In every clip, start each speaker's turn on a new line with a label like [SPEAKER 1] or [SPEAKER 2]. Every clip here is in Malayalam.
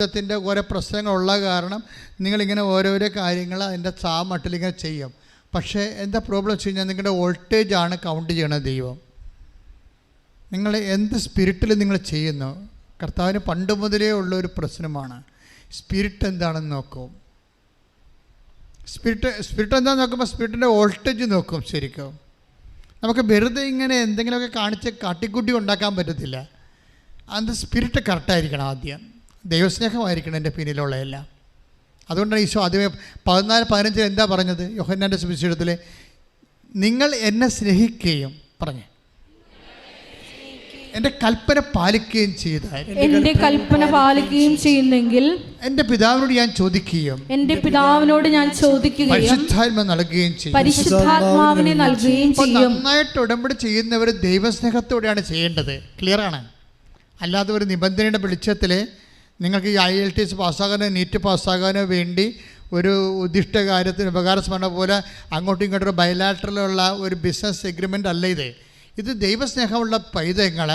[SPEAKER 1] ജീവിതത്തിൻ്റെ ഓരോ പ്രശ്നങ്ങളുള്ള കാരണം നിങ്ങളിങ്ങനെ ഓരോരോ കാര്യങ്ങൾ അതിൻ്റെ മട്ടിലിങ്ങനെ ചെയ്യും. പക്ഷേ എന്താ പ്രോബ്ലം വെച്ച് കഴിഞ്ഞാൽ നിങ്ങളുടെ വോൾട്ടേജാണ് കൗണ്ട് ചെയ്യണത് ദൈവം. നിങ്ങൾ എന്ത് സ്പിരിറ്റിൽ നിങ്ങൾ ചെയ്യുന്നു. കർത്താവിന് പണ്ട് മുതലേ ഉള്ളൊരു പ്രശ്നമാണ് സ്പിരിറ്റ് എന്താണെന്ന് നോക്കും. സ്പിരിറ്റ് എന്താണെന്ന് നോക്കുമ്പോൾ സ്പിരിറ്റിൻ്റെ വോൾട്ടേജ് നോക്കും. ശരിക്കും നമുക്ക് വെറുതെ ഇങ്ങനെ എന്തെങ്കിലുമൊക്കെ കാട്ടിക്കൂട്ടി ഉണ്ടാക്കാൻ പറ്റത്തില്ല. അത് സ്പിരിറ്റ് കറക്റ്റായിരിക്കണം. ആദ്യം ദൈവസ്നേഹമായിരിക്കണം എൻ്റെ പിന്നിലുള്ള എല്ലാം. അതുകൊണ്ടാണ് ഈശോ ആദ്യമേ 14:15 എന്താ പറഞ്ഞത്? യോഹന്നാൻ്റെ സുവിശേഷത്തിൽ നിങ്ങൾ എന്നെ സ്നേഹിക്കുകയും പറഞ്ഞേ എൻ്റെ കൽപ്പന പാലിക്കുകയും ചെയ്താൽ,
[SPEAKER 2] എൻ്റെ കൽപ്പന പാലിക്കുകയും ചെയ്യുന്നെങ്കിൽ
[SPEAKER 1] എൻ്റെ പിതാവിനോട് ഞാൻ ചോദിക്കുകയും പരിശുദ്ധാത്മാവിനെ നൽകുകയും ചെയ്യും.
[SPEAKER 2] പരിശുദ്ധാത്മാവിനെ നൽകുകയും ചെയ്യും.
[SPEAKER 1] നന്നായിട്ട് ഉടമ്പടി ചെയ്യുന്നവർ ദൈവസ്നേഹത്തോടെയാണ് ചെയ്യേണ്ടത്. ക്ലിയറാണ്. അല്ലാതെ ഒരു നിബന്ധനയുടെ വെളിച്ചത്തിൽ നിങ്ങൾക്ക് ഈ IELTS പാസ്സാകാനോ നീറ്റ് പാസ്സാകാനോ വേണ്ടി ഒരു ഉദ്ദിഷ്ട കാര്യത്തിന് ഉപകാരസ്മരണ പോലെ അങ്ങോട്ടും ഇങ്ങോട്ടും ഒരു ബയലാറ്ററലുള്ള ഒരു ബിസിനസ് എഗ്രിമെൻ്റ് അല്ല ഇത്. ഇത് ദൈവസ്നേഹമുള്ള പൈതങ്ങൾ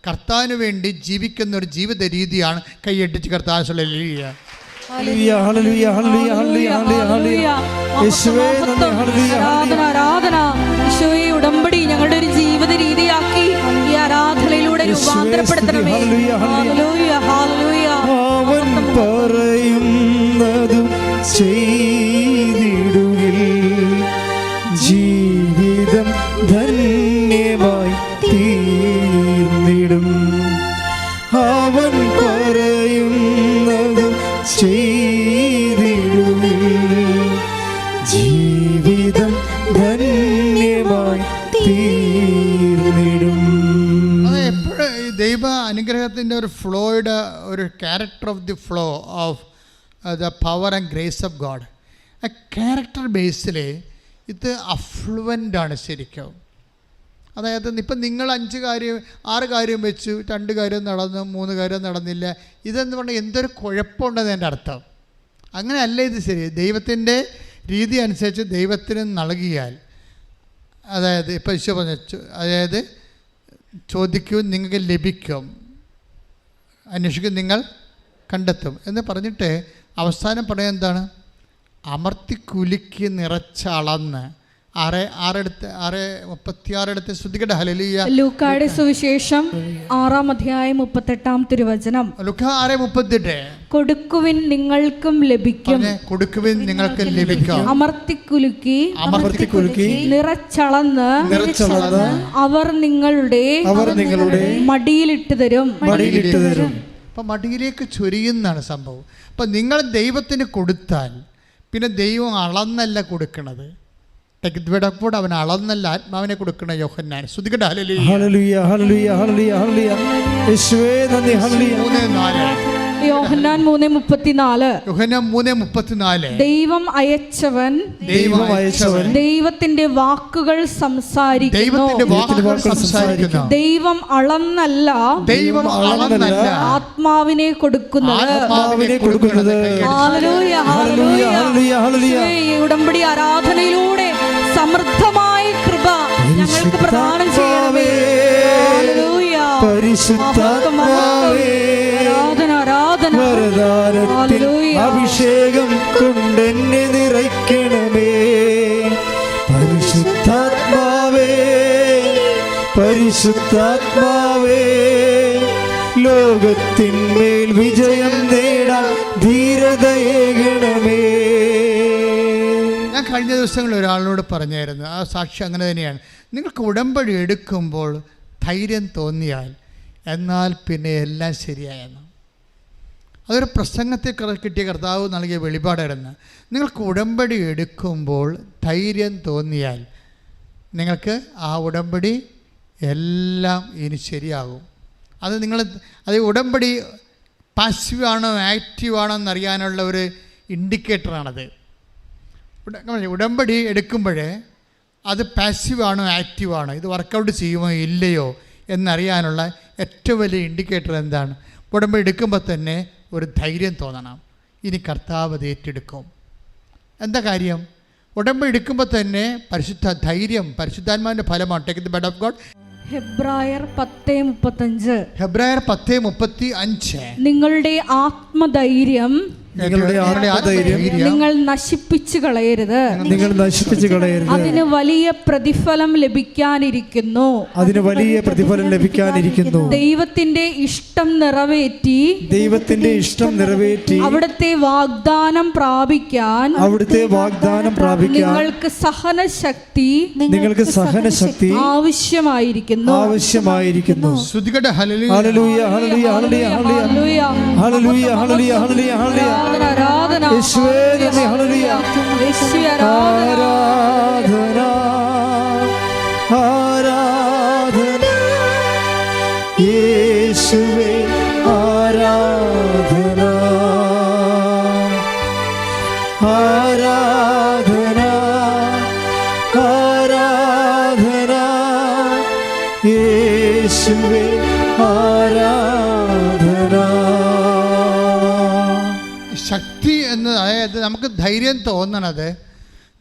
[SPEAKER 1] കർത്താവിന് വേണ്ടി ജീവിക്കുന്ന ഒരു ജീവിത രീതിയാണ്. കൈയടിച്ച് കർത്താവ്
[SPEAKER 2] ഉടമ്പടി ഞങ്ങളുടെ ഒരു ജീവിത രീതിയാക്കി ഈ ആരാധനയിലൂടെ രൂപാന്തരപ്പെടുത്തണമേ.
[SPEAKER 3] അവൻ പറയുന്നതും ചെയ്തിടുകിൽ ജീവിതം ധന്യമായി തീർന്നിടും. അവൻ പറയുന്നതും ചെയ്തിടുകിൽ ജീവിതം ധന്യമായി തീർന്നിടും.
[SPEAKER 1] ദൈവ അനുഗ്രഹത്തിൻ്റെ ഒരു ഫ്ലോയുടെ ഒരു character of the flow of the power and grace of God. ആ ക്യാരക്ടർ ബേസിൽ ഇത് അഫ്ലുവൻ്റാണ് ശരിക്കും. അതായത് ഇപ്പം നിങ്ങൾ 6 കാര്യം വെച്ചു, 2 കാര്യം നടന്നു, 3 കാര്യം നടന്നില്ല, ഇതെന്ന് പറഞ്ഞാൽ എന്തൊരു കുഴപ്പമുണ്ടെന്ന് എൻ്റെ അർത്ഥം. അങ്ങനെയല്ല ഇത്. ശരി, ദൈവത്തിൻ്റെ രീതി അനുസരിച്ച് ദൈവത്തിന് നൽകിയാൽ, അതായത് ഇപ്പം ഈശോ പറഞ്ഞു, അതായത് ചോദിക്കൂ നിങ്ങൾക്ക് ലഭിക്കും, അന്വേഷിക്കും നിങ്ങൾ കണ്ടെത്തും എന്ന് പറഞ്ഞിട്ട് അവസാനം പറയുന്നത് എന്താണ്? അമർത്തി കുലുക്കി നിറച്ചളന്ന് 6:36 ശ്രുതികട ഹല്ലേലൂയ.
[SPEAKER 2] ലൂക്കായുടെ സുവിശേഷം 6:38 തിരുവചനം.
[SPEAKER 1] ലൂക്കാ 6:38
[SPEAKER 2] കൊടുക്കുവിൻ നിങ്ങൾക്കും ലഭിക്കും,
[SPEAKER 1] കൊടുക്കുവിൻ നിങ്ങൾക്ക് ലഭിക്കും.
[SPEAKER 2] അമർത്തി കുലുക്കി നിറച്ചളന്ന് അവർ നിങ്ങളുടെ മടിയിലിട്ട് തരും.
[SPEAKER 1] അപ്പം മടിയിലേക്ക് ചൊരിയുന്നതാണ് സംഭവം. അപ്പം നിങ്ങൾ ദൈവത്തിന് കൊടുത്താൽ പിന്നെ ദൈവം അളന്നല്ല കൊടുക്കണത്. അവൻ അളന്നല്ല ആത്മാവിനെ കൊടുക്കണ യോഹന്നാൻ. ശ്രുതികട ഹല്ലേലൂയ.
[SPEAKER 2] യോഹന്നാൻ 3:34. ദൈവം അയച്ചവൻ ദൈവത്തിന്റെ വാക്കുകൾ സംസാരിക്കുന്നു. ദൈവം അളന്നല്ല ആത്മാവിനെ കൊടുക്കുന്നത്. ഉടമ്പടി ആരാധനയിലൂടെ സമൃദ്ധമായ കൃപ ഞങ്ങൾക്ക് പ്രദാനം ചെയ്യണമേ.
[SPEAKER 3] അഭിഷേകം കൊണ്ടെന്നെ നിറയ്ക്കണമേ. പരിശുദ്ധാത്മാവേ ലോകത്തിന്മേൽ വിജയം നേടാൻ ധീരതയേകണമേ.
[SPEAKER 1] ഞാൻ കഴിഞ്ഞ ദിവസങ്ങളിൽ ഒരാളോട് പറഞ്ഞായിരുന്നു, ആ സാക്ഷി അങ്ങനെ തന്നെയാണ്. നിങ്ങൾക്ക് ഉടമ്പടി എടുക്കുമ്പോൾ ധൈര്യം തോന്നിയാൽ എന്നാൽ പിന്നെ എല്ലാം ശരിയായെന്ന്. അതൊരു പ്രസംഗത്തിൽ കിട്ടിയ കർത്താവ് നൽകിയ വെളിപാടായിരുന്നു. നിങ്ങൾക്ക് ഉടമ്പടി എടുക്കുമ്പോൾ ധൈര്യം തോന്നിയാൽ നിങ്ങൾക്ക് ആ ഉടമ്പടി എല്ലാം ഇനി ശരിയാകും. അത് ഉടമ്പടി പാസീവാണോ ആക്റ്റീവാണോ എന്നറിയാനുള്ള ഒരു ഇൻഡിക്കേറ്ററാണത്. ഉടമ്പടി എടുക്കുമ്പോൾ അത് പാസീവാണോ ആക്റ്റീവാണോ, ഇത് വർക്കൗട്ട് ചെയ്യുമോ ഇല്ലയോ എന്നറിയാനുള്ള ഏറ്റവും വലിയ ഇൻഡിക്കേറ്റർ എന്താണ്? ഉടമ്പടി എടുക്കുമ്പോൾ തന്നെ ഒരു ധൈര്യം തോന്നണം, ഇനി കർത്താവ് അത് ഏറ്റെടുക്കും. എന്താ കാര്യം? ഉടമ്പടി എടുക്കുമ്പോൾ തന്നെ പരിശുദ്ധാത്മാവിൻ്റെ ഫലമാണ്. Take the blood of God.
[SPEAKER 2] ഹെബ്രായർ 10:35.
[SPEAKER 1] ഹെബ്രായർ 10:35.
[SPEAKER 2] നിങ്ങളുടെ ആത്മധൈര്യം
[SPEAKER 3] നിങ്ങളുടെ ആത്മധൈര്യം
[SPEAKER 2] നിങ്ങൾ നശിപ്പിച്ചു കളയരുത്.
[SPEAKER 3] നിങ്ങൾ നശിപ്പിച്ചു കളയരുത്.
[SPEAKER 2] അതിന് വലിയ പ്രതിഫലം ലഭിക്കാനിരിക്കുന്നു.
[SPEAKER 3] അതിന് വലിയ പ്രതിഫലം ലഭിക്കാനിരിക്കുന്നു.
[SPEAKER 2] ദൈവത്തിന്റെ ഇഷ്ടം നിറവേറ്റി
[SPEAKER 3] ദൈവത്തിന്റെ ഇഷ്ടം നിറവേറ്റി
[SPEAKER 2] അവിടുത്തെ വാഗ്ദാനം പ്രാപിക്കാൻ നിങ്ങൾക്ക് സഹനശക്തി
[SPEAKER 3] ആവശ്യമായിരിക്കുന്നു.
[SPEAKER 1] ശ്രുതികട ഹല്ലേലൂയ
[SPEAKER 3] ഹല്ലേലൂയ ഹല്ലേലൂയ ഹല്ലേലൂയ ഹല്ലേലൂയ ഹല്ലേലൂയ ഹല്ലേലൂയ ഹല്ലേലൂയ.
[SPEAKER 2] ആരാധന
[SPEAKER 3] യേശുവേ നന്ദി. ഹല്ലേലൂയ. ആരാധന ആരാധന യേശുവേ ആരാധന ആരാധന ആരാധന യേശുവേ ആരാധന.
[SPEAKER 1] ശക്തി എന്ന്, അതായത് നമുക്ക് ധൈര്യം തോന്നണത്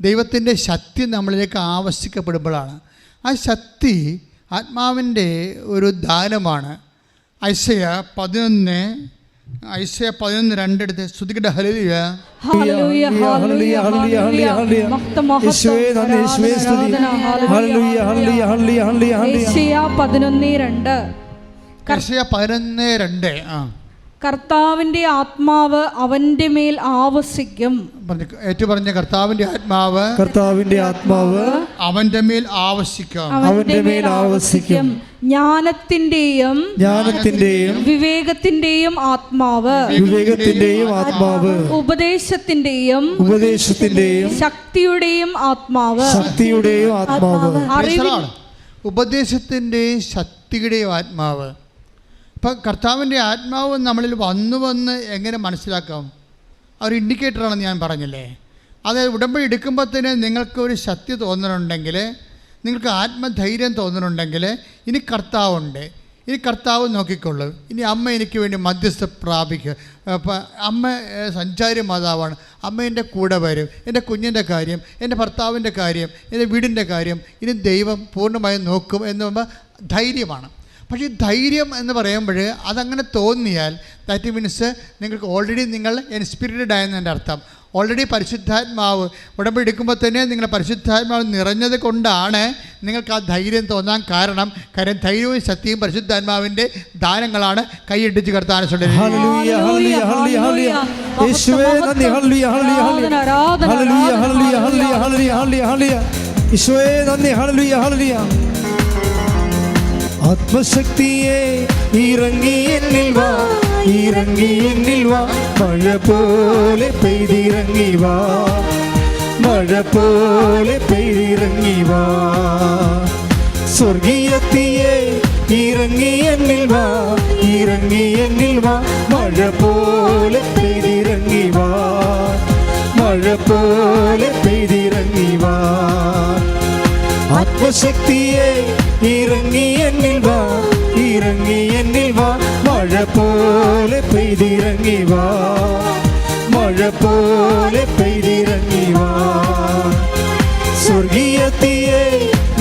[SPEAKER 1] ദൈവത്തിൻ്റെ ശക്തി നമ്മളിലേക്ക് ആവശ്യിക്കപ്പെടുമ്പോഴാണ്. ആ ശക്തി ആത്മാവിൻ്റെ ഒരു ദാനമാണ്. ഐസയ 11:2 എടുത്ത് ശ്രുതികട ഹല്ലേലൂയ.
[SPEAKER 2] ഹല്ലേലൂയ ഹല്ലേലൂയ ഹല്ലേലൂയ.
[SPEAKER 3] യേശുവേ നന്ദി. യേശുവേ സ്തുതി. ഹല്ലേലൂയ ഹല്ലേലൂയ ഹല്ലേലൂയ ഹല്ലേലൂയ.
[SPEAKER 2] യേശയ്യ 11:2.
[SPEAKER 1] യേശയ്യ 11:2.
[SPEAKER 2] കർത്താവിന്റെ ആത്മാവ് അവന്റെ മേൽ ആവസിക്കും.
[SPEAKER 1] ഏറ്റു പറഞ്ഞ കർത്താവിന്റെ ആത്മാവ് അവന്റെ മേൽ ആവസിക്കും.
[SPEAKER 2] ജ്ഞാനത്തിന്റെയും വിവേകത്തിന്റെയും ആത്മാവ് ഉപദേശത്തിന്റെയും ശക്തിയുടെയും ആത്മാവ്
[SPEAKER 1] ഉപദേശത്തിന്റെയും ശക്തിയുടെയും ആത്മാവ്. ഇപ്പം കർത്താവിൻ്റെ ആത്മാവ് നമ്മളിൽ വന്ന് എങ്ങനെ മനസ്സിലാക്കാം? ഒരു ഇൻഡിക്കേറ്ററാണെന്ന് ഞാൻ പറഞ്ഞില്ലേ. അതായത് ഉടമ്പടി എടുക്കുമ്പോൾ തന്നെ നിങ്ങൾക്കൊരു ശക്തി തോന്നുന്നുണ്ടെങ്കിൽ, നിങ്ങൾക്ക് ആത്മധൈര്യം തോന്നുന്നുണ്ടെങ്കിൽ, ഇനി കർത്താവുണ്ട്, ഇനി കർത്താവ് നോക്കിക്കൊള്ളു, ഇനി അമ്മ എനിക്ക് വേണ്ടി മധ്യസ്ഥ പ്രാപിക്കുക. അപ്പം അമ്മ സഞ്ചാരി മാതാവാണ്, അമ്മ എൻ്റെ കൂടെ വരും, എൻ്റെ കുഞ്ഞിൻ്റെ കാര്യം, എൻ്റെ ഭർത്താവിൻ്റെ കാര്യം, എൻ്റെ വീടിൻ്റെ കാര്യം, ഇനി ദൈവം പൂർണ്ണമായും നോക്കും എന്ന് പറയുമ്പോൾ ധൈര്യമാണ്. പക്ഷേ ഈ ധൈര്യം എന്ന് പറയുമ്പോൾ അതങ്ങനെ തോന്നിയാൽ ദാറ്റ് മീൻസ് നിങ്ങൾക്ക് ഓൾറെഡി നിങ്ങൾ ഇൻസ്പിരിറ്റഡ് ആയെന്ന് എൻ്റെ അർത്ഥം. ഓൾറെഡി പരിശുദ്ധാത്മാവ് ഉടമ്പടി എടുക്കുമ്പോൾ തന്നെ നിങ്ങൾ പരിശുദ്ധാത്മാവ് നിറഞ്ഞത് കൊണ്ടാണ് നിങ്ങൾക്ക് ആ ധൈര്യം തോന്നാൻ കാരണം. കാര്യം ധൈര്യവും ശക്തിയും പരിശുദ്ധാത്മാവിൻ്റെ ദാനങ്ങളാണ്. കൈയിടിച്ച് കർത്താൻ
[SPEAKER 3] ആത്മശക്തിയെ ഇറങ്ങി എന്നിൽ വാ, മഴ പോലെ പെയ്തിറങ്ങി വാ, മഴ പോലെ പെയ്തിറങ്ങി വാ. സ്വർഗീയത്തിയെ ഇറങ്ങി എന്നിൽ വാ, മഴ പോലെ പെയ്തിറങ്ങി വാ, മഴ പോലെ പെയ്തിറങ്ങി വാ. ആത്മശക്തിയെ ഇറങ്ങി എന്നിൽ വാ, മഴ പോലെ പെയ്തിറങ്ങി വാ, മഴ പോലെ പെയ്തിറങ്ങി വാ. സ്വർഗീയത്തിയെ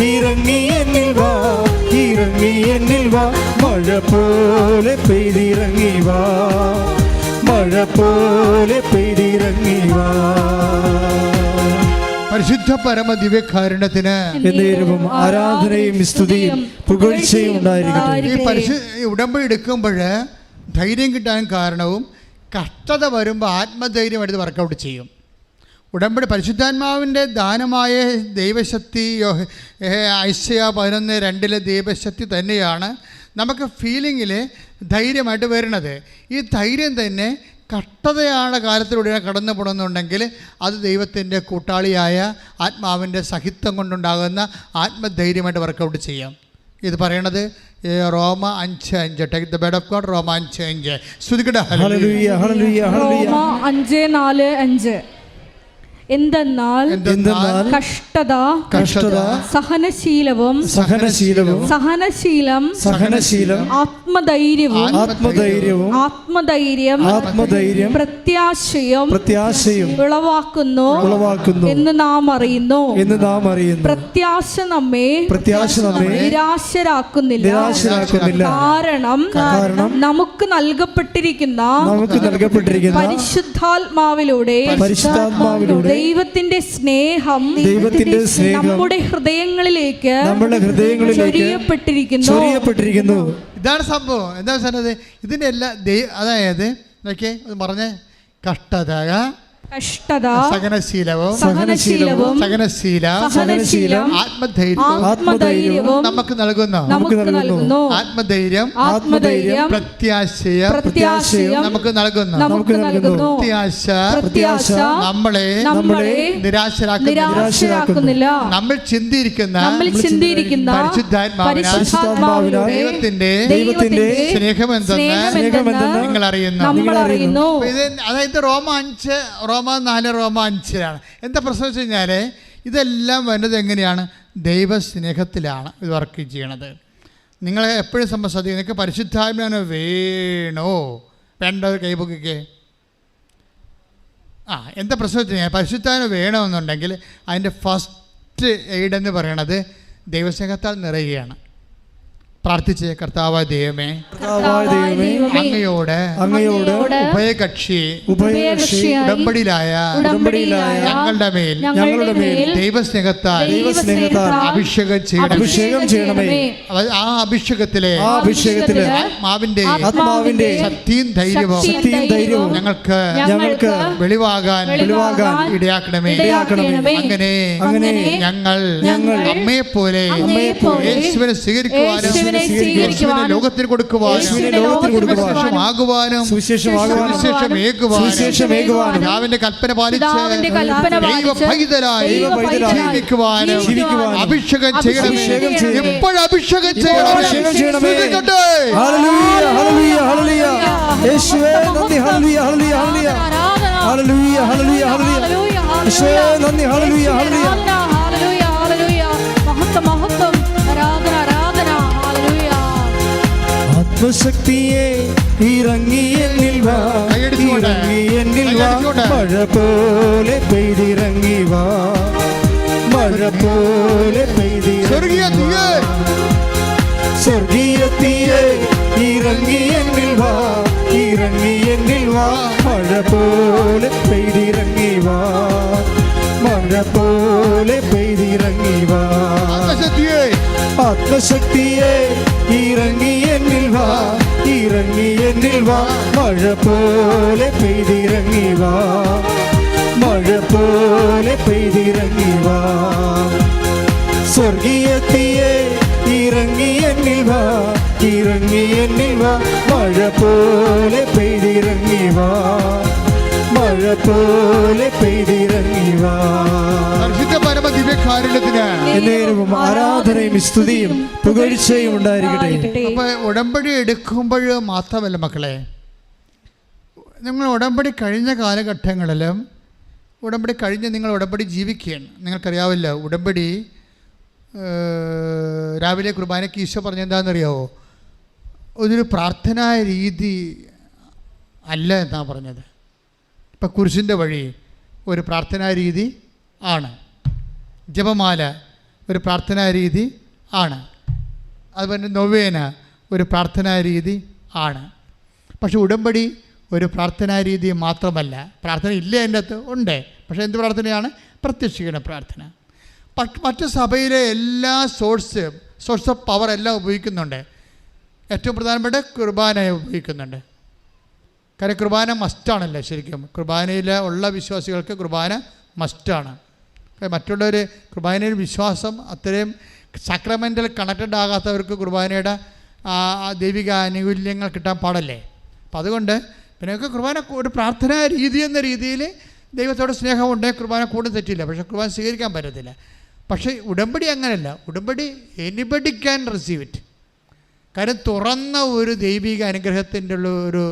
[SPEAKER 3] ഇറങ്ങി എന്നിൽ വാ, മഴ പോലെ പെയ്തിറങ്ങി വാ, മഴ പോലെ പെയ്തിറങ്ങി വാ.
[SPEAKER 1] പരിശുദ്ധ പരമ ദിവ്യകാരുണ്യത്തിന്
[SPEAKER 3] ആരാധനയും സ്തുതിയും പുകഴ്ചയും ഉണ്ടായിരിക്കട്ടെ.
[SPEAKER 1] ഈ ഉടമ്പടി എടുക്കുമ്പോൾ ധൈര്യം കിട്ടാൻ കാരണവും കഷ്ടത വരുമ്പോൾ ആത്മധൈര്യം എടുത്ത് വർക്കൗട്ട് ചെയ്യും. ഉടമ്പടി പരിശുദ്ധാത്മാവിൻ്റെ ദാനമായ ദൈവശക്തി ഐസയ 11:2 ദൈവശക്തി തന്നെയാണ് നമുക്ക് ഫീലിങ്ങിൽ ധൈര്യമായിട്ട് വരുന്നത്. ഈ ധൈര്യം തന്നെ കഷ്ടതയാണ് കാലത്തിലൂടെ കടന്നു പോകണമെന്നുണ്ടെങ്കിൽ അത് ദൈവത്തിൻ്റെ കൂട്ടാളിയായ ആത്മാവിൻ്റെ സഹിത്വം കൊണ്ടുണ്ടാകുന്ന ആത്മധൈര്യമായിട്ട് വർക്കൗട്ട് ചെയ്യാം. ഇത് പറയണത് റോമ 5:5. Take the bed of God. റോമ 5:5. സ്തുതിക്കട്ടെ.
[SPEAKER 2] റോമ 5:4-5. എന്തെന്നാൽ കഷ്ടത സഹനശീലവും സഹനശീലം ആത്മധൈര്യം പ്രത്യാശയും ഉളവാക്കുന്നു എന്ന് നാം അറിയുന്നു. പ്രത്യാശ നമ്മെ നിരാശരാക്കുന്നില്ല. കാരണം നമുക്ക് നൽകപ്പെട്ടിരിക്കുന്ന പരിശുദ്ധാത്മാവിലൂടെ ദൈവത്തിന്റെ സ്നേഹം നമ്മുടെ ഹൃദയങ്ങളിലേക്ക് ചൊരിയപ്പെട്ടിരിക്കുന്നു.
[SPEAKER 1] ഇതാണ് സംഭവം. എന്താ പറഞ്ഞത്? ഇതിൻ്റെ എല്ലാ അതായത് നോക്കിയേ പറഞ്ഞേ, കഷ്ടത സഹനശീലം ആത്മധൈര്യവും നമുക്ക് നൽകുന്നു. ആത്മധൈര്യം പ്രത്യാശയും നമുക്ക് നൽകുന്നു. പ്രത്യാശ നമ്മളെ നിരാശരാക്കുന്നില്ല. നമ്മൾ ചിന്തിയിരിക്കുന്ന പരിശുദ്ധാത്മാവിനാൽ ദൈവത്തിന്റെ സ്നേഹമെന്തെന്ന് നിങ്ങൾ അറിയുന്നു. അതായത് റോമ 4 റോമ 5 എന്താ പ്രശ്നം വെച്ച് കഴിഞ്ഞാൽ ഇതെല്ലാം വരുന്നത് എങ്ങനെയാണ്? ദൈവസ്നേഹത്തിലാണ് ഇത് വർക്ക് ചെയ്യണത്. നിങ്ങളെ എപ്പോഴും ശ്രദ്ധിക്കുക, നിങ്ങൾക്ക് പരിശുദ്ധാത്മാവിനെ വേണോ വേണ്ടത് കൈപൊക്കിക്കേ. എന്താ പ്രശ്നം വെച്ച് കഴിഞ്ഞാൽ പരിശുദ്ധാത്മാവിനെ വേണമെന്നുണ്ടെങ്കിൽ അതിൻ്റെ ഫസ്റ്റ് എയ്ഡ് എന്ന് പറയണത് ദൈവസ്നേഹത്താൽ നിറയുകയാണ്. പ്രാർത്ഥിച്ച്, കർത്താവായ ദൈവമേ, അങ്ങയോട് ഉഭയകക്ഷി ഉടമ്പടിയിലായ ഞങ്ങളുടെ മേൽ ദൈവസ്നേഹത്താൽ അഭിഷേകം ചെയ്യണമേ. ആ അഭിഷേകത്തിലെ ആത്മാവിന്റെ ശക്തിയും ധൈര്യവും ഞങ്ങൾക്ക് വെളിവാകാൻ ഇടയാക്കണമേ. അങ്ങനെ ഞങ്ങൾ അമ്മയെപ്പോലെ യേശുവിനെ സ്വീകരിക്കുവാനും ലോകത്തിന് കൊടുക്കുവാനും പിതാവിന്റെ കൽപ്പന പാലിച്ച് അഭിഷേകം ചെയ്യണമേ. എപ്പോഴും അഭിഷേകം ചെയ്യണമേ.
[SPEAKER 3] ആത്മശക്തിയെ ഇറങ്ങി എന്നിൽ വാ, മഴ പോലെ പെയ്തിറങ്ങി വാ, മഴ പോലെ സ്വർഗീയത്തിയെ ഇറങ്ങി എന്നിൽ വാ, മഴ പോലെ പെയ്തിറങ്ങി വാ, മഴ പോലെ പെയ്തിറങ്ങി വാ. ആത്മശക്തിയെ ഇറങ്ങി എന്നിൽ വാ, മഴ പോലെ പെയ്തിറങ്ങി വാ, മഴ പോലെ പെയ്തിറങ്ങി വാ. സ്വർഗീയത്തിയെ ഇറങ്ങി എന്നിൽ വാ, മഴ പോലെ പെയ്തിറങ്ങി വാ, മഴ പോലെ പെയ്തിറങ്ങി വാ. എന്നേരവും ആരാധനയും സ്തുതിയും പുകഴ്ചയും ഉണ്ടായിരിക്കട്ടെ.
[SPEAKER 1] അപ്പൊ ഉടമ്പടി എടുക്കുമ്പോൾ മാത്രമല്ല മക്കളെ, നിങ്ങൾ ഉടമ്പടി കഴിഞ്ഞ കാലഘട്ടങ്ങളിലും ഉടമ്പടി കഴിഞ്ഞ് നിങ്ങൾ ഉടമ്പടി ജീവിക്കുകയാണ്. നിങ്ങൾക്കറിയാവില്ല, ഉടമ്പടി രാവിലെ കുർബാനയ്ക്ക് ഈശോ പറഞ്ഞെന്താണെന്നറിയാവോ? ഒരു പ്രാർത്ഥനാ രീതി അല്ല എന്നാണ് പറഞ്ഞത്. ഇപ്പം കുരിശിൻ്റെ വഴി ഒരു പ്രാർത്ഥനാ രീതി ആണ്, ജപമാല ഒരു പ്രാർത്ഥനാ രീതി ആണ്, അതുപോലെ നൊവേന ഒരു പ്രാർത്ഥനാ രീതി ആണ്. പക്ഷെ ഉടമ്പടി ഒരു പ്രാർത്ഥനാ രീതി മാത്രമല്ല. പ്രാർത്ഥന ഇല്ല എൻ്റെ അകത്ത് ഉണ്ട്, പക്ഷേ എന്ത് പ്രാർത്ഥനയാണ്? പ്രത്യക്ഷീകരണ പ്രാർത്ഥന. മറ്റ് സഭയിലെ എല്ലാ സോഴ്സ് ഓഫ് പവർ എല്ലാം ഉപയോഗിക്കുന്നുണ്ട്. ഏറ്റവും പ്രധാനപ്പെട്ട കുർബാനയെ ഉപയോഗിക്കുന്നുണ്ട്. കാരണം കുർബാന മസ്റ്റാണല്ലോ. ശരിക്കും കുർബാനയിൽ ഉള്ള വിശ്വാസികൾക്ക് കുർബാന മസ്റ്റാണ്. മറ്റുള്ളവർ കുർബാനയിൽ വിശ്വാസം അത്രയും സാക്രമെൻ്റൽ കണക്റ്റഡ് ആകാത്തവർക്ക് കുർബാനയുടെ ദൈവിക ആനുകൂല്യങ്ങൾ കിട്ടാൻ പാടല്ലേ. അപ്പം അതുകൊണ്ട് പിന്നെയൊക്കെ കുർബാന ഒരു പ്രാർത്ഥനാ രീതി എന്ന രീതിയിൽ ദൈവത്തോട് സ്നേഹമുണ്ടെങ്കിൽ കുർബാന കൂടുതൽ തെറ്റില്ല, പക്ഷേ കുർബാന സ്വീകരിക്കാൻ പറ്റത്തില്ല. പക്ഷേ ഉടമ്പടി അങ്ങനെയല്ല. ഉടമ്പടി എനിബഡി ക്യാൻ റിസീവ് ഇറ്റ്. കാര്യം തുറന്ന ഒരു ദൈവിക അനുഗ്രഹത്തിൻ്റെ ഉള്ള ഒരു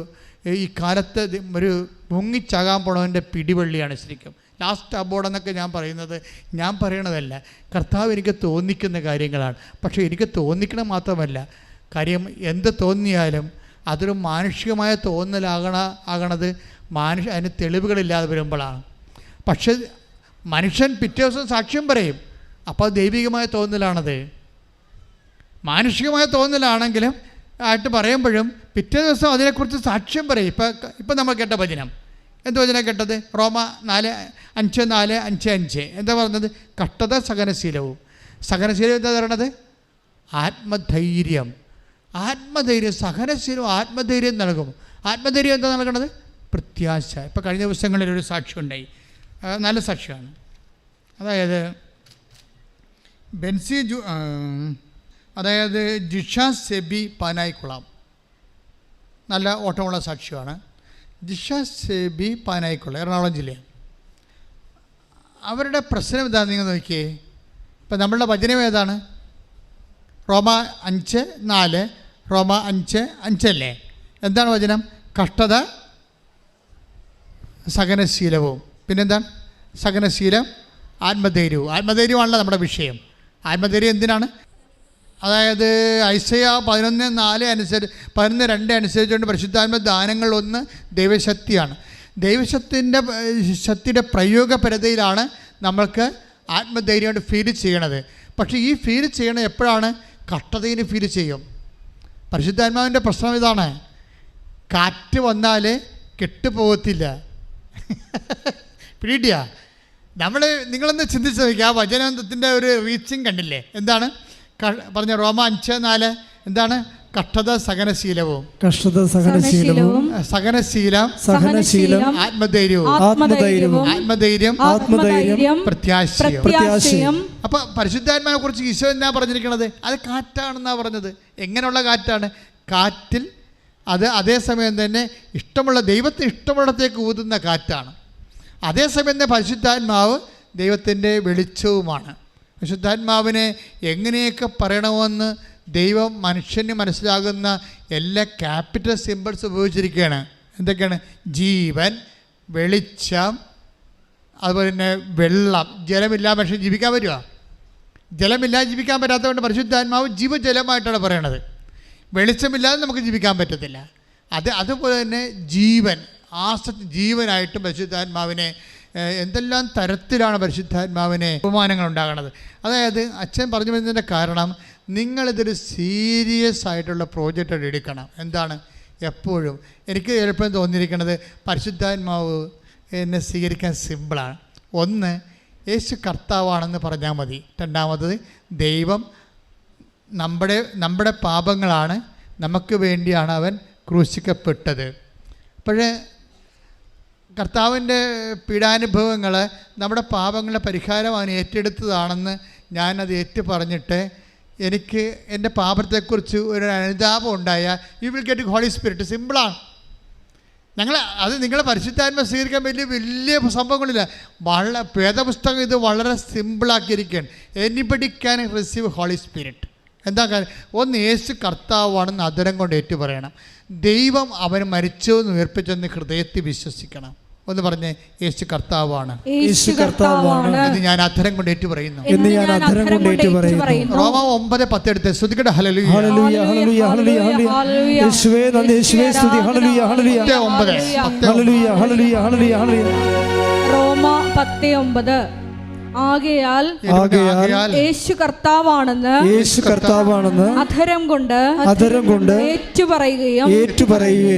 [SPEAKER 1] ഈ കാലത്ത് ഒരു മുങ്ങിച്ചാകാൻ പോണവൻ്റെ പിടിവള്ളിയാണ് ശരിക്കും. ലാസ്റ്റ് അബോർഡ് എന്നൊക്കെ ഞാൻ പറയുന്നത് ഞാൻ പറയണതല്ല, കർത്താവ് എനിക്ക് തോന്നിക്കുന്ന കാര്യങ്ങളാണ്. പക്ഷേ എനിക്ക് തോന്നിക്കണം മാത്രമല്ല, കാര്യം എന്ത് തോന്നിയാലും അതൊരു മാനുഷികമായ ആകണത് അതിന് തെളിവുകളില്ലാതെ വരുമ്പോഴാണ്. പക്ഷേ മനുഷ്യൻ പിറ്റേ ദിവസം സാക്ഷ്യം പറയും, അപ്പോൾ അത് ദൈവികമായ തോന്നലാണത്. മാനുഷികമായ തോന്നലാണെങ്കിലും ആയിട്ട് പറയുമ്പോഴും പിറ്റേ ദിവസം അതിനെക്കുറിച്ച് സാക്ഷ്യം പറയും. ഇപ്പം നമ്മൾ കേട്ട വചനം, എന്ത് വചനം കേട്ടത്? റോമ 4:5 എന്താ പറഞ്ഞത്? കഷ്ടത സഹനശീലവും. സഹനശീലം എന്താ പറയണത്? ആത്മധൈര്യം. സഹനശീലം ആത്മധൈര്യം നൽകും. ആത്മധൈര്യം എന്താ നൽകണത്? പ്രത്യാശ. ഇപ്പം കഴിഞ്ഞ ദിവസങ്ങളിൽ ഒരു സാക്ഷ്യം ഉണ്ടായി, നല്ല സാക്ഷ്യമാണ്. അതായത് ജിഷ സെബി പാനായിക്കുളം, നല്ല ഓട്ടമുള്ള സാക്ഷ്യമാണ്. ജിഷ സെബി പാനായിക്കുളം, എറണാകുളം ജില്ലയാണ്. അവരുടെ പ്രശ്നം എന്താണെന്ന് നിങ്ങൾ നോക്കിയേ. ഇപ്പം നമ്മളുടെ വചനം ഏതാണ്? റോമ 5:4, റോമ 5:5 അല്ലേ? എന്താണ് വചനം? കഷ്ടത സഹനശീലവും. പിന്നെന്താണ്? സഹനശീലം ആത്മധൈര്യവും. ആത്മധൈര്യമാണല്ലോ നമ്മുടെ വിഷയം. ആത്മധൈര്യം എന്തിനാണ്? അതായത് ഐസയ്യാ 11:4 അനുസരിച്ച് 11:2 അനുസരിച്ചുകൊണ്ട് പരിശുദ്ധാത്മ ദാനങ്ങളൊന്ന് ദൈവശക്തിയാണ്. ശക്തിയുടെ പ്രയോഗപരതയിലാണ് നമ്മൾക്ക് ആത്മധൈര്യമായിട്ട് ഫീൽ ചെയ്യണത്. പക്ഷേ ഈ ഫീൽ ചെയ്യണത് എപ്പോഴാണ്? കഷ്ടതയിൽ ഫീൽ ചെയ്യും. പരിശുദ്ധാത്മാവിൻ്റെ പ്രശ്നം ഇതാണ്, കാറ്റ് വന്നാൽ കെട്ടുപോകത്തില്ല. പിടികിട്ടിയ? നിങ്ങളൊന്ന് ചിന്തിച്ച് നോക്കി, ആ വചനത്തിൻ്റെ ഒരു റീച്ചിങ് കണ്ടില്ലേ? എന്താണ് പറഞ്ഞ? റോമ 5:4 എന്താണ്? കഷ്ടത സഹനശീലവും. സഹനശീലം ആത്മധൈര്യം പ്രത്യാശയും. അപ്പൊ പരിശുദ്ധാത്മാവിനെ കുറിച്ച് ഈശോ എന്നാ പറഞ്ഞിരിക്കണത്? അത് കാറ്റാണെന്നാ പറഞ്ഞത്. എങ്ങനെയുള്ള കാറ്റാണ്? കാറ്റിൽ അത് അതേസമയം തന്നെ ദൈവത്തിന് ഇഷ്ടമുള്ളിടത്തേക്ക് ഊതുന്ന കാറ്റാണ്. അതേസമയം തന്നെ പരിശുദ്ധാത്മാവ് ദൈവത്തിൻ്റെ വെളിച്ചവുമാണ്. പരിശുദ്ധാത്മാവിനെ എങ്ങനെയൊക്കെ പറയണമെന്ന് ദൈവം മനുഷ്യന് മനസ്സിലാകുന്ന എല്ലാ ക്യാപിറ്റൽ സിമ്പിൾസ് ഉപയോഗിച്ചിരിക്കുകയാണ്. എന്തൊക്കെയാണ്? ജീവൻ, വെളിച്ചം, അതുപോലെ തന്നെ വെള്ളം. ജലമില്ലാതെ മനുഷ്യൻ ജീവിക്കാൻ പറ്റുമോ? ജലമില്ലാതെ ജീവിക്കാൻ പറ്റാത്തതുകൊണ്ട് പരിശുദ്ധാത്മാവ് ജീവജലമായിട്ടാണ് പറയണത്. വെളിച്ചമില്ലാതെ നമുക്ക് ജീവിക്കാൻ പറ്റത്തില്ല. അതുപോലെ തന്നെ ജീവൻ, ജീവനായിട്ടും പരിശുദ്ധാത്മാവിനെ എന്തെല്ലാം തരത്തിലാണ് പരിശുദ്ധാത്മാവിനെ ഉപമാനങ്ങൾ ഉണ്ടാകുന്നത്. അതായത് അച്ഛൻ പറഞ്ഞു വരുന്നതിൻ്റെ കാരണം, നിങ്ങളിതൊരു സീരിയസ് ആയിട്ടുള്ള പ്രോജക്റ്റ് എടുക്കണം. എന്താണ്? എപ്പോഴും എനിക്ക് ചിലപ്പോഴും തോന്നിയിരിക്കുന്നത് പരിശുദ്ധാത്മാവ് എന്നെ സ്വീകരിക്കാൻ സിമ്പിളാണ്. ഒന്ന്, യേശു കർത്താവാണെന്ന് പറഞ്ഞാൽ മതി. രണ്ടാമത്തത്, ദൈവം നമ്മുടെ പാപങ്ങളാണ്, നമുക്ക് വേണ്ടിയാണ് അവൻ ക്രൂശിക്കപ്പെട്ടത്. അപ്പോഴേ കർത്താവിൻ്റെ പീഡാനുഭവങ്ങൾ നമ്മുടെ പാപങ്ങളുടെ പരിഹാരം അവൻ ഏറ്റെടുത്തതാണെന്ന് ഞാനത് പറഞ്ഞിട്ട് എനിക്ക് എൻ്റെ പാപത്തെക്കുറിച്ച് ഒരു അനുതാപം ഉണ്ടായാൽ you will get holy spirit. സിമ്പിളാണ്. നിങ്ങളെ പരിശുദ്ധാത്മ സ്വീകരിക്കാൻ വലിയ സംഭവങ്ങളില്ല. വേദപുസ്തകം ഇത് വളരെ സിമ്പിളാക്കിയിരിക്കുകയാണ്. Anybody can receive holy spirit. എന്താ കാര്യം? ഒന്ന്, യേശു കർത്താവാണെന്ന് അധരം കൊണ്ട് പറയണം. ദൈവം അവൻ മരിച്ചു എന്ന് ഉയർപ്പിച്ചെന്ന് ഹൃദയത്തിൽ വിശ്വസിക്കണം. ഒന്ന് പറഞ്ഞേ, യേശു കർത്താവാണ്. ഇത് ഞാൻ അധരം കൊണ്ട് പറയുന്നു. റോമ 9:10 എടുത്ത് ശ്രുതിക്കട്ടെ. ഹല്ലേലൂയ ഹല്ലേലൂയ ഹല്ലേലൂയ ഹല്ലേലൂയ യേശുവേ നന്ദി, യേശുവേ സ്തുതി. ഹല്ലേലൂയ ഹല്ലേലൂയ 9 ഹല്ലേലൂയ ഹല്ലേലൂയ ഹല്ലേലൂയ ഹല്ലേലൂയ.
[SPEAKER 2] റോമ 10:9 ആകയാൽ യേശു കർത്താവാണെന്ന് അധരം കൊണ്ട് ഏറ്റുപറയുകയും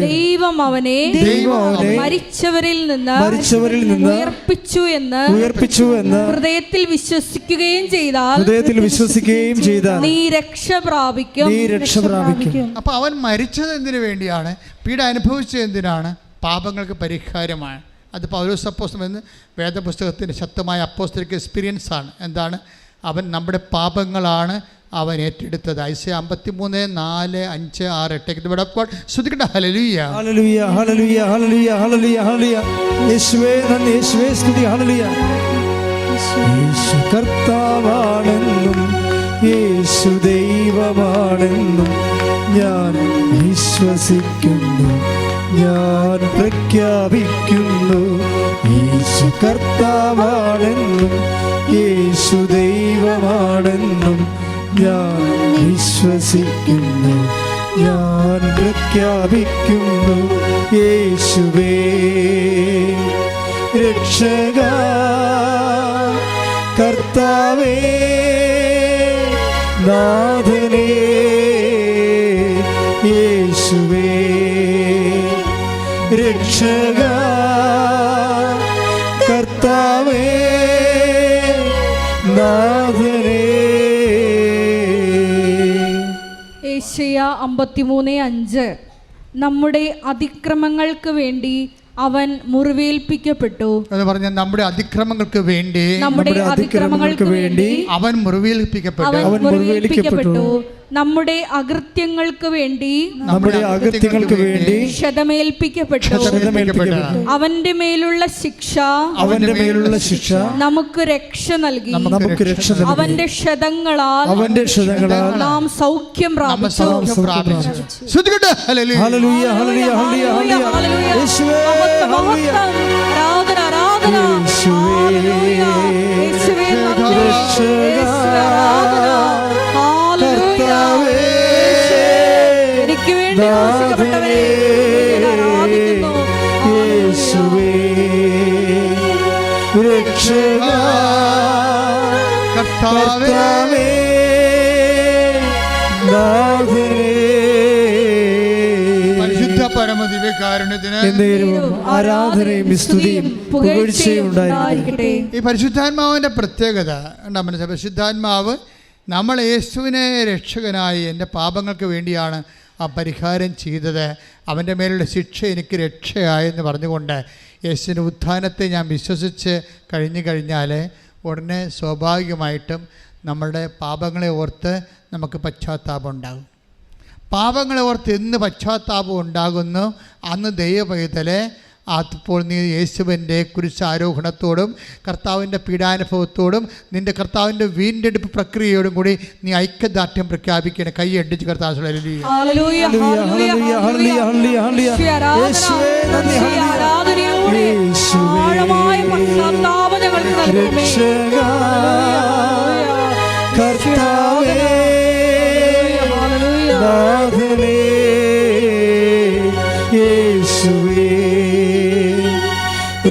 [SPEAKER 2] ദൈവം അവനെ മരിച്ചവരിൽ നിന്ന് ഉയർപ്പിച്ചു എന്ന് ഹൃദയത്തിൽ വിശ്വസിക്കുകയും ചെയ്താൽ നീ രക്ഷ പ്രാപിക്കും.
[SPEAKER 1] അപ്പൊ അവൻ മരിച്ചത് എന്തിനു വേണ്ടിയാണ്? പീഡ അനുഭവിച്ചത് എന്തിനാണ്? പാപങ്ങൾക്ക് പരിഹാരമാണ്. അത് പൗലോസ് അപ്പോസ്തലൻ എന്ന വേദപുസ്തകത്തിൻ്റെ ശക്തമായ അപ്പോസ്തലിക് എക്സ്പീരിയൻസ് ആണ്. എന്താണ്? അവൻ നമ്മുടെ പാപങ്ങളാണ് അവൻ ഏറ്റെടുത്തത്. ഐസയ 53, 4, 5, 6, 8 ശ്രുതിക്കട്ടെ. ഹല്ലേലൂയ ഹല്ലേലൂയ ഹല്ലേലൂയ ഹല്ലേലൂയ ഹല്ലേലൂയ ഹല്ലേലൂയ യേശുവേ നന്ദി, യേശുവേ സ്തുതി. ഹല്ലേലൂയ. യേശു കർത്താവാണെന്നും യേശു ദൈവമാണെന്നും ഞാൻ വിശ്വസിക്കുന്നു.
[SPEAKER 3] ഞാൻ പ്രഖ്യാപിക്കുന്നു. യേശു കർത്താവാണെന്നും യേശു ദൈവമാണെന്നും ഞാൻ വിശ്വസിക്കുന്നു. ഞാൻ പ്രഖ്യാപിക്കുന്നു, യേശുവേ രക്ഷക കർത്താവേ നാഥനേ യേശുവേ രക്ഷക കർത്താവേ നാഥനേ.
[SPEAKER 2] യെശയ്യാ 53:5 നമ്മുടെ അതിക്രമങ്ങൾക്ക് വേണ്ടി അവൻ മുറിവേൽപ്പിക്കപ്പെട്ടു.
[SPEAKER 1] എന്ന് പറഞ്ഞാൽ നമ്മുടെ അതിക്രമങ്ങൾക്ക് വേണ്ടി അവൻ മുറിവേൽപ്പിക്കപ്പെട്ടു.
[SPEAKER 2] നമ്മുടെ അകൃത്യങ്ങൾക്ക് വേണ്ടി ക്ഷതമേൽപ്പിക്കപ്പെട്ടു. അവന്റെ മേലുള്ള ശിക്ഷ നമുക്ക് രക്ഷ നൽകി. അവന്റെ ക്ഷതങ്ങളാൽ നാം സൗഖ്യം പ്രാപിച്ചു. എനിക്ക് വേണ്ടി ക്രൂശിക്കപ്പെട്ടവനെ ആരാധിക്കുന്നു.
[SPEAKER 3] യേശുവേ രക്ഷക കർത്താവേ നാഥനേ.
[SPEAKER 1] പരിശുദ്ധ പരമദിവ്യകാരുണ്യത്തിന്
[SPEAKER 3] ആരാധനയും സ്തുതിയും പുകഴ്ചയും ഉണ്ടായിരിക്കട്ടെ.
[SPEAKER 1] ഈ പരിശുദ്ധാത്മാവിൻ്റെ പ്രത്യേകത എന്താ മനസ്സിലായി? പരിശുദ്ധാത്മാവ് നമ്മൾ യേശുവിനെ രക്ഷകനായി എൻ്റെ പാപങ്ങൾക്ക് വേണ്ടിയാണ് ആ പരിഹാരം ചെയ്തത്, അവൻ്റെ മേലുള്ള ശിക്ഷ എനിക്ക് രക്ഷയായെന്ന് പറഞ്ഞുകൊണ്ട് യേശുവിൻ്റെ ഉത്ഥാനത്തെ ഞാൻ വിശ്വസിച്ച് കഴിഞ്ഞാൽ ഉടനെ സ്വാഭാവികമായിട്ടും നമ്മളുടെ പാപങ്ങളെ ഓർത്ത് നമുക്ക് പശ്ചാത്താപം ഉണ്ടാകും. പാപങ്ങളെ ഓർത്ത് എന്ന് പശ്ചാത്താപം ഉണ്ടാകുന്നു അന്ന് ദൈവപൈതലെ അപ്പോൾ നീ യേശുവിൻ്റെ കുരിശാരോഹണത്തോടും കർത്താവിൻ്റെ പീഡാനുഭവത്തോടും നിൻ്റെ കർത്താവിൻ്റെ വീണ്ടെടുപ്പ് പ്രക്രിയയോടും കൂടി നീ ഐക്യദാർഢ്യം പ്രഖ്യാപിക്കണം. കൈ അടിച്ച് കർത്താവ്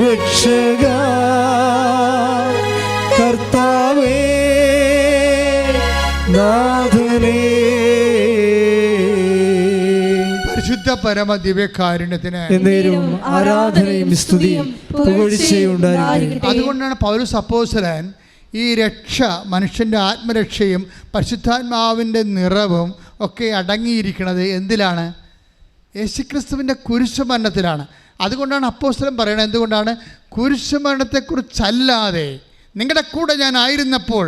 [SPEAKER 3] രക്ഷക കർത്താവേ നാഥനേ.
[SPEAKER 1] പരിശുദ്ധ പരമ ദിവ്യകാരുണ്യത്തിന്
[SPEAKER 3] ആരാധനയും സ്തുതിയും പുകഴ്ചയും ഉണ്ടായിരിക്കട്ടെ.
[SPEAKER 1] അതുകൊണ്ടാണ് പൗലോസ് അപ്പോസ്തലൻ ഈ രക്ഷ, മനുഷ്യൻ്റെ ആത്മരക്ഷയും പരിശുദ്ധാത്മാവിൻ്റെ നിറവും ഒക്കെ അടങ്ങിയിരിക്കുന്നത് എന്തിലാണ്? യേശുക്രിസ്തുവിൻ്റെ കുരിശുമരണത്തിലാണ്. അതുകൊണ്ടാണ് അപ്പോസ്തലൻ പറയുന്നത്, എന്തുകൊണ്ടാണ്? കുരിശുമരണത്തെക്കുറിച്ചല്ലാതെ, നിങ്ങളുടെ കൂടെ ഞാൻ ആയിരുന്നപ്പോൾ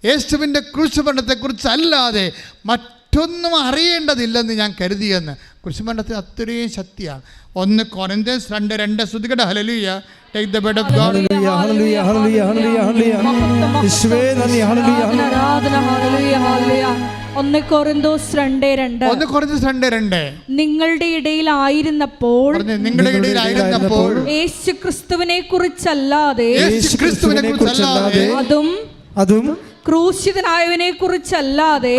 [SPEAKER 1] യേശുവിൻ്റെ കുരിശുമരണത്തെക്കുറിച്ചല്ലാതെ മറ്റൊന്നും അറിയേണ്ടതില്ലെന്ന് ഞാൻ കരുതിയെന്ന്. കുരിശുമരണത്തിന് അത്രയും ശക്തിയാണ്. 1 കൊരിന്ത്യൻസ് 2:2 ശ്രുതികട ഹല്ലേലൂയ. Take the bed of God.
[SPEAKER 3] ഹല്ലേലൂയ ഹല്ലേലൂയ ഹല്ലേലൂയ ഹല്ലേലൂയ യേശുവേ നന്ദി. ഹല്ലേലൂയ
[SPEAKER 2] ആരാധന. ഹല്ലേലൂയ ഹല്ലേലൂയ. 1 കൊരിന്ത്യൻസ് 2:2 നിങ്ങളുടെ ഇടയിലായിരുന്നപ്പോൾ യേശുക്രിസ്തുവിനെ കുറിച്ചല്ലാതെ അതും ക്രൂശിതനായവനെ കുറിച്ചല്ലാതെ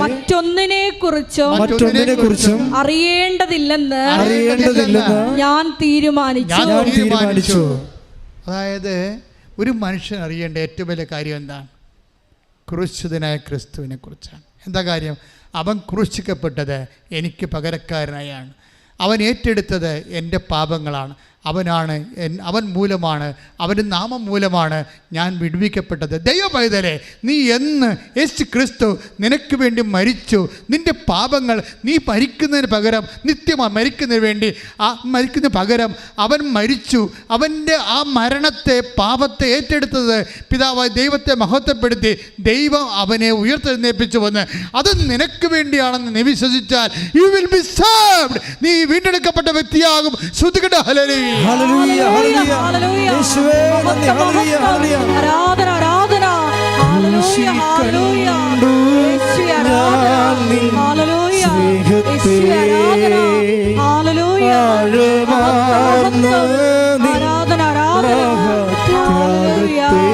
[SPEAKER 2] മറ്റൊന്നിനെ കുറിച്ചും അറിയേണ്ടതില്ലെന്ന് ഞാൻ തീരുമാനിച്ചു.
[SPEAKER 1] അതായത് ഒരു മനുഷ്യൻ അറിയേണ്ട ഏറ്റവും വലിയ കാര്യം എന്താണ്? ക്രൂശിതനായ ക്രിസ്തുവിനെ കുറിച്ചാണ്. എന്താ കാര്യം? അവൻ ക്രൂശിക്കപ്പെട്ടത് എനിക്ക് പകരക്കാരനായാണ്. അവൻ ഏറ്റെടുത്തത് എൻ്റെ പാപങ്ങളാണ്. അവൻ മൂലമാണ്, അവൻ്റെ നാമം മൂലമാണ് ഞാൻ വിടുവിക്കപ്പെട്ടത്. ദൈവപൈതലേ, നീ എന്ന് യേശു ക്രിസ്തു നിനക്ക് വേണ്ടി മരിച്ചു, നിൻ്റെ പാപങ്ങൾ നീ മരിക്കുന്നതിന് പകരം നിത്യമായി മരിക്കുന്നതിന് വേണ്ടി മരിക്കുന്നതിന് പകരം അവൻ മരിച്ചു. അവൻ്റെ ആ മരണത്തെ, പാപത്തെ ഏറ്റെടുത്തത് പിതാവായ ദൈവത്തെ മഹത്വപ്പെടുത്തി ദൈവം അവനെ ഉയർത്തെഴുന്നേൽപ്പിച്ചു വന്ന് അത് നിനക്ക് വേണ്ടിയാണെന്ന് നീ വിശ്വസിച്ചാൽ യു വിൽ ബി സേവ്ഡ്. നീ വീണ്ടെടുക്കപ്പെട്ട വ്യക്തിയാകും. ശ്രുതികട ഹല്ലേലൂയ.
[SPEAKER 3] ഹല്ലേലൂയ ഹല്ലേലൂയ യേശുവേ നന്ദി. ഹല്ലേലൂയ ഹല്ലേലൂയ
[SPEAKER 2] ആരാധന ആരാധന. ഹല്ലേലൂയ ഹല്ലേലൂയ യേശുവേ ആരാധന. ഹല്ലേലൂയ യേശുവേ ആരാധന.
[SPEAKER 3] ആഴമാർന്ന നിൻ
[SPEAKER 2] ആരാധന ആരാധന
[SPEAKER 3] മഹത്യാഗത്തെ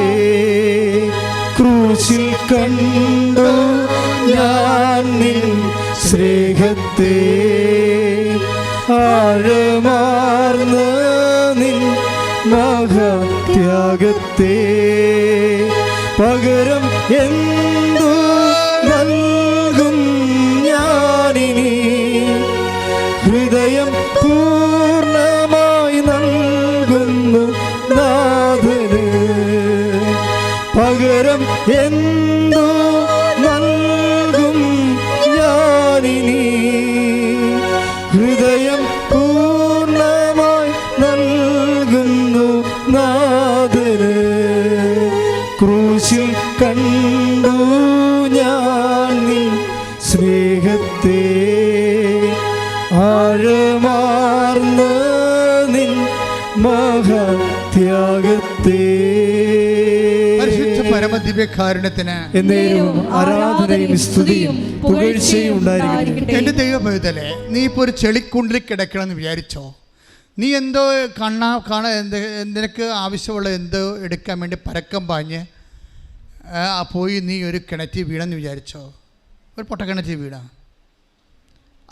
[SPEAKER 3] ക്രൂശിൽ കണ്ടു ഞാൻ നിൻ സ്നേഹത്തെ. ആഴമാർന്ന നിൻ മഹത്യാഗത്തെ പകരം എന്തു നൽകും ഞാനിനി? ഹൃദയം പൂർണ്ണമായി നൽകുന്നു നാഥന്. പകരം എന്തു നൽകും ഞാനിനി? ഹൃദയം പൂർണ്ണമായി നൽകുന്നു നാഥന്. ക്രൂശിൽ കണ്ടു ഞാൻ നിൻ സ്നേഹത്തെ. ആഴമാർന്ന നിൻ മഹത്യാഗത്തെ.
[SPEAKER 1] പരിശുദ്ധ പരമദിവ്യകാരുണ്യത്തിന്
[SPEAKER 3] എന്നേരവും ആരാധനയും സ്തുതിയും പുകഴ്ചയും ഉണ്ടായിരിക്കട്ടെ.
[SPEAKER 1] എൻ്റെ ദൈവഭക്തലേ, നീ ഇപ്പോൾ ഒരു ചെളിക്കുണ്ടിൽ കിടക്കണമെന്ന് വിചാരിച്ചോ? നീ എന്തോ നിനക്ക് ആവശ്യമുള്ള എന്തോ എടുക്കാൻ വേണ്ടി പരക്കം പാഞ്ഞ് പോയി നീ ഒരു കിണറ്റിൽ വീണെന്ന് വിചാരിച്ചോ? ഒരു പൊട്ടക്കിണറ്റിൽ വീണ.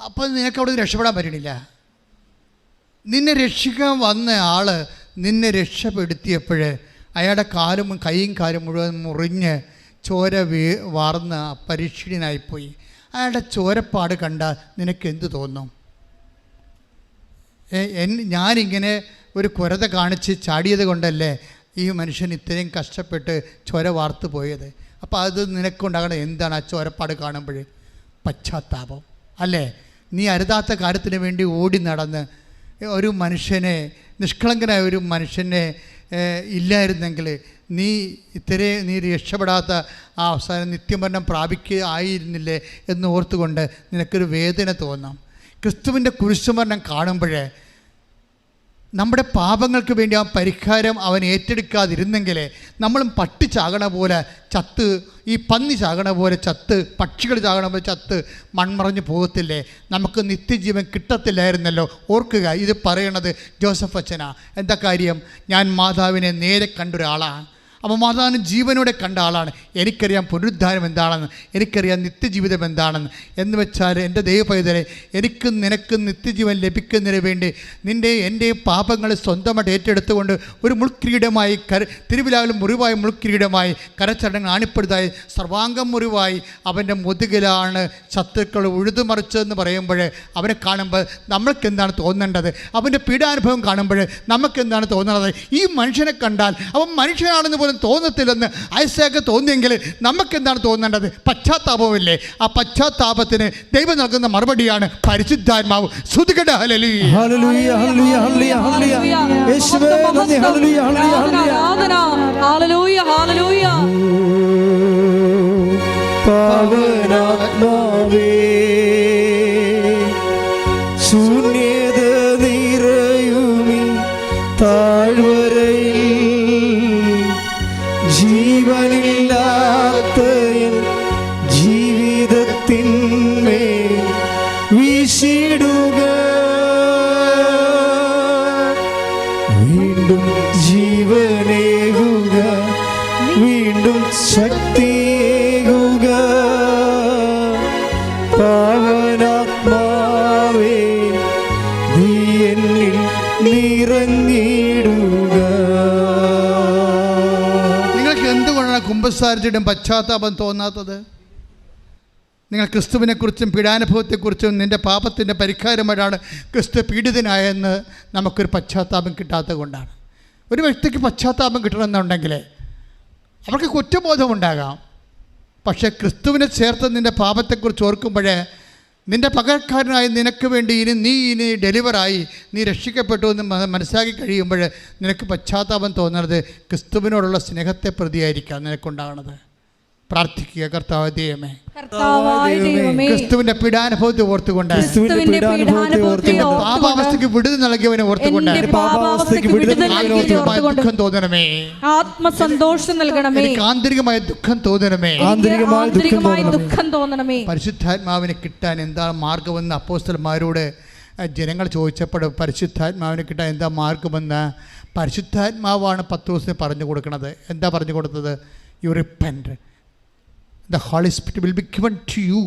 [SPEAKER 1] അപ്പോൾ നിനക്ക് അവിടെ നിന്ന് രക്ഷപ്പെടാൻ പറ്റണില്ല. നിന്നെ രക്ഷിക്കാൻ വന്ന ആൾ നിന്നെ രക്ഷപ്പെടുത്തിയപ്പോൾ അയാളുടെ കൈയും കാലും മുഴുവൻ മുറിഞ്ഞ് ചോര വാർന്ന് പരീക്ഷീണനായിപ്പോയി. അയാളുടെ ചോരപ്പാട് കണ്ടാൽ നിനക്ക് എന്ത് തോന്നും? ഞാനിങ്ങനെ ഒരു കുരത കാണിച്ച് ചാടിയത് കൊണ്ടല്ലേ ഈ മനുഷ്യൻ ഇത്രയും കഷ്ടപ്പെട്ട് ചോര വാർത്ത് പോയത്. അപ്പോൾ അത് നിനക്കുണ്ടാകണം എന്താണ്? ആ ചോരപ്പാട് കാണുമ്പോൾ പശ്ചാത്താപം അല്ലേ? നീ അരുതാത്ത കാര്യത്തിന് വേണ്ടി ഓടി നടന്ന് ഒരു മനുഷ്യനെ, നിഷ്കളങ്കനായ ഒരു മനുഷ്യനെ ഇല്ലായിരുന്നെങ്കിൽ നീ രക്ഷപ്പെടാത്ത ആ അവസാനം നിത്യമരണം ആയിരുന്നില്ലേ എന്ന് ഓർത്തുകൊണ്ട് നിനക്കൊരു വേദന തോന്നാം. ക്രിസ്തുവിൻ്റെ കുരിശുമരണം കാണുമ്പോൾ നമ്മുടെ പാപങ്ങൾക്ക് വേണ്ടി ആ പരിഹാരം അവൻ ഏറ്റെടുക്കാതിരുന്നെങ്കിൽ നമ്മളും പട്ടി ചാകണ പോലെ ചത്ത്, ഈ പന്നി ചാകണ പോലെ ചത്ത്, പക്ഷികൾ ചാകണ പോലെ ചത്ത് മൺമറഞ്ഞു പോകത്തില്ലേ? നമുക്ക് നിത്യജീവൻ കിട്ടത്തില്ലായിരുന്നല്ലോ. ഓർക്കുക, ഇത് പറയണത് ജോസഫ് അച്ഛനാ. എന്താ കാര്യം? ഞാൻ മാതാവിനെ നേരെ കണ്ടൊരാളാണ്. അപ്പോൾ മാതാവിന് ജീവനോടെ കണ്ട ആളാണ്. എനിക്കറിയാം പുനരുദ്ധാനം എന്താണെന്ന്, എനിക്കറിയാം നിത്യജീവിതം എന്താണെന്ന്. എന്ന് വെച്ചാൽ എൻ്റെ ദൈവപൈതലെ, എനിക്കും നിനക്കും നിത്യജീവൻ ലഭിക്കുന്നതിന് വേണ്ടി എൻ്റെ പാപങ്ങളെ സ്വന്തമായിട്ട് ഏറ്റെടുത്തുകൊണ്ട് ഒരു മുൾക്കിരീടമായി തിരുവിലാവിലും മുറിവായി മുൾക്കിരീടമായി കരച്ചടങ്ങൾ ആണിപ്പെടുത്തായി സർവാംഗം മുറിവായി അവൻ്റെ മുതുകിലാണ് ശത്രുക്കൾ ഉഴുതുമറിച്ചതെന്ന് പറയുമ്പോൾ അവനെ കാണുമ്പോൾ നമ്മൾക്ക് എന്താണ് തോന്നേണ്ടത്? അവൻ്റെ പീഡാനുഭവം കാണുമ്പോൾ നമുക്ക് എന്താണ് തോന്നുന്നത്? ഈ മനുഷ്യനെ കണ്ടാൽ അവൻ മനുഷ്യനാണെന്ന് പോലും തോന്നത്തില്ലെന്ന് ഐസക്ക് തോന്നിയെങ്കിൽ നമുക്കെന്താണ് തോന്നേണ്ടത്? പശ്ചാത്താപമില്ലേ? ആ പശ്ചാത്താപത്തിന് ദൈവം നൽകുന്ന മറുപടിയാണ് പരിശുദ്ധാത്മാവ്. സ്തുതിക്കട്ടെ. ഹല്ലേലൂയ,
[SPEAKER 3] ഹല്ലേലൂയ, ഹല്ലേലൂയ, ഹല്ലേലൂയ, ഹല്ലേലൂയ. യേശുവേ നന്ദി. ഹല്ലേലൂയ, ഹല്ലേലൂയ,
[SPEAKER 2] ഹല്ലേലൂയ, ഹല്ലേലൂയ.
[SPEAKER 3] പാവനാത്മാവേ, ശൂന്യത നിറയുമീ താഴ്വരയിൽ ജീവനില്ലാത്ത ജീവിതത്തിന്മേൽ വീശിടുക. വീണ്ടും ജീവനേകുക, വീണ്ടും ശക്തിയേകുക. പാവനാത്മാവേ, നീ എന്നിൽ നിറഞ്ഞിടുക.
[SPEAKER 1] കുമ്പസാരിച്ചിട്ടും പശ്ചാത്താപം തോന്നാത്തത്? നിങ്ങൾ ക്രിസ്തുവിനെക്കുറിച്ചും പീഡാനുഭവത്തെക്കുറിച്ചും നിൻ്റെ പാപത്തിൻ്റെ പരിഹാരമായിട്ടാണ് ക്രിസ്തു പീഡിതനായെന്ന് നമുക്കൊരു പശ്ചാത്താപം കിട്ടാത്തത് കൊണ്ടാണ്. ഒരു വ്യക്തിക്ക് പശ്ചാത്താപം കിട്ടണമെന്നുണ്ടെങ്കിൽ അവർക്ക് കുറ്റബോധമുണ്ടാകാം. പക്ഷേ ക്രിസ്തുവിനെ ചേർത്ത് നിൻ്റെ പാപത്തെക്കുറിച്ച് ഓർക്കുമ്പോഴേ നിൻ്റെ പകരക്കാരനായി നിനക്ക് വേണ്ടി നീ ഡെലിവറായി നീ രക്ഷിക്കപ്പെട്ടു എന്ന് മനസ്സിലാക്കി കഴിയുമ്പോൾ നിനക്ക് പശ്ചാത്താപം തോന്നുന്നത് ക്രിസ്തുവിനോടുള്ള സ്നേഹത്തെ പ്രതിയായിരിക്കാം നിനക്കുണ്ടാകണത്. പ്രാർത്ഥിക്കുക, കർത്താവ് ദൈവമേ, ക്രിസ്തുവിന്റെ പീഡാനുഭവത്തെ ഓർത്തുകൊണ്ട് പാപാവസ്ഥയ്ക്ക് വിടുതൽ നൽകിയവനെ ഓർത്തുകൊണ്ട് ദുഃഖം തോന്നണമേ,
[SPEAKER 2] ആത്മസന്തോഷം നൽകണമേ,
[SPEAKER 1] എനിക്ക് ആന്തരികമായ ദുഃഖം തോന്നണമേ,
[SPEAKER 2] ആന്തരികമായ ദുഃഖം തോന്നണമേ.
[SPEAKER 1] പരിശുദ്ധാത്മാവിനെ കിട്ടാൻ എന്താണ് മാർഗമെന്ന് അപ്പോസ്തലന്മാരോട് ജനങ്ങൾ ചോദിച്ചപ്പോൾ പരിശുദ്ധാത്മാവിനെ കിട്ടാൻ എന്താ മാർഗമെന്ന് പരിശുദ്ധാത്മാവാണ് പത്രോസിന് പറഞ്ഞു കൊടുക്കുന്നത്. എന്താ പറഞ്ഞു കൊടുത്തത്? You repent, the Holy Spirit will be given to you.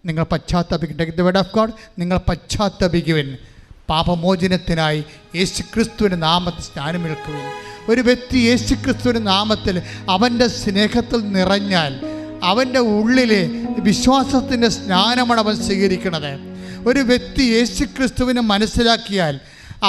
[SPEAKER 1] നിങ്ങൾ പശ്ചാത്തപിക്കട്ടെ. ദ വേർഡ് ഓഫ് ഗോഡ്, നിങ്ങൾ പശ്ചാത്തപിക്കുവിൻ, പാപമോചനത്തിനായി യേശുക്രിസ്തുവിൻ്റെ നാമത്തിൽ സ്നാനമേൽക്കുവിൻ. ഒരു വ്യക്തി യേശുക്രിസ്തുവിൻ്റെ നാമത്തിൽ അവൻ്റെ സ്നേഹത്തിൽ നിറഞ്ഞാൽ അവൻ്റെ ഉള്ളിലെ വിശ്വാസത്തിൻ്റെ സ്നാനമാണ് അവൻ സ്വീകരിക്കുന്നത്. ഒരു വ്യക്തി യേശുക്രിസ്തുവിനെ മനസ്സിലാക്കിയാൽ,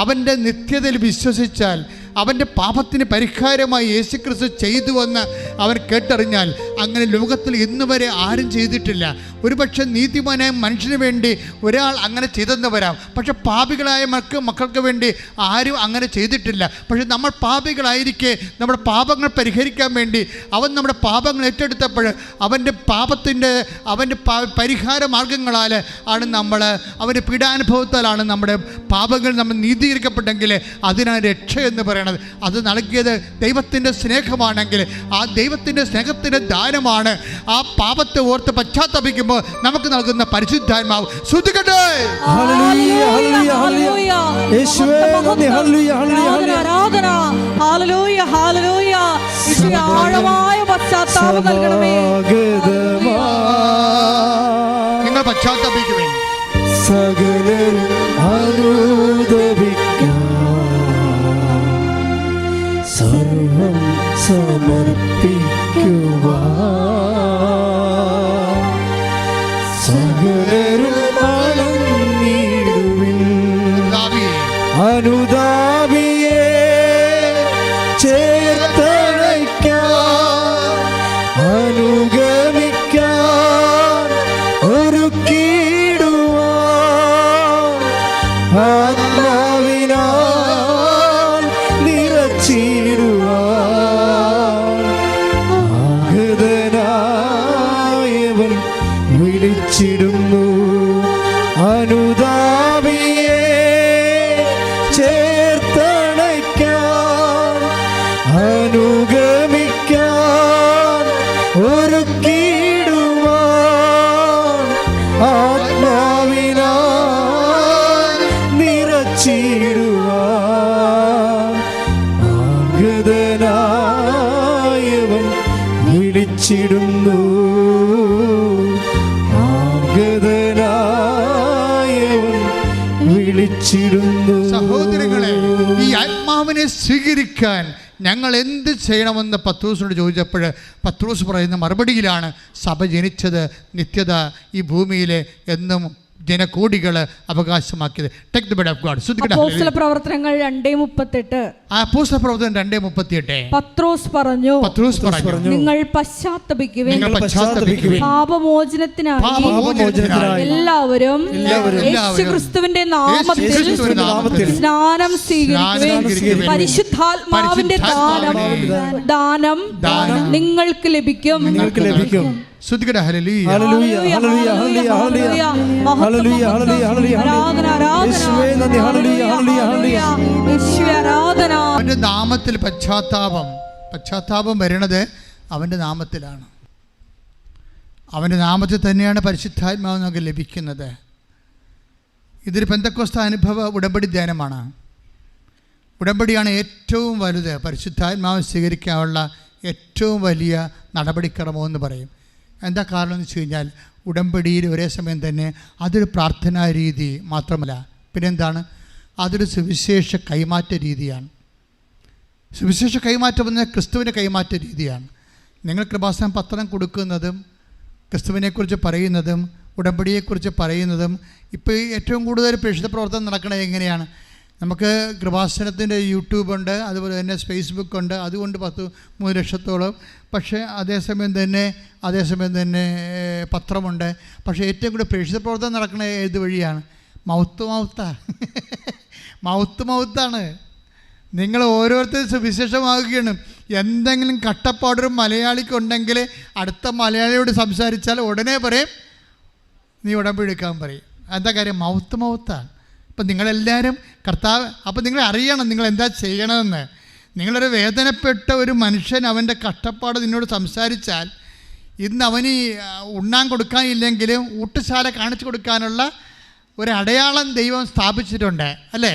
[SPEAKER 1] അവൻ്റെ നിത്യതയിൽ വിശ്വസിച്ചാൽ, അവൻ്റെ പാപത്തിന് പരിഹാരമായി യേശുക്രിസ്തു ചെയ്തുവെന്ന് അവൻ കേട്ടറിഞ്ഞാൽ, അങ്ങനെ ലോകത്തിൽ ഇന്ന് വരെ ആരും ചെയ്തിട്ടില്ല. ഒരുപക്ഷെ നീതിമാനായ മനുഷ്യന് വേണ്ടി ഒരാൾ അങ്ങനെ ചെയ്തെന്ന് വരാം, പക്ഷെ പാപികളായ മക്കൾക്ക് വേണ്ടി ആരും അങ്ങനെ ചെയ്തിട്ടില്ല. പക്ഷെ നമ്മൾ പാപികളായിരിക്കെ നമ്മുടെ പാപങ്ങൾ പരിഹരിക്കാൻ വേണ്ടി അവൻ നമ്മുടെ പാപങ്ങൾ ഏറ്റെടുത്തപ്പോൾ അവൻ്റെ പരിഹാര മാർഗങ്ങളാൽ ആണ് അവൻ്റെ പീഡാനുഭവത്താലാണ് നമ്മുടെ പാപങ്ങൾ നമ്മൾ നീതീകരിക്കപ്പെട്ടെങ്കിൽ അതിനാണ് രക്ഷ എന്ന് പറയുന്നത്. അത് നൽകിയത് ദൈവത്തിൻ്റെ സ്നേഹമാണെങ്കിൽ ആ ദൈവത്തിൻ്റെ സ്നേഹത്തിൻ്റെ ദാനമാണ് ആ പാപത്തെ ഓർത്ത് പശ്ചാത്തപിക്കുമ്പോൾ നമുക്ക് നൽകുന്ന പരിശുദ്ധാത്മാവ്. ശ്രദ്ധിക്കട്ടെ. നിങ്ങൾ പശ്ചാത്തപിക്കുമേ.
[SPEAKER 3] സർവം സമർപ്പിക്കുവാ അനുതാപിയെ ചേർത്തണയ്ക്കാൻ അനുഗമിക്കാൻ ഒരുക്കിടുവാൻ ആത്മാവിനാൽ നിറച്ചിടുവാൻ ആഗതനായവൻ വിളിച്ചിടുന്നു. അനുതാപിയെ ചേർത്തണയ്ക്കാൻ അനുഗമിക്കാൻ ഒരുക്കിടുവാൻ ആത്മാവിനാൽ നിറച്ചിടുവാൻ ആഗതനായവൻ വിളിച്ചിടുന്നു.
[SPEAKER 1] സഹോദരങ്ങളെ, ഈ ആത്മാവിനെ സ്വീകരിക്കാൻ ഞങ്ങൾ എന്ത് ചെയ്യണമെന്ന് പത്രോസിനോട് ചോദിച്ചപ്പോൾ പത്രോസ് പറയുന്ന മറുപടിയിലാണ് സഭ ജനിച്ചത് നിത്യത ഈ ഭൂമിയിലെ എന്നും ജനകോടികൾ അവകാശമാക്കിയത്. Take the word of God.
[SPEAKER 2] അപ്പോസ്തലപ്രവർത്തനങ്ങൾ 2:38.
[SPEAKER 1] അപ്പോസ്തലപ്രവർത്തനം 2:38.
[SPEAKER 2] പത്രോസ് പറഞ്ഞു, നിങ്ങൾ പശ്ചാത്തപിക്കുവിൻ, പാപമോചനത്തിനായി എല്ലാവരും യേശുക്രിസ്തുവിന്റെ നാമത്തിൽ സ്നാനം സ്വീകരിക്കുവിൻ. പരിശുദ്ധാത്മാവിന്റെ ദാനം നിങ്ങൾക്ക് ലഭിക്കും.
[SPEAKER 1] ശ്രദ്ധിക്കട്ടെ. ഹല്ലേലൂയ,
[SPEAKER 3] ഹല്ലേലൂയ, ഹല്ലേലൂയ, ഹല്ലേലൂയ, ഹല്ലേലൂയ, ഹല്ലേലൂയ,
[SPEAKER 2] ആരാധന.
[SPEAKER 1] അവന്റെ നാമത്തിൽ പശ്ചാത്താപം വരുന്നത് അവന്റെ നാമത്തിലാണ്. അവന്റെ നാമത്തിൽ തന്നെയാണ് പരിശുദ്ധാത്മാവ് നമുക്ക് ലഭിക്കുന്നത്. ഇതൊരു പെന്തക്കോസ്ത അനുഭവ ഉടമ്പടി ധ്യാനമാണ്. ഉടമ്പടിയാണ് ഏറ്റവും വലുത്. പരിശുദ്ധാത്മാവ് സ്വീകരിക്കാനുള്ള ഏറ്റവും വലിയ നടപടിക്രമം എന്ന് പറയും. എന്താ കാരണം എന്ന് വെച്ച് കഴിഞ്ഞാൽ ഉടമ്പടിയിൽ ഒരേ സമയം തന്നെ അതൊരു പ്രാർത്ഥനാ രീതി മാത്രമല്ല, പിന്നെന്താണ്, അതൊരു സുവിശേഷ കൈമാറ്റ രീതിയാണ്. സുവിശേഷ കൈമാറ്റം എന്ന ക്രിസ്തുവിൻ്റെ കൈമാറ്റ രീതിയാണ്. നിങ്ങൾ കൃപാസനം പത്രം കൊടുക്കുന്നതും ക്രിസ്തുവിനെക്കുറിച്ച് പറയുന്നതും ഉടമ്പടിയെക്കുറിച്ച് പറയുന്നതും ഇപ്പോൾ ഏറ്റവും കൂടുതൽ പ്രേക്ഷിത പ്രവർത്തനം നടക്കുന്നത് എങ്ങനെയാണ്? നമുക്ക് കൃപാസനത്തിൻ്റെ യൂട്യൂബുണ്ട്, അതുപോലെ തന്നെ ഫേസ്ബുക്കുണ്ട്, അതുകൊണ്ട് 3 ലക്ഷത്തോളം. പക്ഷേ അതേസമയം തന്നെ പത്രമുണ്ട്. പക്ഷേ ഏറ്റവും കൂടുതൽ പ്രേക്ഷിത പ്രവർത്തനം നടക്കുന്നത് ഏത് വഴിയാണ്? മൗത്താണ്. നിങ്ങൾ ഓരോരുത്തരും സുവിശേഷമാകുകയാണ്. എന്തെങ്കിലും കട്ടപ്പാടൊരു മലയാളിക്കുണ്ടെങ്കിൽ അടുത്ത മലയാളിയോട് സംസാരിച്ചാൽ ഉടനെ പറയും നീ ഉടമ്പടി എടുക്കാൻ പറയും. എന്താ കാര്യം? മൗത്താണ്. അപ്പം നിങ്ങളെല്ലാവരും കർത്താവ്, അപ്പം നിങ്ങൾ അറിയണം നിങ്ങൾ എന്താ ചെയ്യണമെന്ന്. നിങ്ങളൊരു വേദനപ്പെട്ട ഒരു മനുഷ്യൻ അവൻ്റെ കഷ്ടപ്പാട് നിന്നോട് സംസാരിച്ചാൽ ഇന്ന് അവന് ഉണ്ണാൻ കൊടുക്കാനില്ലെങ്കിലും ഊട്ടുശാല കാണിച്ചു കൊടുക്കാനുള്ള ഒരു അടയാളം ദൈവം സ്ഥാപിച്ചിട്ടുണ്ട് അല്ലേ?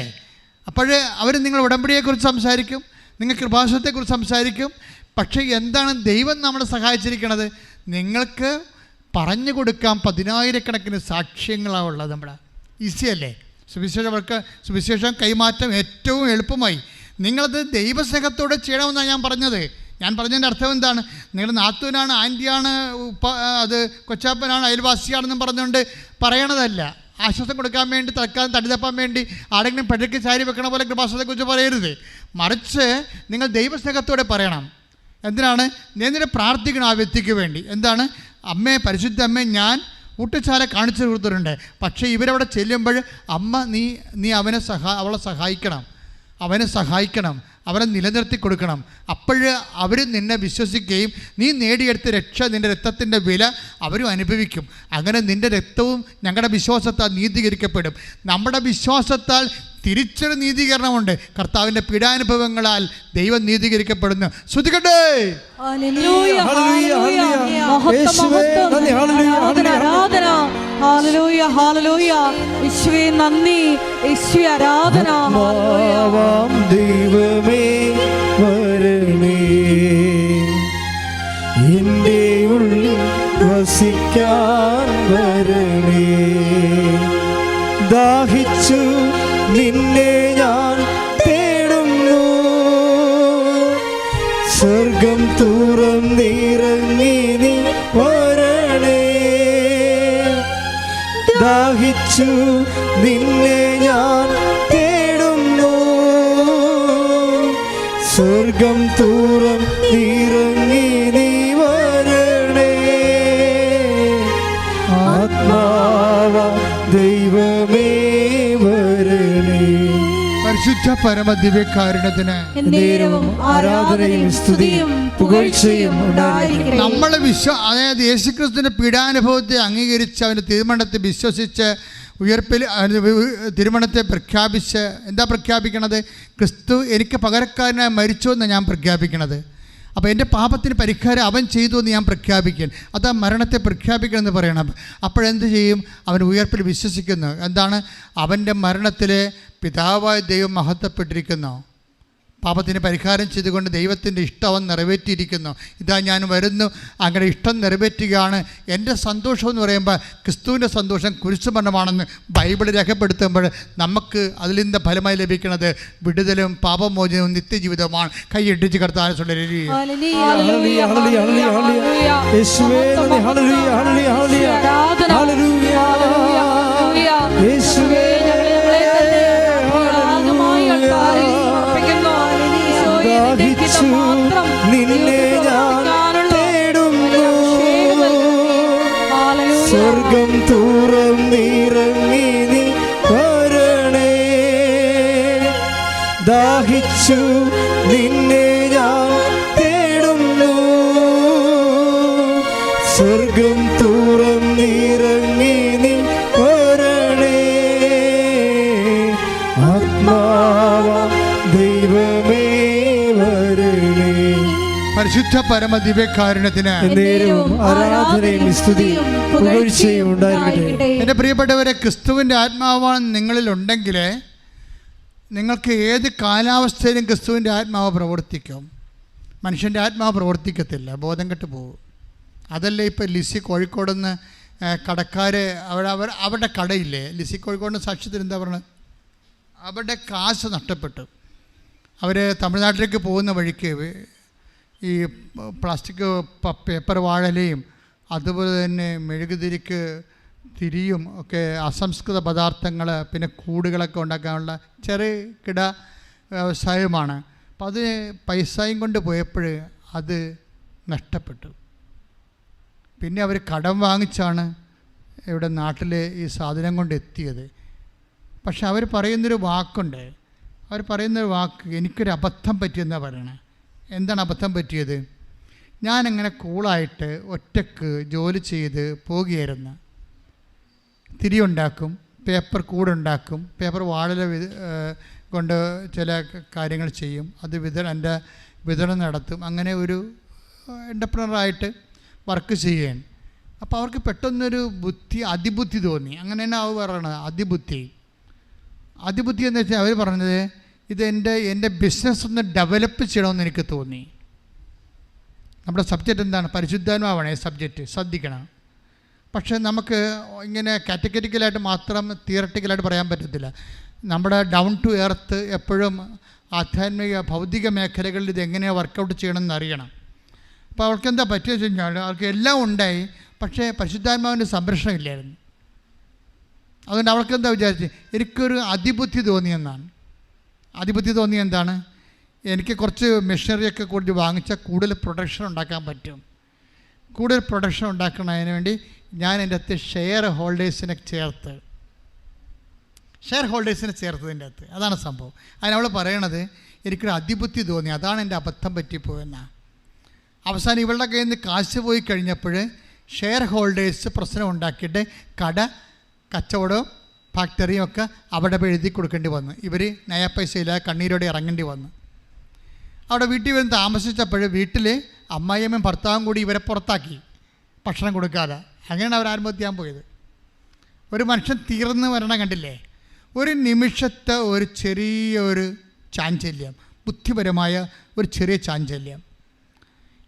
[SPEAKER 1] അപ്പോൾ അവർ നിങ്ങൾ ഉടമ്പടിയെക്കുറിച്ച് സംസാരിക്കും, നിങ്ങൾ കൃപാസനത്തെക്കുറിച്ച് സംസാരിക്കും. പക്ഷേ എന്താണ് ദൈവം നമ്മളെ സഹായിച്ചിരിക്കുന്നത്? നിങ്ങൾക്ക് പറഞ്ഞു കൊടുക്കാൻ 10,000-കണക്കിന് സാക്ഷ്യങ്ങളാണ് ഉള്ളത്. നമ്മുടെ ഈസിയല്ലേ സുവിശേഷം കൈമാറ്റം ഏറ്റവും എളുപ്പമായി. നിങ്ങളത് ദൈവസ്നേഹത്തോടെ ചെയ്യണമെന്നാണ് ഞാൻ പറഞ്ഞത്. ഞാൻ പറഞ്ഞതിൻ്റെ അർത്ഥം എന്താണ്? നിങ്ങളുടെ നാത്തൂനാണ്, ആൻറ്റിയാണ്, അത് കൊച്ചാപ്പനാണ്, അയൽവാസിയാണെന്നും പറഞ്ഞുകൊണ്ട് പറയണതല്ല. ആശ്വാസം കൊടുക്കാൻ വേണ്ടി, തൽക്കാലം തടിതപ്പാൻ വേണ്ടി ആരെങ്കിലും പെടയ്ക്ക് ചാരി വെക്കണ പോലെ കൃപാസനത്തെക്കുറിച്ച് പറയരുത്. മറിച്ച് നിങ്ങൾ ദൈവസ്നേഹത്തോടെ പറയണം. എന്തിനാണ്? നിന്നെ പ്രാർത്ഥിക്കണം ആ വ്യക്തിക്ക് വേണ്ടി. എന്താണ്? അമ്മേ, പരിശുദ്ധ അമ്മേ, ഞാൻ ഊട്ടുചാല കാണിച്ചു കൊടുത്തിട്ടുണ്ട്. പക്ഷേ ഇവരവിടെ ചെല്ലുമ്പോൾ അമ്മ നീ അവളെ സഹായിക്കണം, അവരെ നിലനിർത്തി കൊടുക്കണം. അപ്പോഴ് അവർ നിന്നെ വിശ്വസിക്കുകയും നീ നേടിയെടുത്ത രക്ഷ, നിൻ്റെ രക്തത്തിൻ്റെ വില അവരും അനുഭവിക്കും. അങ്ങനെ നിൻ്റെ രക്തവും ഞങ്ങളുടെ വിശ്വാസത്താൽ നീതീകരിക്കപ്പെടും. നമ്മുടെ വിശ്വാസത്താൽ തിരിച്ചൊരു നീതീകരണമുണ്ട്. കർത്താവിൻ്റെ പീഡാനുഭവങ്ങളാൽ ദൈവം നീതീകരിക്കപ്പെടുന്നു. ശ്രുതികട്ടെ.
[SPEAKER 3] ദൈവമേ വരണേ, എൻ്റെ ഉള്ളിൽ വസിക്കാൻ വരണേ. ദാഹിച്ചു നിന്നെ ഞാൻ തേടുന്നു, സ്വർഗം തുറന്നിറങ്ങി നീ വരണേ. ദാഹിച്ചു നിന്നെ ഞാൻ തേടുന്നു, സ്വർഗം തുറന്നിറങ്ങി നീ വരണേ. ആത്മാവ ദൈവമേ വരണേ.
[SPEAKER 1] പരിശുദ്ധ പരമദിവ്യകാരുണ്യത്തിന്
[SPEAKER 3] ആരാധനയും സ്തുതിയും പുകഴ്ചയും ഉണ്ടായിരിക്കട്ടെ.
[SPEAKER 1] നമ്മൾ അതായത് യേശുക്രിസ്തുവിൻ്റെ പീഡാനുഭവത്തെ അംഗീകരിച്ച് അവൻ്റെ തിരുമണത്തെ വിശ്വസിച്ച് ഉയർപ്പിൽ തിരുമണത്തെ പ്രഖ്യാപിച്ച് എന്താ പ്രഖ്യാപിക്കണത്? ക്രിസ്തു എനിക്ക് പകരക്കാരനായി മരിച്ചു എന്ന് ഞാൻ പ്രഖ്യാപിക്കണത്. അപ്പോൾ എൻ്റെ പാപത്തിന് പരിഹാരം അവൻ ചെയ്തു എന്ന് ഞാൻ പ്രഖ്യാപിക്കും. അതാ മരണത്തെ പ്രഖ്യാപിക്കണമെന്ന് പറയണം. അപ്പോഴെന്ത് ചെയ്യും? അവൻ ഉയർപ്പിൽ വിശ്വസിക്കുന്നു. എന്താണ്? അവൻ്റെ മരണത്തിൽ പിതാവായ ദൈവം മഹത്വപ്പെട്ടിരിക്കുന്നു. പാപത്തിന് പരിഹാരം ചെയ്തുകൊണ്ട് ദൈവത്തിൻ്റെ ഇഷ്ടം അവൻ നിറവേറ്റിയിരിക്കുന്നു. ഇതാ ഞാൻ വരുന്നു, അങ്ങനെ ഇഷ്ടം നിറവേറ്റുകയാണ്. എൻ്റെ സന്തോഷം എന്ന് പറയുമ്പോൾ ക്രിസ്തുവിൻ്റെ സന്തോഷം കുരിശുമരണമാണെന്ന് ബൈബിൾ രേഖപ്പെടുത്തുമ്പോൾ നമുക്ക് അതിൽ നിന്ന് ഫലമായി ലഭിക്കുന്നത് വിടുതലും പാപമോചനവും നിത്യജീവിതവുമാണ്. കൈയിട്ടിച്ച് കർത്താവിനെ
[SPEAKER 3] നിന്നെ ഞാൻ തേടുന്നു, സ്വർഗം തുറന്നിറങ്ങി നീ വരണേ. ദാഹിച്ചു നിന്നെ ഞാൻ തേടുന്നു, സ്വർഗം തുറന്നിറങ്ങി നീ വരണേ. ആത്മാവ ദൈവമേ വരണേ.
[SPEAKER 1] പരിശുദ്ധ പരമദിവ്യകാരുണ്യത്തിന്
[SPEAKER 3] ആരാധനയും സ്തുതിയും പുകഴ്ചയും ഉണ്ടായിരിക്കട്ടെ.
[SPEAKER 1] എൻ്റെ പ്രിയപ്പെട്ടവരെ, ക്രിസ്തുവിൻ്റെ ആത്മാവാണ് നിങ്ങളിലുണ്ടെങ്കിൽ നിങ്ങൾക്ക് ഏത് കാലാവസ്ഥയിലും ക്രിസ്തുവിൻ്റെ ആത്മാവ് പ്രവർത്തിക്കും. മനുഷ്യൻ്റെ ആത്മാവ് പ്രവർത്തിക്കത്തില്ല, ബോധം കെട്ട് പോകും. അതല്ലേ ഇപ്പോൾ ലിസി കോഴിക്കോടെന്ന് കടക്കാർ അവരുടെ കടയില്ലേ, ലിസി കോഴിക്കോടിന് സാക്ഷ്യത്തിന് എന്താ പറയുന്നത്? അവരുടെ കാശ് നഷ്ടപ്പെട്ടു. അവർ തമിഴ്നാട്ടിലേക്ക് പോകുന്ന വഴിക്ക് ഈ പ്ലാസ്റ്റിക് പേപ്പർ വാഴലയും അതുപോലെ തന്നെ മെഴുകുതിരിക്ക് തിരിയും ഒക്കെ അസംസ്കൃത പദാർത്ഥങ്ങൾ, പിന്നെ കൂടുകളൊക്കെ ഉണ്ടാക്കാനുള്ള ചെറുകിട വ്യവസായമാണ്. അപ്പോൾ അത് പൈസയും കൊണ്ട് പോയപ്പോൾ അത് നഷ്ടപ്പെട്ടു. പിന്നെ അവർ കടം വാങ്ങിച്ചാണ് ഇവിടെ നാട്ടിൽ ഈ സാധനം കൊണ്ട് എത്തിയത്. പക്ഷെ അവർ പറയുന്നൊരു വാക്കുണ്ട്, എനിക്കൊരു അബദ്ധം പറ്റിയെന്നാണ് പറയണേ. എന്താണ് അബദ്ധം പറ്റിയത്? ഞാനങ്ങനെ കൂളായിട്ട് ഒറ്റക്ക് ജോലി ചെയ്ത് പോകുകയായിരുന്നു. തിരിയുണ്ടാക്കും, പേപ്പർ കൂടുണ്ടാക്കും, പേപ്പർ വാഴല കൊണ്ട് ചില കാര്യങ്ങൾ ചെയ്യും, അത് എൻ്റെ വിതരണം നടത്തും. അങ്ങനെ ഒരു എൻ്റർപ്രണറായിട്ട് വർക്ക് ചെയ്യാൻ. അപ്പോൾ അവർക്ക് പെട്ടെന്നൊരു അതിബുദ്ധി തോന്നി. അങ്ങനെ തന്നെ അവർ പറയണത് അതിബുദ്ധി എന്ന് വെച്ചാൽ അവർ പറഞ്ഞത് ഇത് എൻ്റെ ബിസിനസ് ഒന്ന് ഡെവലപ്പ് ചെയ്യണമെന്ന് എനിക്ക് തോന്നി. നമ്മുടെ സബ്ജക്റ്റ് എന്താണ്? പരിശുദ്ധാത്മാവാണ് സബ്ജക്റ്റ്, ശ്രദ്ധിക്കണം. പക്ഷേ നമുക്ക് ഇങ്ങനെ കാറ്റഗറിക്കലായിട്ട് മാത്രം തിയറട്ടിക്കലായിട്ട് പറയാൻ പറ്റത്തില്ല. നമ്മുടെ ഡൗൺ ടു എർത്ത് എപ്പോഴും ആധ്യാത്മിക ഭൗതിക മേഖലകളിൽ ഇത് എങ്ങനെയാണ് വർക്കൗട്ട് ചെയ്യണമെന്ന് അറിയണം. അപ്പോൾ അവർക്ക് എന്താ പറ്റിയെന്ന് വെച്ച് കഴിഞ്ഞാൽ അവർക്ക് എല്ലാം ഉണ്ടായി, പക്ഷേ പരിശുദ്ധാത്മാവിൻ്റെ സംരക്ഷണം ഇല്ലായിരുന്നു. അതുകൊണ്ട് അവൾക്ക് എന്താ വിചാരിച്ച്, എനിക്കൊരു അതിബുദ്ധി തോന്നിയെന്നാണ്. അതിബുദ്ധി തോന്നിയ എന്താണ്? എനിക്ക് കുറച്ച് മെഷീനറിയൊക്കെ കൂടി വാങ്ങിച്ചാൽ കൂടുതൽ പ്രൊഡക്ഷൻ ഉണ്ടാക്കാൻ പറ്റും. കൂടുതൽ പ്രൊഡക്ഷൻ ഉണ്ടാക്കുന്നതിന് വേണ്ടി ഞാൻ എൻ്റെ അകത്ത് ഷെയർ ഹോൾഡേഴ്സിനെ ചേർത്തതിൻ്റെ അകത്ത്. അതാണ് സംഭവം. അതിനവൾ പറയണത് എനിക്കൊരു അതിബുദ്ധി തോന്നി, അതാണ് എൻ്റെ അബദ്ധം പറ്റിപ്പോയെന്നാണ്. അവസാനം ഇവളുടെ കയ്യിൽ നിന്ന് കാശ് പോയി കഴിഞ്ഞപ്പോൾ ഷെയർ ഹോൾഡേഴ്സ് പ്രശ്നം ഉണ്ടാക്കിയിട്ട് കച്ചവടവും ഫാക്ടറിയും ഒക്കെ അവിടെ എഴുതി കൊടുക്കേണ്ടി വന്നു. ഇവർ നയ പൈസയില്ല കണ്ണീരോടെ ഇറങ്ങേണ്ടി വന്നു. അവിടെ വീട്ടിൽ വന്ന് താമസിച്ചപ്പോൾ വീട്ടിൽ അമ്മായിയമ്മയും ഭർത്താവും കൂടി ഇവരെ പുറത്താക്കി, ഭക്ഷണം കൊടുക്കാതെ. അങ്ങനെയാണ് അവർ ആത്മഹത്യ ചെയ്യാൻ പോയത്. ഒരു മനുഷ്യൻ തീർന്നു വരണം കണ്ടില്ലേ? ഒരു നിമിഷത്തെ ഒരു ചെറിയൊരു ചാഞ്ചല്യം, ബുദ്ധിപരമായ ഒരു ചെറിയ ചാഞ്ചല്യം.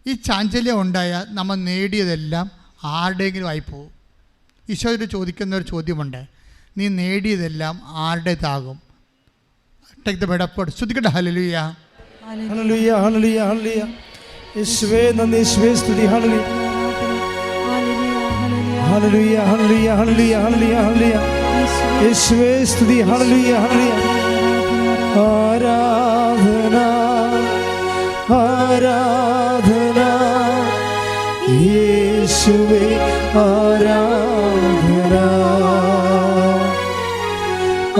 [SPEAKER 1] ഈ ചാഞ്ചല്യം ഉണ്ടായാൽ നമ്മൾ നേടിയതെല്ലാം ആരുടെയെങ്കിലും ആയിപ്പോവും. ഈശോയോട് ചോദിക്കുന്ന ഒരു ചോദ്യമുണ്ട്, നീ നേടിയതെല്ലാം ആരുടേതാകും? ടേക്ക് ദ ബെഡ് ശ്രദ്ധിക്കട്ടെ. ഹല്ലേലൂയ
[SPEAKER 3] ഹല്ലേലൂയ ഹല്ലേലൂയ ഹല്ലേലൂയ. യേശുവേ നന്ദി, യേശുവേ സ്തുതി. ഹല്ലേലൂയ ഹല്ലേലൂയ ഹല്ലേലൂയ ഹല്ലേലൂയ ഹല്ലേലൂയ ഹല്ലേലൂയ. യേശുവേ സ്തുതി. ഹല്ലേലൂയ ഹല്ലേലൂയ. ആരാധന ആരാധന യേശുവേ ആരാധന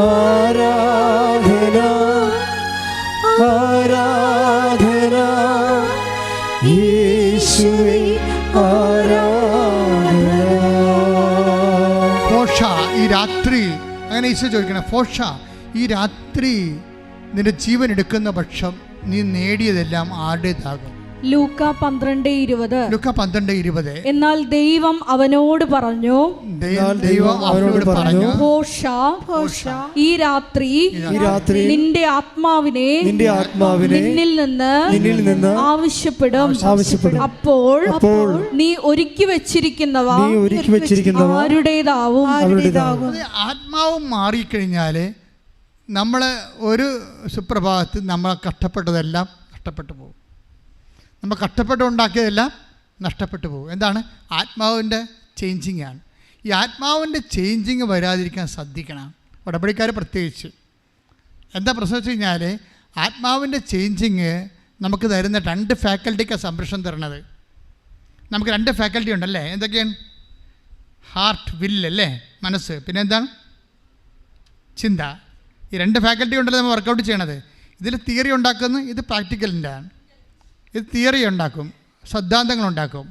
[SPEAKER 3] ആരാധന ആരാധന യേശുവേ ആരാധന.
[SPEAKER 1] ഫോഷ ഈ രാത്രി, അങ്ങനെ ഈശോ ചോദിക്കണം, ഫോഷ ഈ രാത്രി നിന്റെ ജീവൻ എടുക്കുന്ന പക്ഷം നീ നേടിയതെല്ലാം ആരുടേതാകും?
[SPEAKER 2] ലൂക്ക 12:20. എന്നാൽ ദൈവം അവനോട് പറഞ്ഞു, ഭോഷ ഈ രാത്രി നിന്റെ ആത്മാവിനെ നിന്നിൽ നിന്ന് ആവശ്യപ്പെടും. അപ്പോൾ നീ ഒരുക്കി വെച്ചിരിക്കുന്നവ ആരുടേതാവും?
[SPEAKER 1] ആത്മാവ് മാറിക്കഴിഞ്ഞാൽ നമ്മൾ ഒരു സുപ്രഭാതത്തിൽ നമ്മൾ കഷ്ടപ്പെട്ടതെല്ലാം നഷ്ടപ്പെട്ടു പോകും. നമ്മൾ കഷ്ടപ്പെട്ടുണ്ടാക്കിയതെല്ലാം നഷ്ടപ്പെട്ടു പോകും. എന്താണ്? ആത്മാവിൻ്റെ ചേഞ്ചിങ് ആണ്. ഈ ആത്മാവിൻ്റെ ചേഞ്ചിങ് വരാതിരിക്കാൻ ശ്രദ്ധിക്കണം, ഉടമ്പടിക്കാർ പ്രത്യേകിച്ച്. എന്താ പ്രശ്നം വെച്ച് കഴിഞ്ഞാൽ ആത്മാവിൻ്റെ ചേഞ്ചിങ് നമുക്ക് തരുന്ന 2 ഫാക്കൽറ്റിക്കാണ് സംരക്ഷണം തരണത്. നമുക്ക് 2 ഫാക്കൽറ്റി ഉണ്ടല്ലേ? എന്തൊക്കെയാണ്? ഹാർട്ട്, വില്ലല്ലേ, മനസ്സ്, പിന്നെ എന്താണ്? ചിന്ത. ഈ 2 ഫാക്കൽറ്റി ഉണ്ടല്ലോ നമ്മൾ വർക്കൗട്ട് ചെയ്യണത്. ഇതിൽ തിയറി ഉണ്ടാക്കുന്നു, ഇത് പ്രാക്ടിക്കലിൻ്റെ ആണ്. ഇത് തിയറി ഉണ്ടാക്കും, സിദ്ധാന്തങ്ങളുണ്ടാക്കും,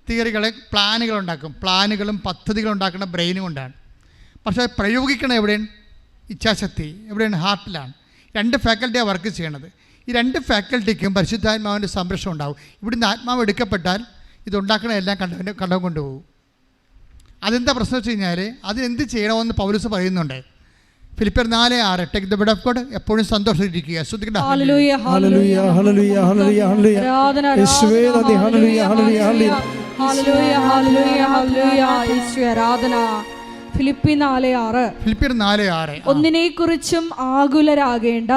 [SPEAKER 1] തിയറികളെ പ്ലാനുകളുണ്ടാക്കും. പ്ലാനുകളും പദ്ധതികളും ഉണ്ടാക്കുന്ന ബ്രെയിനും കൊണ്ടാണ്. പക്ഷേ പ്രയോഗിക്കണം എവിടെയാണ്? ഇച്ഛാശക്തി എവിടെയാണ്? ഹാർട്ടിലാണ്. 2 ഫാക്കൽറ്റിയാണ് വർക്ക് ചെയ്യണത്. ഈ 2 ഫാക്കൽറ്റിക്കും പരിശുദ്ധാത്മാവിൻ്റെ സംരക്ഷണം ഉണ്ടാവും. ഇവിടുന്ന് ആത്മാവ് എടുക്കപ്പെട്ടാൽ ഇതുണ്ടാക്കണ എല്ലാം കണ്ടം കൊണ്ടുപോകും. അതെന്താ പ്രശ്നം വെച്ച് കഴിഞ്ഞാൽ അതിനെന്ത് ചെയ്യണമെന്ന് പൗലോസ് പറയുന്നുണ്ട്. ഫിലിപ്പിയർ 4:6. Take the bed of God. എപ്പോഴും സന്തോഷിച്ചിരിക്കുക.
[SPEAKER 3] ഹല്ലേലൂയ ഹല്ലേലൂയ ഹല്ലേലൂയ ഹല്ലേലൂയ ഹല്ലേലൂയ. യേശുവേ നന്ദി. ഹല്ലേലൂയ ഹല്ലേലൂയ ഹല്ലേലൂയ
[SPEAKER 2] ഹല്ലേലൂയ ഹല്ലേലൂയ ഹല്ലേലൂയ. യേശുവേ ആരാധന. ഫിലിപ്പിയർ 4:6. ഒന്നിനെക്കുറിച്ചും ആകുലരാകേണ്ട,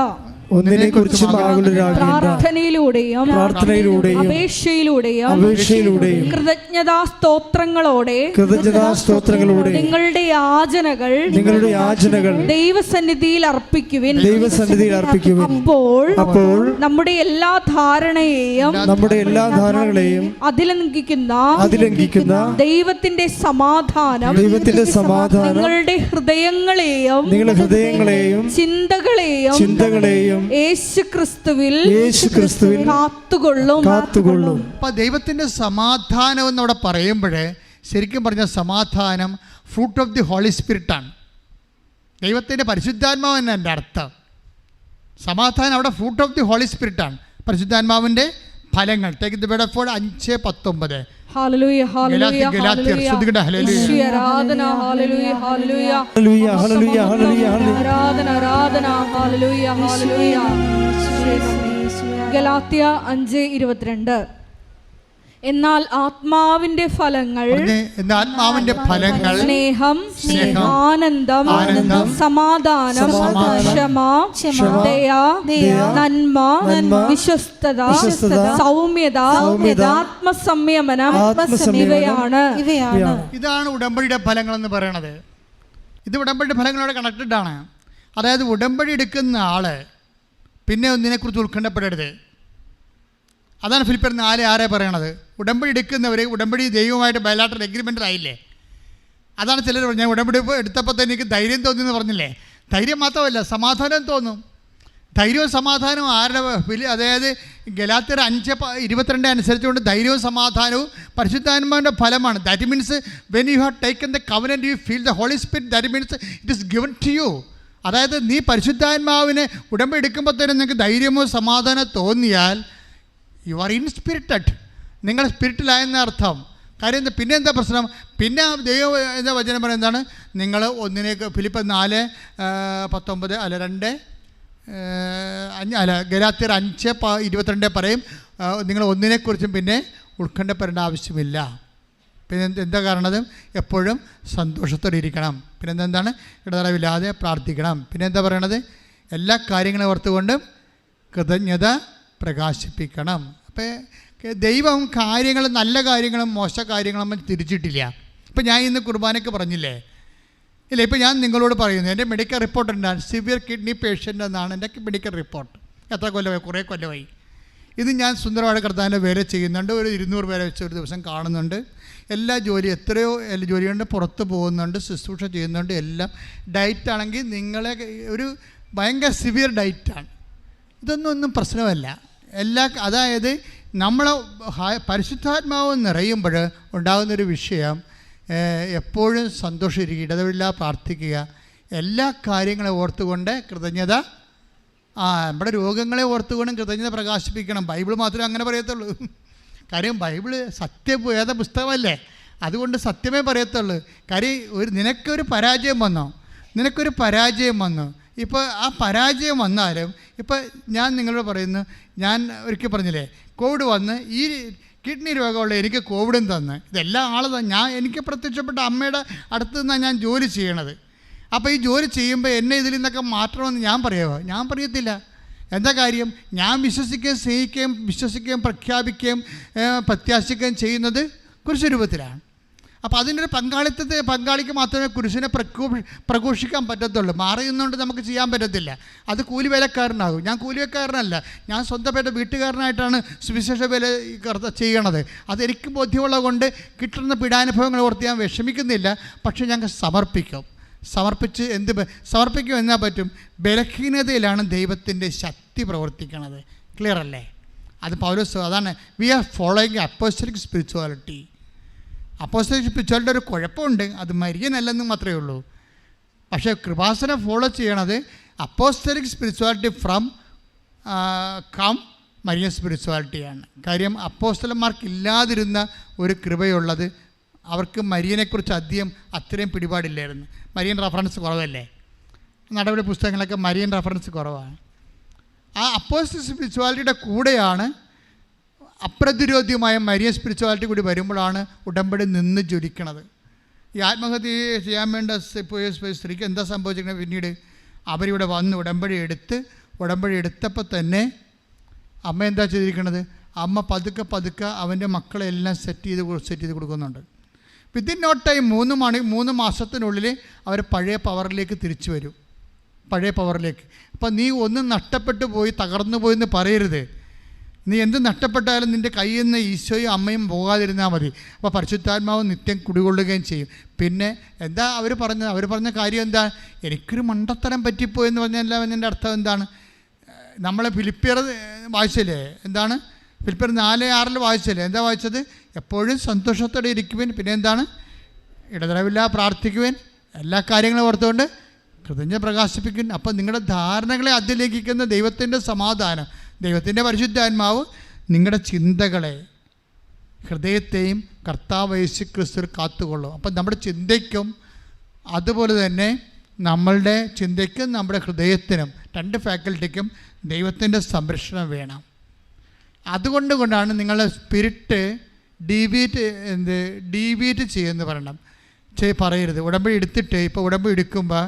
[SPEAKER 2] പ്രാർത്ഥനയിലൂടെയും അപേക്ഷയിലൂടെയും കൃതജ്ഞതാസ്തോത്രങ്ങളോടെ നിങ്ങളുടെ യാചനകൾ ദൈവസന്നിധിയിൽ അർപ്പിക്കുവിൻ. അപ്പോൾ നമ്മുടെ എല്ലാ ധാരണയെയും അതിലംഘിക്കുന്ന ദൈവത്തിന്റെ സമാധാനം നിങ്ങളുടെ ഹൃദയങ്ങളെയും ചിന്തകളെയും യേശു ക്രിസ്തുവിൽ കാത്തുകൊള്ളും.
[SPEAKER 1] അപ്പോൾ ദൈവത്തിൻ്റെ സമാധാനം എന്നവിടെ പറയുമ്പോഴേ ശരിക്കും പറഞ്ഞ സമാധാനം ഫ്രൂട്ട് ഓഫ് ദി ഹോളി സ്പിരിറ്റാണ്. ദൈവത്തിൻ്റെ പരിശുദ്ധാത്മാവ് തന്നെ എൻ്റെ അർത്ഥം. സമാധാനം അവിടെ ഫ്രൂട്ട് ഓഫ് ദി ഹോളി സ്പിരിറ്റാണ്, പരിശുദ്ധാത്മാവിൻ്റെ ഫലങ്ങൾ. Take the bed of God 5:19.
[SPEAKER 2] ഹല്ലേലൂയ ഹല്ലേലൂയ
[SPEAKER 1] ഗലാത്യർ ശ്രുതികട ഹല്ലേലൂയ.
[SPEAKER 2] യേശുവേ ആരാധന ഹല്ലേലൂയ ഹല്ലേലൂയ
[SPEAKER 3] ഹല്ലേലൂയ ഹല്ലേലൂയ ഹല്ലേലൂയ ഹല്ലേലൂയ.
[SPEAKER 2] ആരാധന ആരാധന ഹല്ലേലൂയ ഹല്ലേലൂയ. ഗലാത്യ 5:22. എന്നാൽ ആത്മാവിന്റെ ഫലങ്ങൾ
[SPEAKER 1] ആത്മാവിന്റെ ഫലങ്ങൾ
[SPEAKER 2] സ്നേഹം,
[SPEAKER 1] സ്നേഹം,
[SPEAKER 2] ആനന്ദം,
[SPEAKER 1] ആനന്ദം,
[SPEAKER 2] സമാധാനം, ക്ഷമ, ദയ, നന്മ, വിശ്വസ്തത, സൗമ്യത, ആത്മസംയമനം ഇവയാണ്.
[SPEAKER 1] ഇതാണ് ഉടമ്പടിയുടെ ഫലങ്ങൾ എന്ന് പറയണത്. ഇത് ഉടമ്പടിയുടെ ഫലങ്ങളോട് കണക്റ്റഡ് ആണ്. അതായത് ഉടമ്പടി എടുക്കുന്ന ആള് പിന്നെ ഒന്നിനെക്കുറിച്ച് ഉത്കണ്ഠപ്പെടരുത്. അതാണ് ഫിലിപ്പിയർ 4:6 പറയണത്. ഉടമ്പടി എടുക്കുന്നവർ ഉടമ്പടി ദൈവമായിട്ട് ബയലാട്ടറൽ എഗ്രിമെൻ്റിലായില്ലേ. അതാണ് ചിലർ പറഞ്ഞു, ഞാൻ ഉടമ്പടി എടുത്തപ്പോൾ തന്നെ എനിക്ക് ധൈര്യം തോന്നിയെന്ന് പറഞ്ഞില്ലേ. ധൈര്യം മാത്രമല്ല, സമാധാനം തോന്നും. ധൈര്യവും സമാധാനവും ആരുടെ അതായത് ഗലാത്യർ 5:22 അനുസരിച്ചുകൊണ്ട് ധൈര്യവും സമാധാനവും പരിശുദ്ധാത്മാവിൻ്റെ ഫലമാണ്. That means when you have taken the covenant you feel the Holy Spirit, that means it is given to you. അതായത് നീ പരിശുദ്ധാത്മാവിനെ ഉടമ്പടി എടുക്കുമ്പോൾ തന്നെ നിങ്ങൾക്ക് ധൈര്യമോ സമാധാനം തോന്നിയാൽ യു ആർ ഇൻസ്പിരിറ്റഡ്, നിങ്ങൾ സ്പിരിറ്റിലായെന്ന അർത്ഥം. കാര്യം എന്താ, പിന്നെ എന്താ പ്രശ്നം? പിന്നെ ദൈവം എന്താ വചനം പറയുന്നത് എന്താണ്? നിങ്ങൾ ഒന്നിനേക്ക് ഫിലിപ്പിയർ 4:19 ഗലാത്യർ 5:22 പറയും, നിങ്ങൾ ഒന്നിനെക്കുറിച്ചും പിന്നെ ഉത്കണ്ഠപ്പെടേണ്ട ആവശ്യമില്ല. പിന്നെ എന്താ കാരണത്? എപ്പോഴും സന്തോഷത്തോടെ ഇരിക്കണം. പിന്നെ എന്താണ്? ഇടതടവില്ലാതെ പ്രാർത്ഥിക്കണം. പിന്നെ എന്താ പറയണത്? എല്ലാ കാര്യങ്ങളും ഓർത്തുകൊണ്ടും കൃതജ്ഞത പ്രകാശിപ്പിക്കണം. അപ്പോൾ ദൈവം കാര്യങ്ങൾ, നല്ല കാര്യങ്ങളും മോശ കാര്യങ്ങളും തിരിച്ചിട്ടില്ല. ഇപ്പം ഞാൻ ഇന്ന് കുർബാനയ്ക്ക് പറഞ്ഞില്ലേ ഇല്ല, ഇപ്പം ഞാൻ നിങ്ങളോട് പറയുന്നു, എൻ്റെ മെഡിക്കൽ റിപ്പോർട്ട് എന്താണ്? സിവിയർ കിഡ്നി പേഷ്യൻ്റ് എന്നാണ് എൻ്റെ മെഡിക്കൽ റിപ്പോർട്ട്. എത്ര കൊല്ലമായി? കുറേ കൊല്ലമായി. ഇത് ഞാൻ സുന്ദരമായ കർത്താവിൻ്റെ വേല ചെയ്യുന്നുണ്ട്. ഒരു 200 പേരെ വെച്ച് ഒരു ദിവസം കാണുന്നുണ്ട്. എല്ലാ ജോലി എത്രയോ ജോലിയുണ്ട്, പുറത്ത് പോകുന്നുണ്ട്, ശുശ്രൂഷ ചെയ്യുന്നുണ്ട്. എല്ലാം ഡയറ്റാണെങ്കിൽ നിങ്ങളെ ഒരു ഭയങ്കര സിവിയർ ഡയറ്റാണ്. ഇതൊന്നും പ്രശ്നമല്ല. അതായത് നമ്മൾ പരിശുദ്ധാത്മാവ് നിറയുമ്പോൾ ഉണ്ടാകുന്നൊരു വിഷയം, എപ്പോഴും സന്തോഷിക്കുക, ഇടതവില്ല പ്രാർത്ഥിക്കുക, എല്ലാ കാര്യങ്ങളെ ഓർത്തുകൊണ്ട് കൃതജ്ഞത, നമ്മുടെ രോഗങ്ങളെ ഓർത്തുകൊണ്ടും കൃതജ്ഞത പ്രകാശിപ്പിക്കണം. ബൈബിൾ മാത്രമേ അങ്ങനെ പറയത്തുള്ളൂ. കാര്യം ബൈബിള് സത്യവേദ പുസ്തകമല്ലേ, അതുകൊണ്ട് സത്യമേ പറയത്തുള്ളൂ. കാര്യം നിനക്കൊരു പരാജയം വന്നു, ഇപ്പോൾ ആ പരാജയം വന്നാലും, ഇപ്പോൾ ഞാൻ നിങ്ങളോട് പറയുന്നു, ഞാൻ ഒരിക്കൽ പറഞ്ഞില്ലേ, കോവിഡ് വന്ന് ഈ കിഡ്നി രോഗമുള്ള എനിക്ക് കോവിഡും തന്ന്, ഇതെല്ലാം എനിക്ക് പ്രത്യക്ഷപ്പെട്ട അമ്മയുടെ അടുത്ത് നിന്നാണ് ഞാൻ ജോലി ചെയ്യണത്. അപ്പോൾ ഈ ജോലി ചെയ്യുമ്പോൾ എന്നെ ഇതിൽ നിന്നൊക്കെ മാറ്റണമെന്ന് ഞാൻ പറയുമോ? ഞാൻ പറയത്തില്ല. എന്താ കാര്യം? ഞാൻ വിശ്വസിക്കുകയും സ്നേഹിക്കുകയും പ്രഖ്യാപിക്കുകയും പ്രത്യാശിക്കുകയും ചെയ്യുന്നത് കുരിശുരൂപത്തിലാണ്. അപ്പോൾ അതിൻ്റെ പങ്കാളിക്ക് മാത്രമേ കുരിശിനെ പ്രഘോഷിക്കാൻ പറ്റത്തുള്ളൂ. മാറിയുന്നതുകൊണ്ട് നമുക്ക് ചെയ്യാൻ പറ്റത്തില്ല. അത് കൂലിവേലക്കാരനാകും. ഞാൻ കൂലിവേലക്കാരനല്ല, ഞാൻ സ്വന്തമായിട്ട് വീട്ടുകാരനായിട്ടാണ് സുവിശേഷ വേല ചെയ്യണത്. അതെനിക്ക് ബോധ്യമുള്ളത് കൊണ്ട് കിട്ടുന്ന പീഡാനുഭവങ്ങൾ ഓർത്ത് ഞാൻ വിഷമിക്കുന്നില്ല. പക്ഷേ ഞങ്ങൾ സമർപ്പിക്കും എന്നാ പറ്റും? ബലഹീനതയിലാണ് ദൈവത്തിൻ്റെ ശക്തി പ്രവർത്തിക്കുന്നത്. ക്ലിയർ അല്ലേ? അത് പൗലോസ്, അതാണ് we are following apostolic spirituality. Apostolic spirituality ഒരു കുഴപ്പമുണ്ട്, അത് മരിയനല്ലെന്ന് മാത്രമേ ഉള്ളൂ. പക്ഷേ കൃപാസനം ഫോളോ ചെയ്യണത് അപ്പോസ്റ്റലിക് സ്പിരിച്വാലിറ്റി ഫ്രം മരിയൻ സ്പിരിച്വാലിറ്റിയാണ്. കാര്യം അപ്പോസ്റ്റലന്മാർക്ക് ഇല്ലാതിരുന്ന ഒരു കൃപയുള്ളത്, അവർക്ക് മരിയനെക്കുറിച്ച് അത്രയും പിടിപാടില്ലായിരുന്നു. മരിയൻ റെഫറൻസ് കുറവല്ലേ? നടപടി പുസ്തകങ്ങളൊക്കെ മരിയൻ റെഫറൻസ് കുറവാണ്. ആ അപ്പോസ്റ്റലിക് സ്പിരിച്വാലിറ്റിയുടെ കൂടെയാണ് അപ്രതിരോധ്യമായ മരിയൻ സ്പിരിച്വാലിറ്റി കൂടി വരുമ്പോഴാണ് ഉടമ്പടി നിന്ന് ജ്വലിക്കണത്. ഈ ആത്മഹത്യ ചെയ്യാൻ വേണ്ട സ്ത്രീക്ക് എന്താ സംഭവിച്ചിരിക്കുന്നത്? പിന്നീട് അവരിവിടെ വന്ന് ഉടമ്പടി എടുത്തപ്പോൾ തന്നെ അമ്മ എന്താ ചെയ്തിരിക്കണത്? അമ്മ പതുക്കെ അവൻ്റെ മക്കളെല്ലാം സെറ്റ് ചെയ്ത് കൊടുക്കുന്നുണ്ട്. വിത്തിൻ നോ ടൈം 3 മാസത്തിനുള്ളിൽ അവർ പഴയ പവറിലേക്ക് തിരിച്ചു വരും. പഴയ പവറിലേക്ക്. അപ്പം നീ ഒന്നും നഷ്ടപ്പെട്ടു പോയി, തകർന്നു പോയി എന്ന് പറയരുത്. നീ എന്ത് നഷ്ടപ്പെട്ടാലും നിൻ്റെ കയ്യിൽ നിന്ന് ഈശോയും അമ്മയും പോകാതിരുന്നാൽ മതി. അപ്പോൾ പരിശുദ്ധാത്മാവ് നിത്യം കുടികൊള്ളുകയും ചെയ്യും. പിന്നെ എന്താ അവർ പറഞ്ഞ കാര്യം എന്താ? എനിക്കൊരു മണ്ടത്തരം പറ്റിപ്പോയെന്ന് പറഞ്ഞാൽ അതിൻ്റെ അർത്ഥം എന്താണ്? നമ്മളെ ഫിലിപ്പിയർ വായിച്ചില്ലേ? എന്താണ് ഫിലിപ്പിയർ 4:6 വായിച്ചില്ലേ? എന്താ വായിച്ചത്? എപ്പോഴും സന്തോഷത്തോടെ ഇരിക്കുവാൻ, പിന്നെ എന്താണ്? ഇടതടവില്ല പ്രാർത്ഥിക്കുവാൻ, എല്ലാ കാര്യങ്ങളും ഓർത്തുകൊണ്ട് കൃതജ്ഞത പ്രകാശിപ്പിക്കും. അപ്പം നിങ്ങളുടെ ധാരണകളെ അതിലേക്കിക്കുന്ന ദൈവത്തിൻ്റെ സമാധാനം, ദൈവത്തിൻ്റെ പരിശുദ്ധാത്മാവ് നിങ്ങളുടെ ചിന്തകളെ ഹൃദയത്തെയും കർത്താവ് യേശുക്രിസ്തു കാത്തുകൊള്ളും. അപ്പം നമ്മുടെ ചിന്തയ്ക്കും അതുപോലെ തന്നെ നമ്മളുടെ ചിന്തയ്ക്കും നമ്മുടെ ഹൃദയത്തിനും 2 ഫാക്കൽറ്റിക്കും ദൈവത്തിൻ്റെ സംരക്ഷണം വേണം. അതുകൊണ്ടാണ് നിങ്ങളുടെ സ്പിരിറ്റ് ഡീവിയേറ്റ് ചെയ്യുമെന്ന് പറയണം. പറയരുത്. ഉടമ്പടി എടുത്തിട്ട്, ഇപ്പോൾ ഉടമ്പടി എടുക്കുമ്പോൾ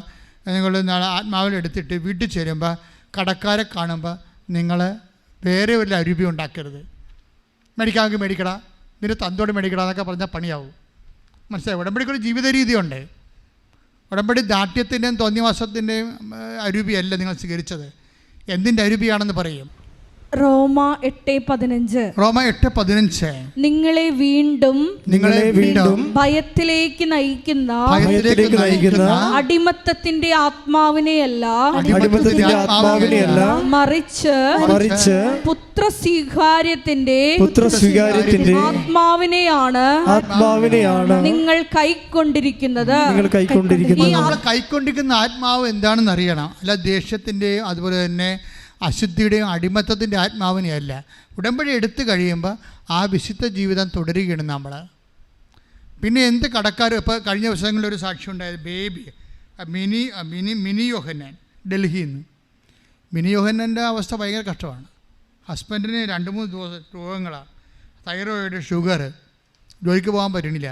[SPEAKER 1] നിങ്ങൾ ആത്മാവിൽ എടുത്തിട്ട് വീട്ടിൽ ചേരുമ്പോൾ കടക്കാരെ കാണുമ്പോൾ നിങ്ങൾ വേറെ ഒരു അരൂപി ഉണ്ടാക്കരുത്. മേടിക്കാമെങ്കിൽ മേടിക്കടാ, ഇതിന് തന്തോട് മേടിക്കടാ എന്നൊക്കെ പറഞ്ഞാൽ പണിയാവും. മനസ്സിലായി? ഉടമ്പടിക്കൊരു ജീവിത രീതിയുണ്ട്. ഉടമ്പടി ദാഠ്യത്തിൻ്റെയും തോന്നിവാസത്തിൻ്റെയും അരൂപിയല്ല നിങ്ങൾ സ്വീകരിച്ചത്. എന്തിൻ്റെ അരൂപിയാണെന്ന് പറയും.
[SPEAKER 2] റോമ 8:15 നിങ്ങളെ വീണ്ടും ഭയത്തിലേക്ക് നയിക്കുന്ന അടിമത്തത്തിന്റെ ആത്മാവിനെയല്ല മറിച്ച് പുത്രസ്വീകാര്യത്തിന്റെ ആത്മാവിനെയാണ് നിങ്ങൾ കൈക്കൊണ്ടിരിക്കുന്നത്.
[SPEAKER 1] കൈക്കൊണ്ടിരിക്കുന്ന ആത്മാവ് എന്താണെന്ന് അറിയണം. അല്ല ദേഷ്യത്തിൻ്റെയും അതുപോലെ തന്നെ അശുദ്ധിയുടെയും അടിമത്തത്തിൻ്റെ ആത്മാവിനെയല്ല. ഉടമ്പടി എടുത്തു കഴിയുമ്പോൾ ആ വിശുദ്ധ ജീവിതം തുടരുകയാണ് നമ്മൾ. പിന്നെ എന്ത് കടക്കാരും, ഇപ്പോൾ കഴിഞ്ഞ ദിവസങ്ങളിലൊരു സാക്ഷ്യം ഉണ്ടായത് ബേബി മിനി യോഹന്നാൻ, ഡൽഹിയിൽ നിന്ന്. മിനി യോഹന്നാൻ്റെ അവസ്ഥ ഭയങ്കര കഷ്ടമാണ്. ഹസ്ബൻഡിന് 2-3 രോഗങ്ങളാണ്, തൈറോയിഡ്, ഷുഗർ, ജോലിക്ക് പോകാൻ പറ്റണില്ല.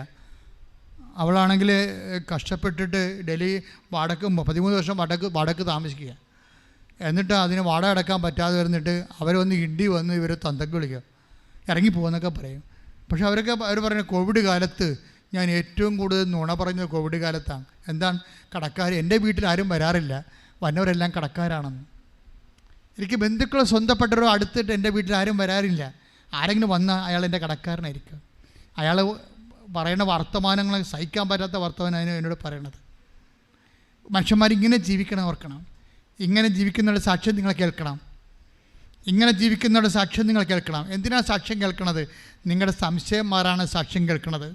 [SPEAKER 1] അവളാണെങ്കിൽ കഷ്ടപ്പെട്ടിട്ട് ഡൽഹി 13 വർഷം വാടക താമസിക്കുക. എന്നിട്ട് അതിന് വാടക അടക്കാൻ പറ്റാതെ വരുന്നിട്ട് അവരൊന്ന് ഇണ്ടി വന്ന് ഇവർ തന്തക്ക് വിളിക്കുക, ഇറങ്ങിപ്പോകുന്നൊക്കെ പറയും. പക്ഷെ അവർ പറയുന്നത് കോവിഡ് കാലത്ത് ഞാൻ ഏറ്റവും കൂടുതൽ നുണ പറഞ്ഞത് കോവിഡ് കാലത്താണ്. എന്താണ്? കടക്കാർ എൻ്റെ വീട്ടിൽ ആരും വരാറില്ല, വന്നവരെല്ലാം കടക്കാരാണെന്ന്. എനിക്ക് ബന്ധുക്കൾ സ്വന്തപ്പെട്ടവരോ അടുത്തിട്ട് എൻ്റെ വീട്ടിൽ ആരും വരാറില്ല, ആരെങ്കിലും വന്നാൽ അയാൾ എൻ്റെ കടക്കാരനായിരിക്കും. അയാൾ പറയുന്ന വർത്തമാനങ്ങൾ സഹിക്കാൻ പറ്റാത്ത വർത്തമാനം എന്നോട് പറയണത്. മനുഷ്യന്മാരിങ്ങനെ ജീവിക്കണം, ഓർക്കണം. ഇങ്ങനെ ജീവിക്കുന്നവരുടെ സാക്ഷ്യം നിങ്ങൾ കേൾക്കണം. എന്തിനാണ് സാക്ഷ്യം കേൾക്കണത്? നിങ്ങളുടെ സംശയന്മാരാണ് സാക്ഷ്യം കേൾക്കുന്നത്.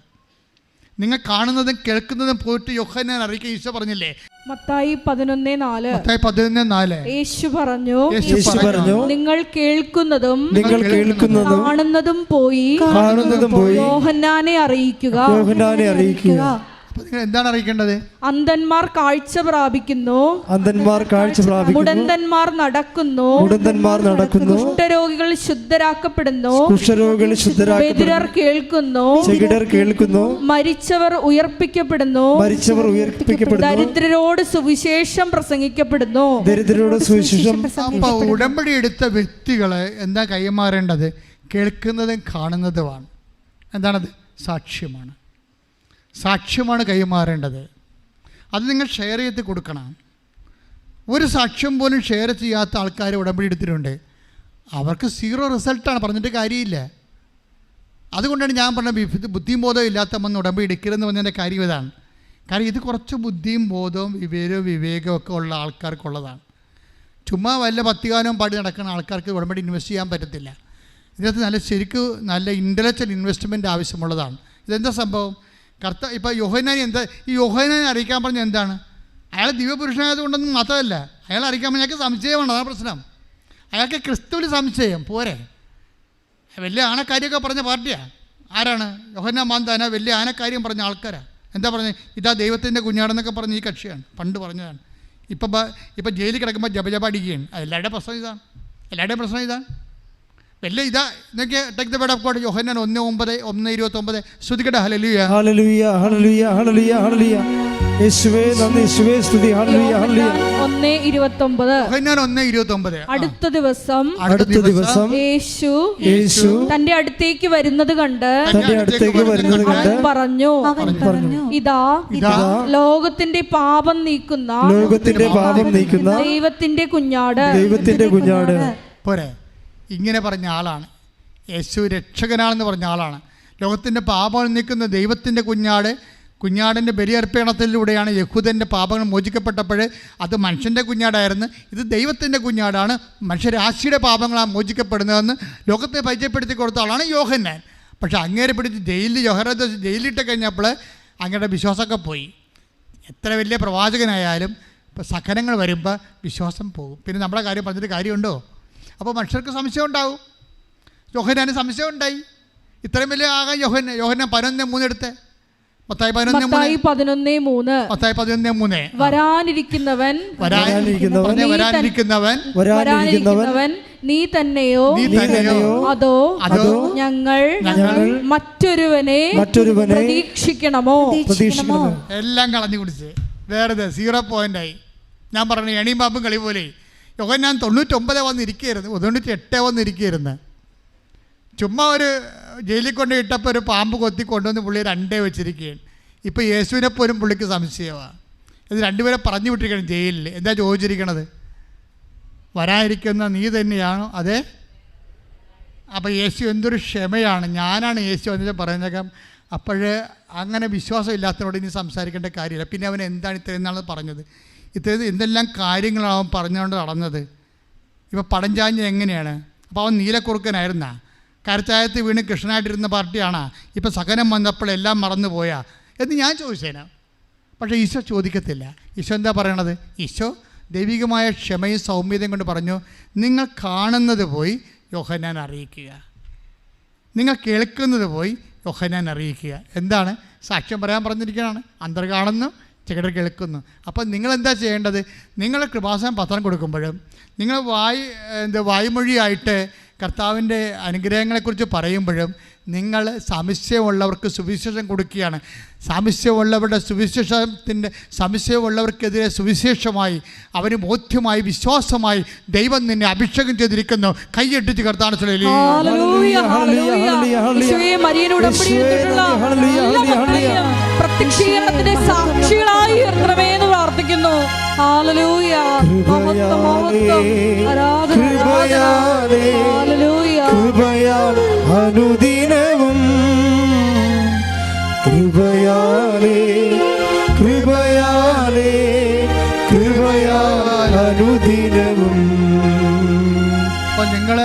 [SPEAKER 1] നിങ്ങൾ കാണുന്നതും കേൾക്കുന്നതും പോയിട്ട് യോഹന്നാൻ അറിയിക്കാൻ ഈശോ പറഞ്ഞില്ലേ?
[SPEAKER 2] മത്തായി 11:4 യേശു പറഞ്ഞു, നിങ്ങൾ കേൾക്കുന്നതും കാണുന്നതും പോയി യോഹന്നാനെ അറിയിക്കുക.
[SPEAKER 1] നിങ്ങൾ എന്താണ് അറിയിക്കേണ്ടത്?
[SPEAKER 2] അന്ധന്മാർ കാഴ്ച പ്രാപിക്കുന്നു, മുടന്തന്മാർ നടക്കുന്നു, കുഷ്ഠരോഗികൾ ശുദ്ധരാക്കപ്പെടുന്നു, ബധിരർ കേൾക്കുന്നു, മരിച്ചവർ ഉയർപ്പിക്കപ്പെടുന്നു, ദരിദ്രരോട് സുവിശേഷം പ്രസംഗിക്കപ്പെടുന്നു.
[SPEAKER 1] ഉടമ്പടി എടുത്ത വ്യക്തികളെ എന്താ കൈമാറേണ്ടത്? കേൾക്കുന്നതും കാണുന്നതുമാണ്. എന്താണത്? സാക്ഷ്യമാണ് കൈമാറേണ്ടത്. അത് നിങ്ങൾ ഷെയർ ചെയ്ത് കൊടുക്കണം. ഒരു സാക്ഷ്യം പോലും ഷെയർ ചെയ്യാത്ത ആൾക്കാർ ഉടമ്പടി എടുത്തിട്ടുണ്ട്. അവർക്ക് 0 റിസൾട്ടാണ്, പറഞ്ഞിട്ട് കാര്യമില്ല. അതുകൊണ്ടാണ് ഞാൻ പറഞ്ഞത് ബുദ്ധിയും ബോധവും ഇല്ലാത്തവന്ന് ഉടമ്പടി എടുക്കരുതെന്ന് പറഞ്ഞതിൻ്റെ കാര്യം ഇതാണ്. കാരണം ഇത് കുറച്ച് ബുദ്ധിയും ബോധവും വിവേകവും ഒക്കെ ഉള്ള ആൾക്കാർക്കുള്ളതാണ്. ചുമ്മാ വല്ല പത്തികാനവും പാടി നടക്കുന്ന ആൾക്കാർക്ക് ഉടമ്പടി ഇൻവെസ്റ്റ് ചെയ്യാൻ പറ്റത്തില്ല. ഇതിനകത്ത് ശരിക്കും നല്ല ഇൻ്റലക്ച്വൽ ഇൻവെസ്റ്റ്മെൻറ്റ് ആവശ്യമുള്ളതാണ്. ഇതെന്താ സംഭവം? ഇപ്പോൾ യോഹന്നാനെ ഈ യോഹന്നാനെ അറിയിക്കാൻ പറഞ്ഞ എന്താണ്? അയാൾ ദിവ്യപുരുഷനായതുകൊണ്ടൊന്നും മാത്രമല്ല, അയാൾ അറിയിക്കാൻ പറഞ്ഞാൽ അയാൾക്ക് സംശയമാണ്. അതാണ് പ്രശ്നം. അയാൾക്ക് ക്രിസ്തുവിൽ സംശയം പോരെ. വലിയ ആനക്കാര്യമൊക്കെ പറഞ്ഞ പാർട്ടിയാണ്. ആരാണ്? യോഹന്നാൻ മാന്താന വലിയ ആനക്കാര്യം പറഞ്ഞ ആൾക്കാരാണ്. എന്താ പറഞ്ഞത്? ഇതാ ദൈവത്തിൻ്റെ കുഞ്ഞാടെന്നൊക്കെ പറഞ്ഞ ഈ കക്ഷിയാണ്, പണ്ട് പറഞ്ഞതാണ്. ഇപ്പം ജയിലിൽ കിടക്കുമ്പോൾ ജപജപ അടിക്കുകയാണ്. എല്ലാവരുടെയും പ്രശ്നം ഇതാണ്. വലിയ ഇതാ എന്നൊക്കെ take the word of God. യോഹന്നാൻ 1:29 സ്തുതിക്കട്ടെ. ഹല്ലേലൂയ,
[SPEAKER 3] ഹല്ലേലൂയ, ഹല്ലേലൂയ, ഹല്ലേലൂയ, ഹല്ലേലൂയ. യേശുവേ നന്ദി, യേശുവേ സ്തുതി. ഹല്ലേലൂയ, ഹല്ലേലൂയ.
[SPEAKER 2] 1:29
[SPEAKER 3] യോഹന്നാൻ 1:29.
[SPEAKER 2] അടുത്ത ദിവസം യേശു തന്റെ അടുത്തേക്ക് വരുന്നത് കണ്ട് പറഞ്ഞു, ഇതാ ലോകത്തിന്റെ പാപം നീക്കുന്ന ദൈവത്തിന്റെ കുഞ്ഞാട്.
[SPEAKER 1] പോരെ, ഇങ്ങനെ പറഞ്ഞ ആളാണ് യേശു. രക്ഷകനാണെന്ന് പറഞ്ഞ ആളാണ്. ലോകത്തിൻ്റെ പാപങ്ങൾ നീക്കുന്ന ദൈവത്തിൻ്റെ കുഞ്ഞാടിൻ്റെ ബലിയർപ്പണത്തിലൂടെയാണ് യഹൂദൻ്റെ പാപങ്ങൾ മോചിക്കപ്പെട്ടപ്പോൾ അത് മനുഷ്യൻ്റെ കുഞ്ഞാടായിരുന്നു. ഇത് ദൈവത്തിൻ്റെ കുഞ്ഞാടാണ്, മനുഷ്യരാശിയുടെ പാപങ്ങളാണ് മോചിക്കപ്പെടുന്നതെന്ന് ലോകത്തെ പരിചയപ്പെടുത്തി കൊടുത്ത ആളാണ് യോഹന്നാൻ. പക്ഷേ അങ്ങേരെ പിടിച്ച് ജയിലിട്ട് കഴിഞ്ഞപ്പോൾ അങ്ങയുടെ വിശ്വാസമൊക്കെ പോയി. എത്ര വലിയ പ്രവാചകനായാലും ഇപ്പോൾ സഹനങ്ങൾ വരുമ്പോൾ വിശ്വാസം പോകും. പിന്നെ നമ്മുടെ കാര്യം പറഞ്ഞിട്ട് കാര്യമുണ്ടോ? അപ്പോൾ മനുഷ്യർക്ക് സംശയം ഉണ്ടാവും. യോഹന്നാന് സംശയം ഉണ്ടായി. ഇത്രയും വലിയ ആകാം യോഹന്നാൻ 11:3 എടുത്തേ. മത്തായി 11:3.
[SPEAKER 2] വരാനിരിക്കുന്നവൻ നീ തന്നെയോ അതോ ഞങ്ങൾ മറ്റൊരുവനെ പ്രതീക്ഷിക്കണമോ?
[SPEAKER 1] എല്ലാം കളഞ്ഞു കുടിച്ച് വേറെ 0 പോയിന്റായി. ഞാൻ പറഞ്ഞു എണിയും പാമ്പും കളി പോലെ. യോഹന്നാൻ 99 വന്നിരിക്കുകയായിരുന്നു, 98 വന്നിരിക്കുകയായിരുന്നു. ചുമ്മാ ഒരു ജയിലിൽ കൊണ്ട് ഇട്ടപ്പോൾ ഒരു പാമ്പ് കൊത്തി കൊണ്ടുവന്ന് പുള്ളി 2 വെച്ചിരിക്കുകയാണ്. ഇപ്പോൾ യേശുവിനെ പോലും പുള്ളിക്ക് സംശയമാണ്. ഇത് 2 പേരെ പറഞ്ഞു വിട്ടിരിക്കണം ജയിലിൽ. എന്താ ചോദിച്ചിരിക്കണത്? വരാനിരിക്കുന്ന നീ തന്നെയാണോ? അതെ. അപ്പോൾ യേശു എന്തൊരു ക്ഷമയാണ്. ഞാനാണ് യേശു എന്ന് പറയുന്നേക്കാം. അപ്പോഴേ അങ്ങനെ വിശ്വാസം ഇല്ലാത്തവരോട് ഇനി സംസാരിക്കേണ്ട കാര്യമില്ല. പിന്നെ അവൻ എന്താണ് ഇത്രയും നാൾ പറഞ്ഞത്? ഇത്രയും എന്തെല്ലാം കാര്യങ്ങളാണ് അവൻ പറഞ്ഞുകൊണ്ട് നടന്നത്. ഇപ്പോൾ പടഞ്ചാഞ്ഞ് എങ്ങനെയാണ്? അപ്പോൾ അവൻ നീലക്കുറുക്കനായിരുന്ന കരച്ചായത്ത് വീണ് കൃഷ്ണനായിട്ടിരുന്ന പാർട്ടിയാണോ? ഇപ്പോൾ സഹനം വന്നപ്പോൾ എല്ലാം മറന്നു പോയാ എന്ന് ഞാൻ ചോദിച്ചേനാ. പക്ഷേ ഈശോ ചോദിക്കത്തില്ല. ഈശോ എന്താ പറയണത്? ഈശോ ദൈവികമായ ക്ഷമയും സൗമ്യതയും കൊണ്ട് പറഞ്ഞു, നിങ്ങൾ കാണുന്നത് പോയി യോഹന്നാൻ അറിയിക്കുക, നിങ്ങൾ കേൾക്കുന്നത് പോയി യോഹന്നാൻ അറിയിക്കുക. എന്താണ്? സാക്ഷ്യം പറയാൻ പറഞ്ഞിരിക്കുകയാണ്. അന്തർ കാണുന്നു, ചെകിടർ കേൾക്കുന്നു. അപ്പോൾ നിങ്ങളെന്താ ചെയ്യേണ്ടത്? നിങ്ങൾ കൃപാസനം പത്രം കൊടുക്കുമ്പോഴും നിങ്ങൾ വായ്മൊഴിയായിട്ട് കർത്താവിൻ്റെ അനുഗ്രഹങ്ങളെക്കുറിച്ച് പറയുമ്പോഴും നിങ്ങൾ സംശയമുള്ളവർക്ക് സുവിശേഷം കൊടുക്കുകയാണ്. സംശയമുള്ളവർക്കെതിരെ സുവിശേഷമായി അവന് ബോധ്യമായി വിശ്വാസമായി ദൈവം നിന്നെ അഭിഷേകം ചെയ്തിരിക്കുന്നു. കൈയ്യടിച്ച് കർത്താവിനെ
[SPEAKER 2] പ്രത്യക്ഷീകരണത്തിന്റെ സാക്ഷികളായി ഉയർത്തണമേ എന്ന് പ്രാർത്ഥിക്കുന്നു. ഹല്ലേലൂയ.
[SPEAKER 3] അനുദിനവും കൃപയാലേ കൃപയാലേ കൃപയാൽ അനുദിനവും.
[SPEAKER 1] അപ്പോൾ നിങ്ങൾ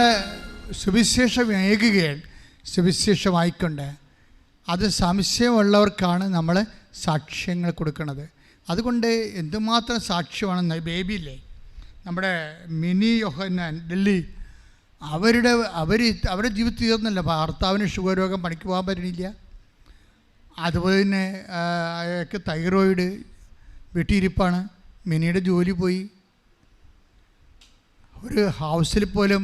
[SPEAKER 1] സുവിശേഷം ഏകുകയാണ്. സുവിശേഷമായിക്കൊണ്ട് അത് സംശയമുള്ളവർക്കാണ് നമ്മൾ സാക്ഷ്യങ്ങൾ കൊടുക്കുന്നത്. അതുകൊണ്ട് എന്തുമാത്രം സാക്ഷ്യമാണെന്ന് ബേബിയില്ലേ, നമ്മുടെ മിനി യോഹന്നാൻ ഡൽഹി, അവരുടെ ജീവിതത്തിൽ തീർന്നല്ല. ഭർത്താവിന് ഷുഗർ രോഗം, പണിക്ക് പോകാൻ പറ്റണില്ല. അതുപോലെ തന്നെ അയാൾക്ക് തൈറോയിഡ്, വീട്ടിലിരിപ്പാണ്. മിനിയുടെ ജോലി പോയി. ഒരു ഹൗസിൽ പോലും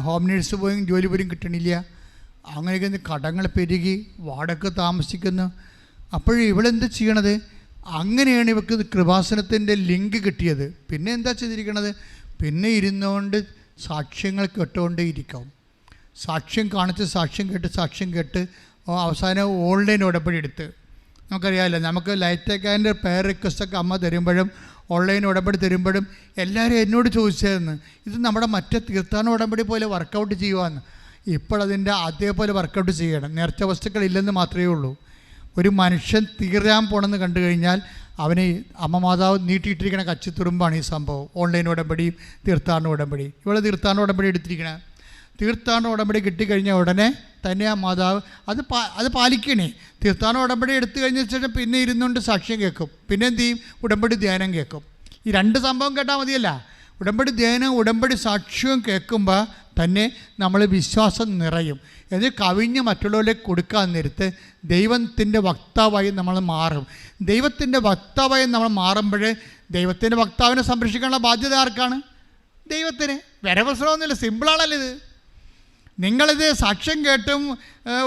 [SPEAKER 1] ഹോം നേഴ്സ് പോലും ജോലി പോലും കിട്ടണില്ല. അങ്ങനെയൊക്കെ കടങ്ങൾ പെരുകി വാടക താമസിക്കുന്നു. അപ്പോഴും ഇവളെന്ത് ചെയ്യണത്? അങ്ങനെയാണ് ഇവർക്ക് കൃപാസനത്തിൻ്റെ ലിങ്ക് കിട്ടിയത്. പിന്നെ എന്താ ചെയ്തിരിക്കണത്? പിന്നെ ഇരുന്നുകൊണ്ട് സാക്ഷ്യങ്ങൾ കേട്ടുകൊണ്ടേ ഇരിക്കാം. സാക്ഷ്യം കാണിച്ച് സാക്ഷ്യം കേട്ട് അവസാനം ഓൺലൈൻ ഉടമ്പടി എടുത്ത്, നമുക്കറിയാമല്ലോ, നമുക്ക് ലൈറ്റ് ആൻഡ് പെയർ റിക്വസ്റ്റൊക്കെ അമ്മ തരുമ്പോഴും ഓൺലൈൻ ഉടമ്പടി തരുമ്പോഴും എല്ലാവരും എന്നോട് ചോദിച്ചായിരുന്നു, ഇത് നമ്മുടെ മറ്റേ തീർത്ഥാടന ഉടമ്പടി പോലെ വർക്കൗട്ട് ചെയ്യുവാന്ന്. ഇപ്പോഴതിൻ്റെ അതേപോലെ വർക്കൗട്ട് ചെയ്യണം. നേർച്ച വസ്തുക്കൾ ഇല്ലെന്ന് മാത്രമേ ഉള്ളൂ. ഒരു മനുഷ്യൻ തീരാൻ പോണെന്ന് കണ്ടു കഴിഞ്ഞാൽ അവന് അമ്മ മാതാവ് നീട്ടിയിട്ടിരിക്കണ കച്ചിത്തുറുമ്പാണ് ഈ സംഭവം. ഓൺലൈൻ ഉടമ്പടിയും തീർത്ഥാടന ഉടമ്പടി. ഇവിടെ തീർത്ഥാടന ഉടമ്പടി എടുത്തിരിക്കണേ. തീർത്ഥാടന ഉടമ്പടി കിട്ടിക്കഴിഞ്ഞാൽ ഉടനെ തന്നെ ആ മാതാവ് അത് പാലിക്കണേ. തീർത്ഥാടന ഉടമ്പടി എടുത്തു കഴിഞ്ഞ ശേഷം പിന്നെ ഇരുന്നുകൊണ്ട് സാക്ഷ്യം കേൾക്കും. പിന്നെ എന്ത് ചെയ്യും? ഉടമ്പടി ധ്യാനം കേൾക്കും. ഈ 2 സംഭവം കേട്ടാൽ മതിയല്ല. ഉടമ്പടി ധ്യാനം, ഉടമ്പടി സാക്ഷ്യവും കേൾക്കുമ്പോൾ തന്നെ നമ്മൾ വിശ്വാസം നിറയും. ഇത് കവിഞ്ഞ് മറ്റുള്ളവരിലേക്ക് കൊടുക്കാൻ നേരത്ത് ദൈവത്തിൻ്റെ വക്താവായി നമ്മൾ മാറും. ദൈവത്തിൻ്റെ വക്താവായി നമ്മൾ മാറുമ്പോൾ ദൈവത്തിൻ്റെ വക്താവിനെ സംരക്ഷിക്കാനുള്ള ബാധ്യത ആർക്കാണ്? ദൈവത്തിന്. വേറെ പ്രശ്നമൊന്നുമില്ല, സിമ്പിളാണല്ലോ ഇത്. നിങ്ങളിത് സാക്ഷ്യം കേട്ടും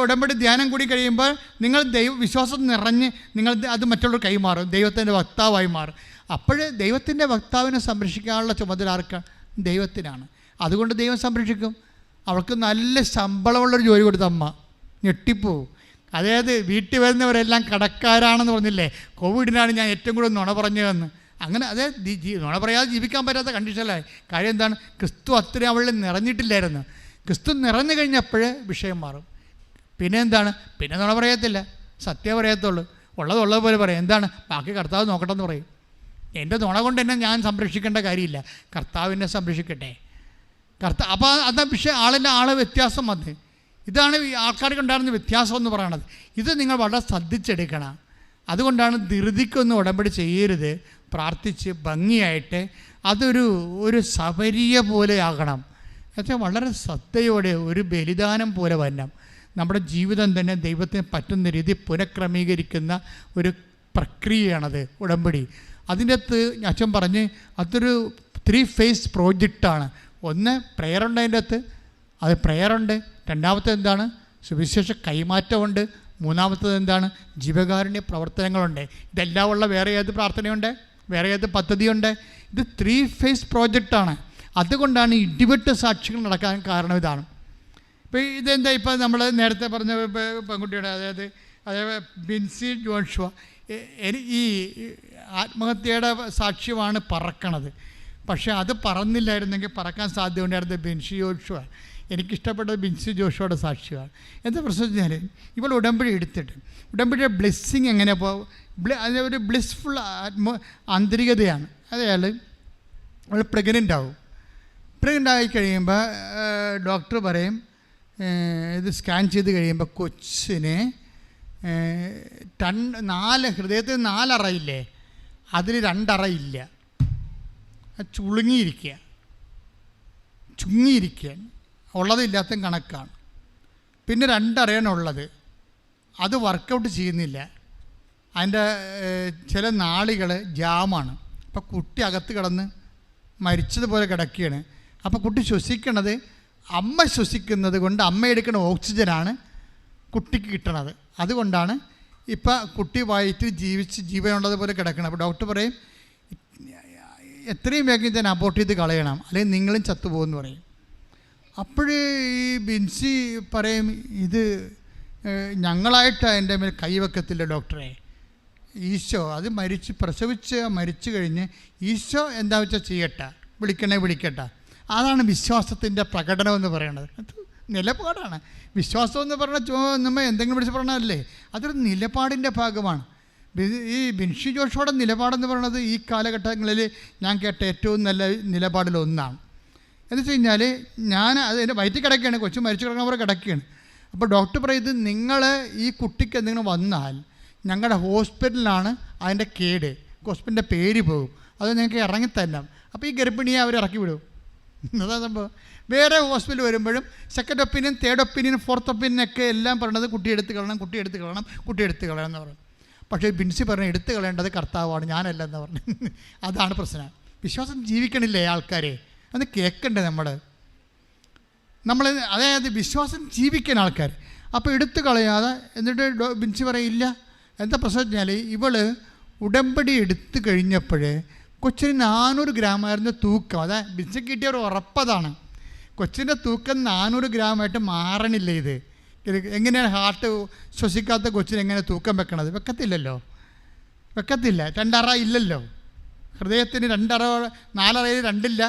[SPEAKER 1] ഉടമ്പടി ധ്യാനം കൂടി കഴിയുമ്പോൾ നിങ്ങൾ വിശ്വാസം നിറഞ്ഞ് നിങ്ങൾ അത് മറ്റുള്ളവർ കൈമാറും, ദൈവത്തിൻ്റെ വക്താവായി മാറും. അപ്പോൾ ദൈവത്തിൻ്റെ വക്താവിനെ സംരക്ഷിക്കാനുള്ള ചുമതല ആർക്കാണ്? ദൈവത്തിനാണ്. അതുകൊണ്ട് ദൈവം സംരക്ഷിക്കും. അവൾക്ക് നല്ല ശമ്പളമുള്ളൊരു ജോലി കൊടുത്ത അമ്മ ഞെട്ടിപ്പോവും. അതായത് വീട്ടിൽ വരുന്നവരെല്ലാം കടക്കാരാണെന്ന് പറഞ്ഞില്ലേ, കോവിഡിനാണ് ഞാൻ ഏറ്റവും കൂടുതൽ നുണ പറഞ്ഞതെന്ന്. അങ്ങനെ അതേ നുണ പറയാതെ ജീവിക്കാൻ പറ്റാത്ത കണ്ടീഷനിലായി. കാര്യം എന്താണ്? ക്രിസ്തു അത്രയും അവളിൽ നിറഞ്ഞിട്ടില്ലായിരുന്നു. ക്രിസ്തു നിറഞ്ഞു കഴിഞ്ഞപ്പോഴേ വിഷയം മാറും. പിന്നെ എന്താണ്? പിന്നെ നുണ പറയത്തില്ല, സത്യം പറയത്തുള്ളൂ. ഉള്ളതുപോലെ പറയും. എന്താണ്? ബാക്കി കർത്താവ് നോക്കട്ടെന്ന് പറയും. എൻ്റെ നുണ കൊണ്ട് തന്നെ ഞാൻ സംരക്ഷിക്കേണ്ട കാര്യമില്ല, കർത്താവിനെ സംരക്ഷിക്കട്ടെ. അപ്പോൾ അതാ വിഷയം. ആളെ വ്യത്യാസം വന്ന് ഇതാണ് ഈ ആൾക്കാർക്ക് ഉണ്ടായിരുന്ന വ്യത്യാസം എന്ന് പറയണത്. ഇത് നിങ്ങൾ വളരെ ശ്രദ്ധിച്ചെടുക്കണം. അതുകൊണ്ടാണ് ധൃതിക്കൊന്നും ഉടമ്പടി ചെയ്യരുത്. പ്രാർത്ഥിച്ച് ഭംഗിയായിട്ട് അതൊരു സബരിയ പോലെ ആകണം. എന്നുവെച്ചാൽ വളരെ ശ്രദ്ധയോടെ ഒരു ബലിദാനം പോലെ വരണം. നമ്മുടെ ജീവിതം തന്നെ ദൈവത്തിന് പറ്റുന്ന രീതി പുനഃക്രമീകരിക്കുന്ന ഒരു പ്രക്രിയയാണത് ഉടമ്പടി. അതിൻ്റെ അകത്ത് അച്ഛൻ പറഞ്ഞ് അതൊരു 3 ഫേസ് പ്രോജക്റ്റാണ്. ഒന്ന് പ്രെയറുണ്ട്, അതിൻ്റെ അകത്ത് അത് പ്രെയറുണ്ട്. രണ്ടാമത്തെ എന്താണ്? സുവിശേഷ കൈമാറ്റമുണ്ട്. മൂന്നാമത്തത് എന്താണ്? ജീവകാരുണ്യ പ്രവർത്തനങ്ങളുണ്ട്. ഇതെല്ലാം ഉള്ള വേറെ ഏത് പ്രാർത്ഥനയുണ്ട്? വേറെ ഏത് പദ്ധതിയുണ്ട്? ഇത് 3 ഫേസ് പ്രോജക്റ്റാണ്. അതുകൊണ്ടാണ് ഇടിവെട്ട് സാക്ഷികൾ നടക്കാൻ കാരണം ഇതാണ്. ഇപ്പോൾ ഇതെന്താ, ഇപ്പോൾ നമ്മൾ നേരത്തെ പറഞ്ഞ പെൺകുട്ടിയുടെ അതായത് ബിൻസി ജോഷുവ ഈ ആത്മഹത്യയുടെ സാക്ഷ്യമാണ് പറക്കണത്. പക്ഷേ അത് പറന്നില്ലായിരുന്നെങ്കിൽ പറക്കാൻ സാധ്യതയുണ്ടായിരുന്നത് ബിൻസി ജോഷുവ. എനിക്കിഷ്ടപ്പെട്ടത് ബിൻസി ജോഷുവയുടെ സാക്ഷ്യമാണ്. എന്താ പ്രശ്നം വെച്ചാൽ ഇവൾ ഉടമ്പടി എടുത്തിട്ട് ഉടമ്പടിയുടെ ബ്ലെസ്സിങ് എങ്ങനെ അതൊരു ബ്ലിസ്ഫുൾ ആന്തരികതയാണ്. അതായത് അവൾ പ്രഗ്നൻ്റ് ആവും. പ്രഗ്നൻ്റ് ആയി കഴിയുമ്പോൾ ഡോക്ടർ പറയും, ഇത് സ്കാൻ ചെയ്ത് കഴിയുമ്പോൾ കൊച്ചിന് 4 ഹൃദയത്തിൽ 4 അറയില്ലേ, അതിൽ 2 അറയില്ല. ചുങ്ങിയിരിക്കുക ഉള്ളതില്ലാത്ത കണക്കാണ്. പിന്നെ 2 അറയാണുള്ളത്, അത് വർക്കൗട്ട് ചെയ്യുന്നില്ല. അതിൻ്റെ ചില നാളികൾ ജാമാണ്. അപ്പോൾ കുട്ടി അകത്ത് കിടന്ന് മരിച്ചതുപോലെ കിടക്കുകയാണ്. അപ്പോൾ കുട്ടി ശ്വസിക്കണത് അമ്മ ശ്വസിക്കുന്നത് കൊണ്ട് അമ്മ എടുക്കുന്ന ഓക്സിജനാണ് കുട്ടിക്ക് കിട്ടണത്. അതുകൊണ്ടാണ് ഇപ്പം കുട്ടി വയറ്റിൽ ജീവനുള്ളതുപോലെ കിടക്കണം. അപ്പോൾ ഡോക്ടർ പറയും എത്രയും വേഗം തന്നെ അബോർട്ട് ചെയ്ത് കളയണം, അല്ലെങ്കിൽ നിങ്ങളും ചത്തുപോകുമെന്ന് പറയും. അപ്പോഴേ ഈ ബിൻസി പറയും, ഇത് ഞങ്ങളായിട്ട് എൻ്റെ മേൽ കൈവെക്കത്തില്ല ഡോക്ടറെ. ഈശോ അത് മരിച്ചു കഴിഞ്ഞ് ഈശോ എന്താ വെച്ചാൽ ചെയ്യട്ടെ, വിളിക്കട്ടെ. അതാണ് വിശ്വാസത്തിൻ്റെ പ്രകടനമെന്ന് പറയുന്നത്. അത് നിലപാടാണ്. വിശ്വാസം എന്ന് പറഞ്ഞാൽ നമ്മൾ എന്തെങ്കിലും വിളിച്ച് പറഞ്ഞല്ലേ, അതൊരു നിലപാടിൻ്റെ ഭാഗമാണ്. ഈ ബിൻസി ജോഷുവയുടെ നിലപാടെന്ന് പറയുന്നത് ഈ കാലഘട്ടങ്ങളിൽ ഞാൻ കേട്ട ഏറ്റവും നല്ല നിലപാടിലൊന്നാണ്. എന്ന് വെച്ച് കഴിഞ്ഞാൽ ഞാൻ അതിൻ്റെ വയറ്റിൽ കിടക്കുകയാണ്, കൊച്ചു മരിച്ചു കിടക്കുന്ന പോലെ കിടക്കുകയാണ്. അപ്പോൾ ഡോക്ടർ പറയുന്നത്, നിങ്ങൾ ഈ കുട്ടിക്ക് എന്തെങ്കിലും വന്നാൽ ഞങ്ങളുടെ ഹോസ്പിറ്റലിലാണ് അതിൻ്റെ കേട്, ഹോസ്പിറ്റലിൻ്റെ പേര് പോകും, അത് ഞങ്ങൾക്ക് ഇറങ്ങിത്തരണം. അപ്പോൾ ഈ ഗർഭിണിയെ അവർ ഇറക്കി വിടും. അതാ സംഭവം. വേറെ ഹോസ്പിറ്റൽ വരുമ്പോഴും 2nd opinion 3rd opinion 4th ഒപ്പീനിയനൊക്കെ എല്ലാം പറയണത് കുട്ടി എടുത്ത് കളയണം എന്ന് പറയും. പക്ഷേ ബിൻസി പറഞ്ഞ് എടുത്ത് കളയേണ്ടത് കർത്താവാണ്, ഞാനല്ല എന്ന് പറഞ്ഞു. അതാണ് പ്രശ്നം. വിശ്വാസം ജീവിക്കണില്ലേ ആൾക്കാരെ? അത് കേൾക്കണ്ടേ നമ്മൾ അതായത് വിശ്വാസം ജീവിക്കുന്ന ആൾക്കാർ. അപ്പോൾ എടുത്തു കളയാതെ എന്നിട്ട് ബിൻസി പറയില്ല. എന്താ പ്രശ്നം വെച്ചാൽ ഇവൾ ഉടമ്പടി എടുത്തു കഴിഞ്ഞപ്പോഴേ കൊച്ചിന് 400 ഗ്രാമായിരുന്നു തൂക്കം. അതാ ബിൻസി കിട്ടിയ ഒരു ഉറപ്പതാണ്. കൊച്ചിൻ്റെ തൂക്കം 400 ഗ്രാമായിട്ട് മാറണില്ല. ഇത് എങ്ങനെയാണ് ഹാർട്ട് ശ്വസിക്കാത്ത കൊച്ചിന് എങ്ങനെ തൂക്കം വെക്കണത്? വെക്കത്തില്ല. 2 അറ ഇല്ലല്ലോ. ഹൃദയത്തിന് 2 അറ, 4 അറയിൽ 2 ഇല്ല,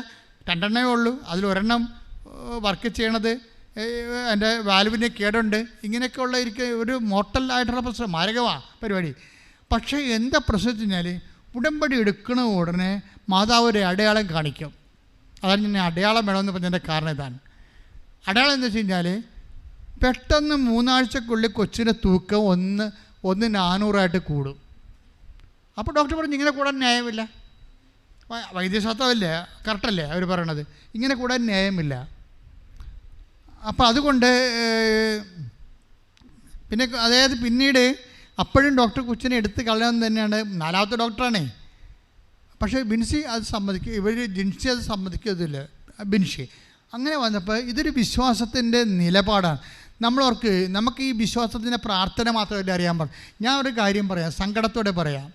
[SPEAKER 1] 2 എണ്ണമേ ഉള്ളൂ. അതിൽ 1 വർക്ക് ചെയ്യണത് എൻ്റെ വാൽവിന് കേടുണ്ട്. ഇങ്ങനെയൊക്കെ ഉള്ള ഒരു മോർട്ടൽ ആയിട്ടുള്ള പ്രശ്നം, മാരകമാണ് പരിപാടി. പക്ഷേ എന്താ പ്രശ്നം വെച്ച് കഴിഞ്ഞാൽ ഉടമ്പടി എടുക്കണ ഉടനെ മാതാവ് ഒരു അടയാളം കാണിക്കും. അതാണ് ഞാൻ അടയാളം വേണമെന്ന് പറഞ്ഞതിൻ്റെ കാരണം ഇതാണ്. അടയാളം എന്താ വെച്ച് കഴിഞ്ഞാൽ പെട്ടെന്ന് 3 ആഴ്ചക്കുള്ളിൽ കൊച്ചിൻ്റെ തൂക്കം 400 കൂടും. അപ്പോൾ ഡോക്ടർ പറഞ്ഞു ഇങ്ങനെ കൂടാൻ ന്യായമില്ല. വൈദ്യശാസ്ത്രമല്ലേ, കറക്റ്റല്ലേ അവർ പറയണത്, ഇങ്ങനെ കൂടാൻ ന്യായമില്ല. അപ്പോൾ അതുകൊണ്ട് പിന്നെ അതായത് പിന്നീട് അപ്പോഴും ഡോക്ടർ കൊച്ചിനെ എടുത്ത് കളയാൻ തന്നെയാണ്, 4ാമത്തെ ഡോക്ടറാണേ. പക്ഷേ ബിൻസി അത് ജിൻസി അത് സമ്മതിക്കത്തില്ല. ബിൻസി അങ്ങനെ വന്നപ്പോൾ ഇതൊരു വിശ്വാസത്തിൻ്റെ നിലപാടാണ്. നമുക്ക് ഈ വിശ്വാസത്തിൻ്റെ പ്രാർത്ഥന മാത്രമല്ല അറിയാൻ പാടില്ല. ഞാൻ ഒരു കാര്യം പറയാം, സങ്കടത്തോടെ പറയാം.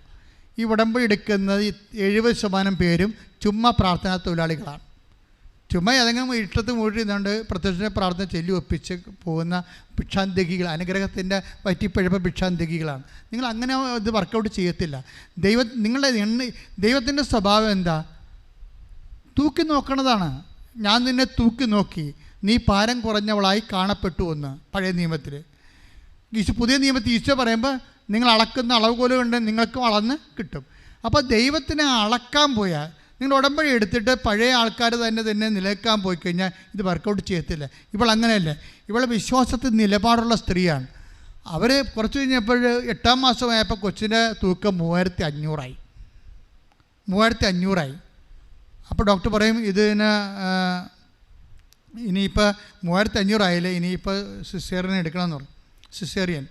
[SPEAKER 1] ഈ ഉടമ്പടി എടുക്കുന്നത് 70% പേരും ചുമ്മാ പ്രാർത്ഥനാ തൊഴിലാളികളാണ്. ചുമ്മാ ഏതെങ്കിലും ഇഷ്ടത്ത് മുഴുവനുണ്ട് പ്രത്യക്ഷ പ്രാർത്ഥന ചൊല്ലി ഒപ്പിച്ച് പോകുന്ന ഭിക്ഷാന്തികൾ, അനുഗ്രഹത്തിൻ്റെ വറ്റിപ്പഴപ്പ ഭിക്ഷാന്തികളാണ്. നിങ്ങൾ അങ്ങനെ ഇത് വർക്കൗട്ട് ചെയ്യത്തില്ല. ദൈവത്തിൻ്റെ സ്വഭാവം എന്താ? തൂക്കി നോക്കണതാണ്. ഞാൻ നിന്നെ തൂക്കി നോക്കി, നീ ഭാരം കുറഞ്ഞവളായി കാണപ്പെട്ടു എന്ന് പഴയ നിയമത്തിൽ. പുതിയ നിയമത്തിൽ ഈശോ പറയുമ്പോൾ നിങ്ങൾ അളക്കുന്ന അളവുകോല് കൊണ്ട് നിങ്ങൾക്കും അളന്ന് കിട്ടും. അപ്പോൾ ദൈവത്തിനെ അളക്കാൻ പോയാൽ, നിങ്ങൾ ഉടമ്പടി എടുത്തിട്ട് പഴയ ആൾക്കാർ തന്നെ നിലനിൽക്കാൻ പോയി കഴിഞ്ഞാൽ ഇത് വർക്കൗട്ട് ചെയ്യത്തില്ല. ഇവൾ അങ്ങനെയല്ലേ, ഇവൾ വിശ്വാസത്തിൽ നിലപാടുള്ള സ്ത്രീയാണ്. അവർ കുറച്ച് കഴിഞ്ഞപ്പോൾ 8ാം മാസമായപ്പോൾ കൊച്ചിൻ്റെ തൂക്കം 3500 ആയി. അപ്പോൾ ഡോക്ടർ പറയും ഇതിന് ഇനിയിപ്പോൾ 3500 ആയില്ലേ, ഇനിയിപ്പോൾ സിസേറിയൻ എടുക്കണമെന്ന് പറഞ്ഞു, സിസേറിയൻ.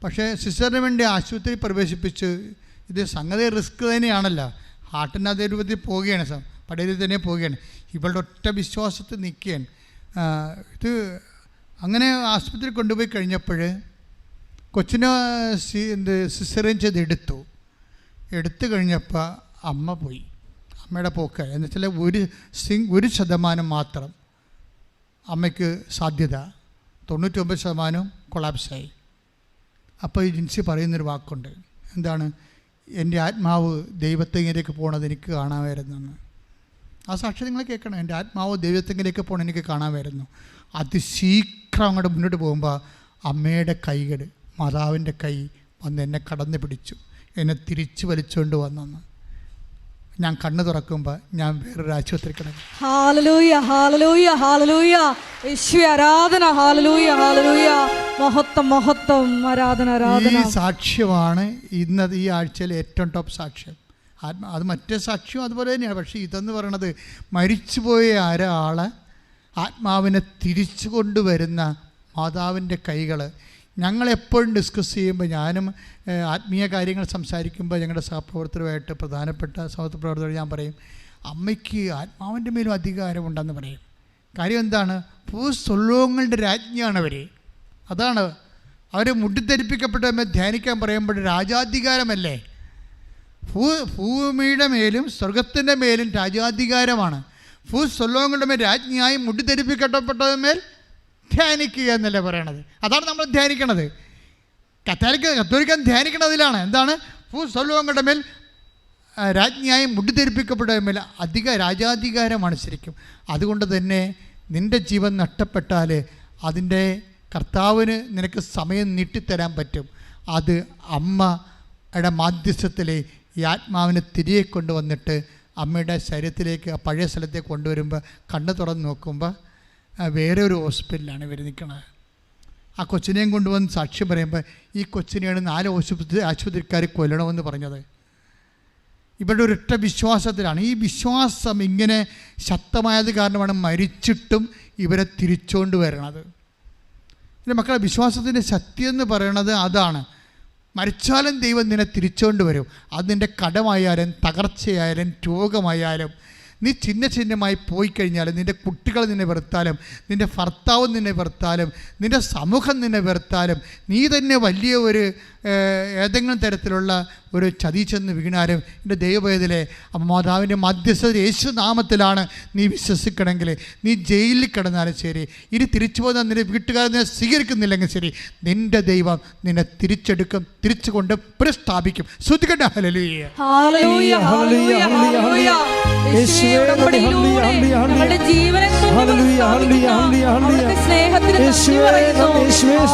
[SPEAKER 1] പക്ഷേ സിസേറിന് വേണ്ടി ആശുപത്രി പ്രവേശിപ്പിച്ച്, ഇത് സംഗതി റിസ്ക് തന്നെയാണല്ലോ, ഹാർട്ടിൻ്റെ അതേ രൂപത്തിൽ പോവുകയാണ്, പഴയ രീതിയിൽ തന്നെ പോവുകയാണ്. ഇവളുടെ ഒറ്റ വിശ്വാസത്തിൽ നിൽക്കുകയാണ്. ഇത് അങ്ങനെ ആശുപത്രി കൊണ്ടുപോയി കഴിഞ്ഞപ്പോൾ കൊച്ചിനെ സിസേറിയൻ ചെയ്ത് എടുത്തു കഴിഞ്ഞപ്പോൾ അമ്മ പോയി. അമ്മയുടെ പോക്ക് എന്ന് വെച്ചാൽ 1% മാത്രം അമ്മയ്ക്ക് സാധ്യത, 99% കൊളാപ്സായി. അപ്പോൾ ഈ ജിൻസി പറയുന്നൊരു വാക്കുണ്ട്, എന്താണ്? എൻ്റെ ആത്മാവ് ദൈവത്തെങ്കിലേക്ക് പോകണത് എനിക്ക് കാണാമായിരുന്നെന്ന്. ആ സാക്ഷി നിങ്ങൾ കേൾക്കണം. എൻ്റെ ആത്മാവ് ദൈവത്തെങ്കിലേക്ക് പോകണം എനിക്ക് കാണാമായിരുന്നു. അതിശീഘ്രം അങ്ങോട്ട് മുന്നോട്ട് പോകുമ്പോൾ അമ്മയുടെ കൈകൾ, മാതാവിൻ്റെ കൈ വന്ന് എന്നെ കടന്നു പിടിച്ചു, എന്നെ തിരിച്ചു വലിച്ചുകൊണ്ട് വന്നെന്ന്. ഞാൻ കണ്ണു തുറക്കുമ്പോൾ ഞാൻ വേറൊരു ആശുപത്രി കിടക്കും.
[SPEAKER 2] ഹല്ലേലൂയ, ഹല്ലേലൂയ, ഹല്ലേലൂയ. യേശുവേ ആരാധന. ഹല്ലേലൂയ, ഹല്ലേലൂയ. മഹത്വം, മഹത്വം, ആരാധന, ആരാധന.
[SPEAKER 1] ഈ സാക്ഷ്യമാണ് ഇന്നത്തെ ഈ ആഴ്ചയിലെ ഏറ്റവും ടോപ്പ് സാക്ഷ്യം. അത് മറ്റേ സാക്ഷ്യം അതുപോലെ തന്നെയാണ്. പക്ഷേ ഇതെന്ന് പറയണത് മരിച്ചുപോയ ഒരാളെ ആത്മാവിനെ തിരിച്ചു കൊണ്ടുവരുന്ന മാതാവിൻ്റെ കൈകൾ. ഞങ്ങളെപ്പോഴും ഡിസ്കസ് ചെയ്യുമ്പോൾ, ഞാനും ആത്മീയ കാര്യങ്ങൾ സംസാരിക്കുമ്പോൾ ഞങ്ങളുടെ സഹപ്രവർത്തകരുമായിട്ട്, പ്രധാനപ്പെട്ട സഹപ്രവർത്തകർ ഞാൻ പറയും, അമ്മയ്ക്ക് ആത്മാവിൻ്റെ മേലും അധികാരമുണ്ടെന്ന് പറയും. കാര്യം എന്താണ്? ഭൂസ്വലോകങ്ങളുടെ രാജ്ഞിയാണ് അവർ. അതാണ് അവർ മുട്ടിത്തെരിപ്പിക്കപ്പെട്ട ധ്യാനിക്കാൻ പറയുമ്പോൾ രാജാധികാരമല്ലേ. ഭൂമിയുടെ മേലും സ്വർഗത്തിൻ്റെ മേലും രാജാധികാരമാണ്. ഭൂസ്വലോകങ്ങളുടെ മേൽ രാജ്ഞിയായി മുട്ടിത്തെരിപ്പിക്കപ്പെട്ടതിന്മേൽ ധ്യാനിക്കുക എന്നല്ലേ പറയണത്. അതാണ് നമ്മൾ ധ്യാനിക്കണത്. കത്തോലിക്കൻ ധ്യാനിക്കണതിലാണ്. എന്താണ്? ഭൂസ്വലോകങ്ങളുടെ മേൽ രാജ്ഞിയായി മുട്ടിത്തെരിപ്പിക്കപ്പെട്ടതിന്മേൽ രാജാധികാരമാണ് ശരിക്കും. അതുകൊണ്ട് തന്നെ നിൻ്റെ ജീവൻ നഷ്ടപ്പെട്ടാൽ അതിൻ്റെ കർത്താവിന് നിനക്ക് സമയം നീട്ടിത്തരാൻ പറ്റും. അത് അമ്മയുടെ മാധ്യസ്ഥത്തിൽ ഈ ആത്മാവിനെ തിരികെ കൊണ്ടുവന്നിട്ട് അമ്മയുടെ ശരീരത്തിലേക്ക്, ആ പഴയ സ്ഥലത്തേക്ക് കൊണ്ടുവരുമ്പോൾ കണ്ണ് തുറന്ന് നോക്കുമ്പോൾ വേറെ ഒരു ഹോസ്പിറ്റലാണ് ഇവർ നിൽക്കുന്നത്. ആ കൊച്ചിനെയും കൊണ്ടുവന്ന് സാക്ഷ്യം പറയുമ്പോൾ ഈ കൊച്ചിനെയാണ് 4 ആശുപത്രിക്കാർ കൊല്ലണമെന്ന് പറഞ്ഞത്. ഇവരുടെ ഒരൊറ്റ വിശ്വാസത്തിലാണ്. ഈ വിശ്വാസം ഇങ്ങനെ ശക്തമായത് കാരണമാണ് മരിച്ചിട്ടും ഇവരെ തിരിച്ചുകൊണ്ട് വരണത്. എൻ്റെ മക്കളെ, വിശ്വാസത്തിൻ്റെ ശക്തി എന്ന് പറയണത് അതാണ്. മരിച്ചാലും ദൈവം നിന്നെ തിരിച്ചുകൊണ്ട് വരും. അത് നിൻ്റെ കടമായാലും തകർച്ചയായാലും രോഗമായാലും. നീ ചിഹ്നമായി പോയി കഴിഞ്ഞാൽ, നിൻ്റെ കുട്ടികൾ നിന്നെ വെറുത്താലും, നിൻ്റെ ഭർത്താവ് നിന്നെ വെറുത്താലും, നിൻ്റെ സമൂഹം നിന്നെ വെറുത്താലും, നീ തന്നെ വലിയ ഒരു ഏതെങ്കിലും തരത്തിലുള്ള ഒരു ചതി ചെന്ന് വീണാലും, എൻ്റെ ദൈവവേദലെ മാതാവിൻ്റെ മധ്യസ്ഥത യേശു നാമത്തിലാണ് നീ വിശ്വസിക്കണമെങ്കിൽ, നീ ജയിലിൽ കിടന്നാലും ശരി, ഇനി തിരിച്ചു പോകുന്ന നിൻ്റെ വീട്ടുകാരെ നിന്നെ സ്വീകരിക്കുന്നില്ലെങ്കിൽ ശരി, നിൻ്റെ ദൈവം നിന്നെ തിരിച്ചെടുക്കും, തിരിച്ചുകൊണ്ട് പുനഃസ്ഥാപിക്കും. ശ്രുതികട്ടെ. ഹല്ലേലൂയ,
[SPEAKER 2] ഹല്ലേലൂയ, ഹല്ലേലൂയ, ഹല്ലേലൂയ. യേശുവേ ഉടമ്പടിയിലൂടെ ഞങ്ങളുടെ ജീവനെ അവിടുത്തെ സ്നേഹത്തിന് നന്ദി പറയുന്നു.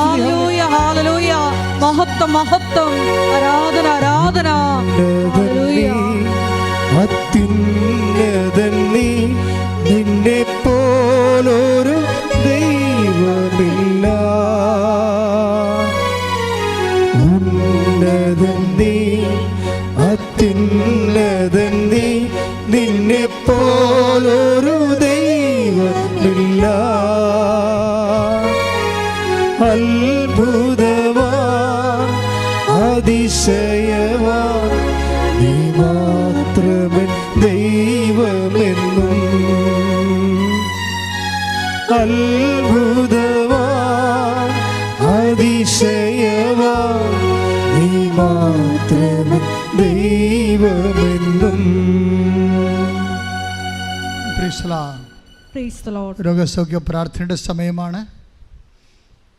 [SPEAKER 2] ഹല്ലേലൂയ, ഹല്ലേലൂയ. മഹത്വം, മഹത്വം, ആരാധന, ആരാധന.
[SPEAKER 3] അത്യുന്നതൻ നീ, നിന്നെ പോലൊരു ദൈവമില്ല. ഉന്നതൻ നീ, അത്യുന്നതൻ നീ, നിന്നെ പോലൊരു ദൈവമില്ല. അത്ഭുതവാൻ, അതിശയവാൻ, നീ മാത്രമേ ദൈവമെന്നും. അത്ഭുതവാൻ, അതിശയവാൻ, നീ മാത്രമേ ദൈവമെന്നും.
[SPEAKER 1] രോഗസൗഖ്യ പ്രാർത്ഥനയുടെ സമയമാണ്.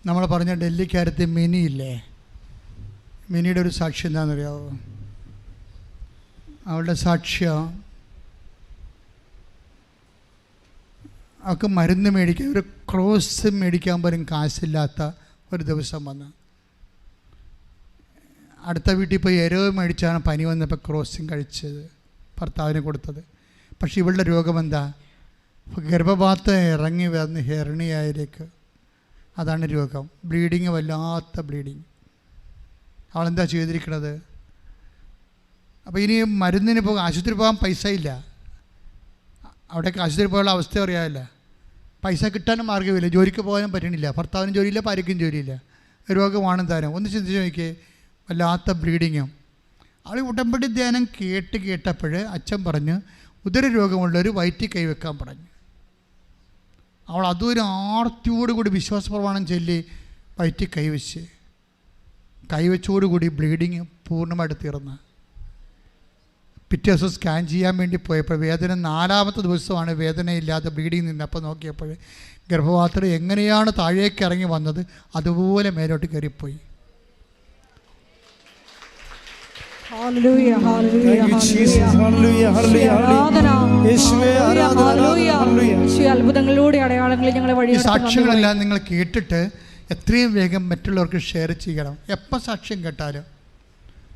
[SPEAKER 1] നമ്മൾ പറഞ്ഞ ഡൽഹിക്കാരത്തെ മിനിയില്ലേ, മിനിയുടെ ഒരു സാക്ഷ്യം എന്താണെന്നറിയാവോ? അവളുടെ സാക്ഷ്യം, അവൾക്ക് മരുന്ന് മേടിക്കാൻ, ഒരു ക്രോസ് മേടിക്കാൻ പോലും കാശില്ലാത്ത ഒരു ദിവസം വന്ന് അടുത്ത വീട്ടിൽ പോയി എരവ് മേടിച്ചാണ് പനി വന്നപ്പോൾ ക്രോസും കഴിച്ചത്, ഭർത്താവിന് കൊടുത്തത്. പക്ഷെ ഇവളുടെ രോഗം എന്താ? ഗർഭപാത്രം ഇറങ്ങി വന്ന് ഹെർണിയയിലേക്ക്, അതാണ് രോഗം. ബ്ലീഡിങ്, വല്ലാത്ത ബ്ലീഡിങ്. അവളെന്താ ചെയ്തിരിക്കണത്? അപ്പോൾ ഇനി മരുന്നിന് ആശുപത്രി പോകാൻ പൈസ ഇല്ല. അവിടേക്ക് ആശുപത്രി പോകാനുള്ള അവസ്ഥ അറിയാമില്ല. പൈസ കിട്ടാനും മാർഗ്ഗമില്ല, ജോലിക്ക് പോകാനും പറ്റണില്ല, ഭർത്താവിനും ജോലിയില്ല, ഭാര്യയ്ക്കും ജോലിയില്ല, രോഗമാണ് താരം. ഒന്ന് ചിന്തിച്ച് നോക്കിയേ, വല്ലാത്ത ബ്ലീഡിങ്ങും. അവൾ ഉടമ്പടി ധ്യാനം കേട്ടപ്പോൾ അച്ഛൻ പറഞ്ഞ് ഉദരരോഗമുള്ളൊരു വയറ്റിൽ കൈവെക്കാൻ പറഞ്ഞു. അവൾ അതൊരു ആർത്തിയോടുകൂടി വിശ്വാസപ്രമാണം ചൊല്ലി വയറ്റിൽ കൈവച്ചോടുകൂടി ബ്ലീഡിങ് പൂർണ്ണമായിട്ട് തീർന്ന്. പിറ്റേ ദിവസം സ്കാൻ ചെയ്യാൻ വേണ്ടി പോയപ്പോൾ വേദന 4ാമത്തെ ദിവസമാണ് വേദനയില്ലാതെ ബ്ലീഡിങ് നിന്നപ്പോൾ നോക്കിയപ്പോൾ ഗർഭപാത്രം എങ്ങനെയാണ് താഴേക്ക് ഇറങ്ങി വന്നത് അതുപോലെ മേലോട്ട് കയറിപ്പോയി.
[SPEAKER 2] അത്ഭുതങ്ങളിലൂടെ അടയാളങ്ങളിൽ ഞങ്ങളെ വഴി.
[SPEAKER 1] സാക്ഷ്യങ്ങളെല്ലാം നിങ്ങൾ കേട്ടിട്ട് എത്രയും വേഗം മറ്റുള്ളവർക്ക് ഷെയർ ചെയ്യണം. എപ്പോൾ സാക്ഷ്യം കേട്ടാലും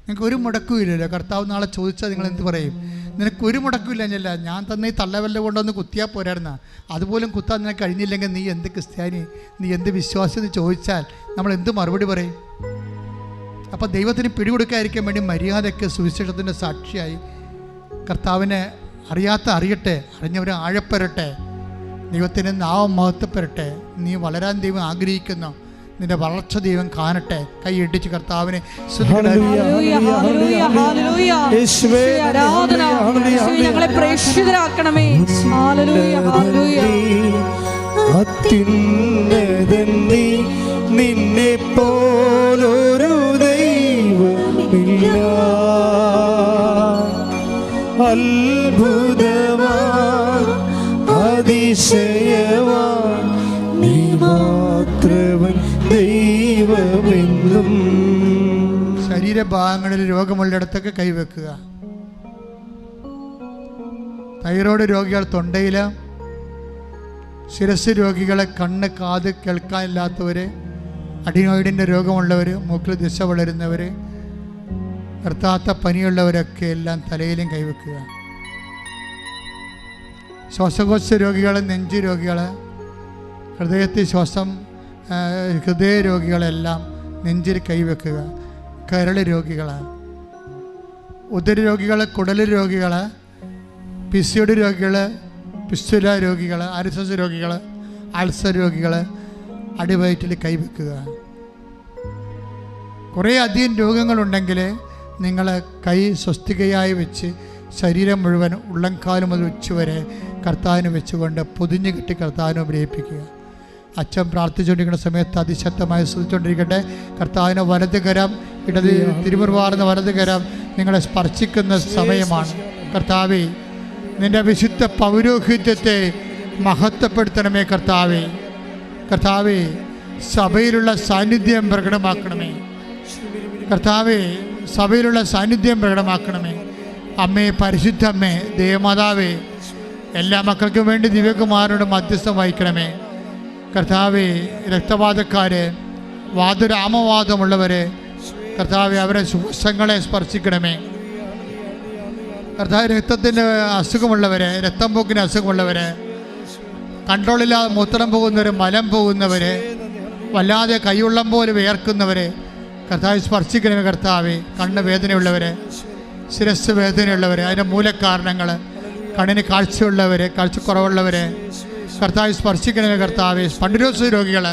[SPEAKER 1] നിങ്ങൾക്ക് ഒരു മുടക്കും ഇല്ലല്ലോ. കർത്താവ് നാളെ ചോദിച്ചാൽ നിങ്ങൾ എന്ത് പറയും? നിനക്കൊരു മുടക്കും ഇല്ലല്ല, ഞാൻ തന്നെ ഈ തള്ളവല്ല കൊണ്ടൊന്ന് കുത്തിയാൽ പോരായിരുന്ന, അതുപോലും കുത്താൻ നിനക്ക് കഴിഞ്ഞില്ലെങ്കിൽ നീ എന്ത് ക്രിസ്ത്യാനി, നീ എന്ത് വിശ്വാസി എന്ന് ചോദിച്ചാൽ നമ്മൾ എന്ത് മറുപടി പറയും? അപ്പോൾ ദൈവത്തിന് പിടികൊടുക്കാതിരിക്കാൻ വേണ്ടി മര്യാദയ്ക്ക് സുവിശേഷത്തിൻ്റെ സാക്ഷിയായി കർത്താവിനെ അറിയട്ടെ, അറിഞ്ഞവരെ ആഴപ്പെടട്ടെ, ദൈവത്തിന് നാമം മഹത്വപ്പെടട്ടെ. നീ വളരാൻ ദൈവം ആഗ്രഹിക്കുന്നു, നിന്റെ വളർച്ച ദൈവം കാണട്ടെ. കൈയടിച്ച് കർത്താവിനെ
[SPEAKER 2] ഞങ്ങളെ പ്രേക്ഷിതരാക്കണമേ.
[SPEAKER 3] നിന്നെ പോലൊരു ദൈവമില്ല, അത്ഭുതമാ അതിശയമാ നീ മാത്രവൻ ദൈവമെന്നും.
[SPEAKER 1] ശരീരഭാഗങ്ങളിൽ രോഗമുള്ളിടത്തൊക്കെ കൈവെക്കുക. തൈറോയ്ഡ് രോഗികൾ തൊണ്ടയിൽ, ശിരസ് രോഗികളെ കണ്ണ് കാത് കേൾക്കാനില്ലാത്തവർ, അഡിനോയിഡിൻ്റെ രോഗമുള്ളവർ, മൂക്കിൽ ദിശ വളരുന്നവർ, നിർത്താത്ത പനിയുള്ളവരൊക്കെ എല്ലാം തലയിലും കൈവെക്കുക. ശ്വാസകോശ രോഗികൾ, നെഞ്ച് രോഗികൾ, ഹൃദയ രോഗികളെല്ലാം നെഞ്ചിൽ കൈവെക്കുക. കരൾ രോഗികൾ, ഉദര രോഗികൾ, കുടൽ രോഗികൾ, PCOD രോഗികൾ, പിസ്തുല രോഗികൾ, RSS രോഗികൾ, അൾസർ രോഗികൾ അടിവയറ്റിൽ കൈവെക്കുക. കുറേ അധികം രോഗങ്ങളുണ്ടെങ്കിൽ നിങ്ങൾ കൈ സ്വസ്തികയായി വെച്ച് ശരീരം മുഴുവൻ ഉള്ളംകാലം മുതൽ ഉച്ചവരെ കർത്താവിന് വെച്ചുകൊണ്ട് പൊതിഞ്ഞു കെട്ടി കർത്താവിനെ ഉപയോഗിപ്പിക്കുക. അച്ഛൻ പ്രാർത്ഥിച്ചുകൊണ്ടിരിക്കുന്ന സമയത്ത് അതിശക്തമായി സ്തുതിച്ചുകൊണ്ടിരിക്കട്ടെ. കർത്താവിന് വലത് കരം, ഇടത് തിരുമുറുവാർന്ന വലത് കരം നിങ്ങളെ സ്പർശിക്കുന്ന സമയമാണ്. കർത്താവേ, നിൻ്റെ വിശുദ്ധ പൗരോഹിത്യത്തെ മഹത്വപ്പെടുത്തണമേ. കർത്താവേ, സഭയിലുള്ള സാന്നിധ്യം പ്രകടമാക്കണമേ. കർത്താവേ, സഭയിലുള്ള സാന്നിധ്യം പ്രകടമാക്കണമേ. അമ്മേ, പരിശുദ്ധ അമ്മേ, ദേവമാതാവേ, എല്ലാ മക്കൾക്കും വേണ്ടി ദിവ്യകുമാരനോട് മധ്യസ്ഥം വഹിക്കണമേ. കർത്താവേ, രക്തവാദക്കാര്, വാദരാമവാദമുള്ളവരെ കർത്താവേ, അവരെ സുഖങ്ങളെ സ്പർശിക്കണമേ. കർത്താവ്, രക്തത്തിൻ്റെ അസുഖമുള്ളവരെ, രക്തം പോക്കിന് അസുഖമുള്ളവരെ, കൺട്രോളില്ലാതെ മൂത്രം പോകുന്നവർ, മലം പോകുന്നവർ, വല്ലാതെ കൈയുള്ളം പോലെ വിയർക്കുന്നവരെ കർത്താവ് സ്പർശിക്കണമേ. കർത്താവേ, കണ്ണ് വേദനയുള്ളവരെ, ശിരസ് വേദനയുള്ളവരെ, അതിൻ്റെ മൂലകാരണങ്ങൾ, കണ്ണിന് കാഴ്ചയുള്ളവരെ, കാഴ്ചക്കുറവുള്ളവരെ കർത്താവ് സ്പർശിക്കണമേ. കർത്താവേ, സ്പണ്ടിലോസ് രോഗികൾ,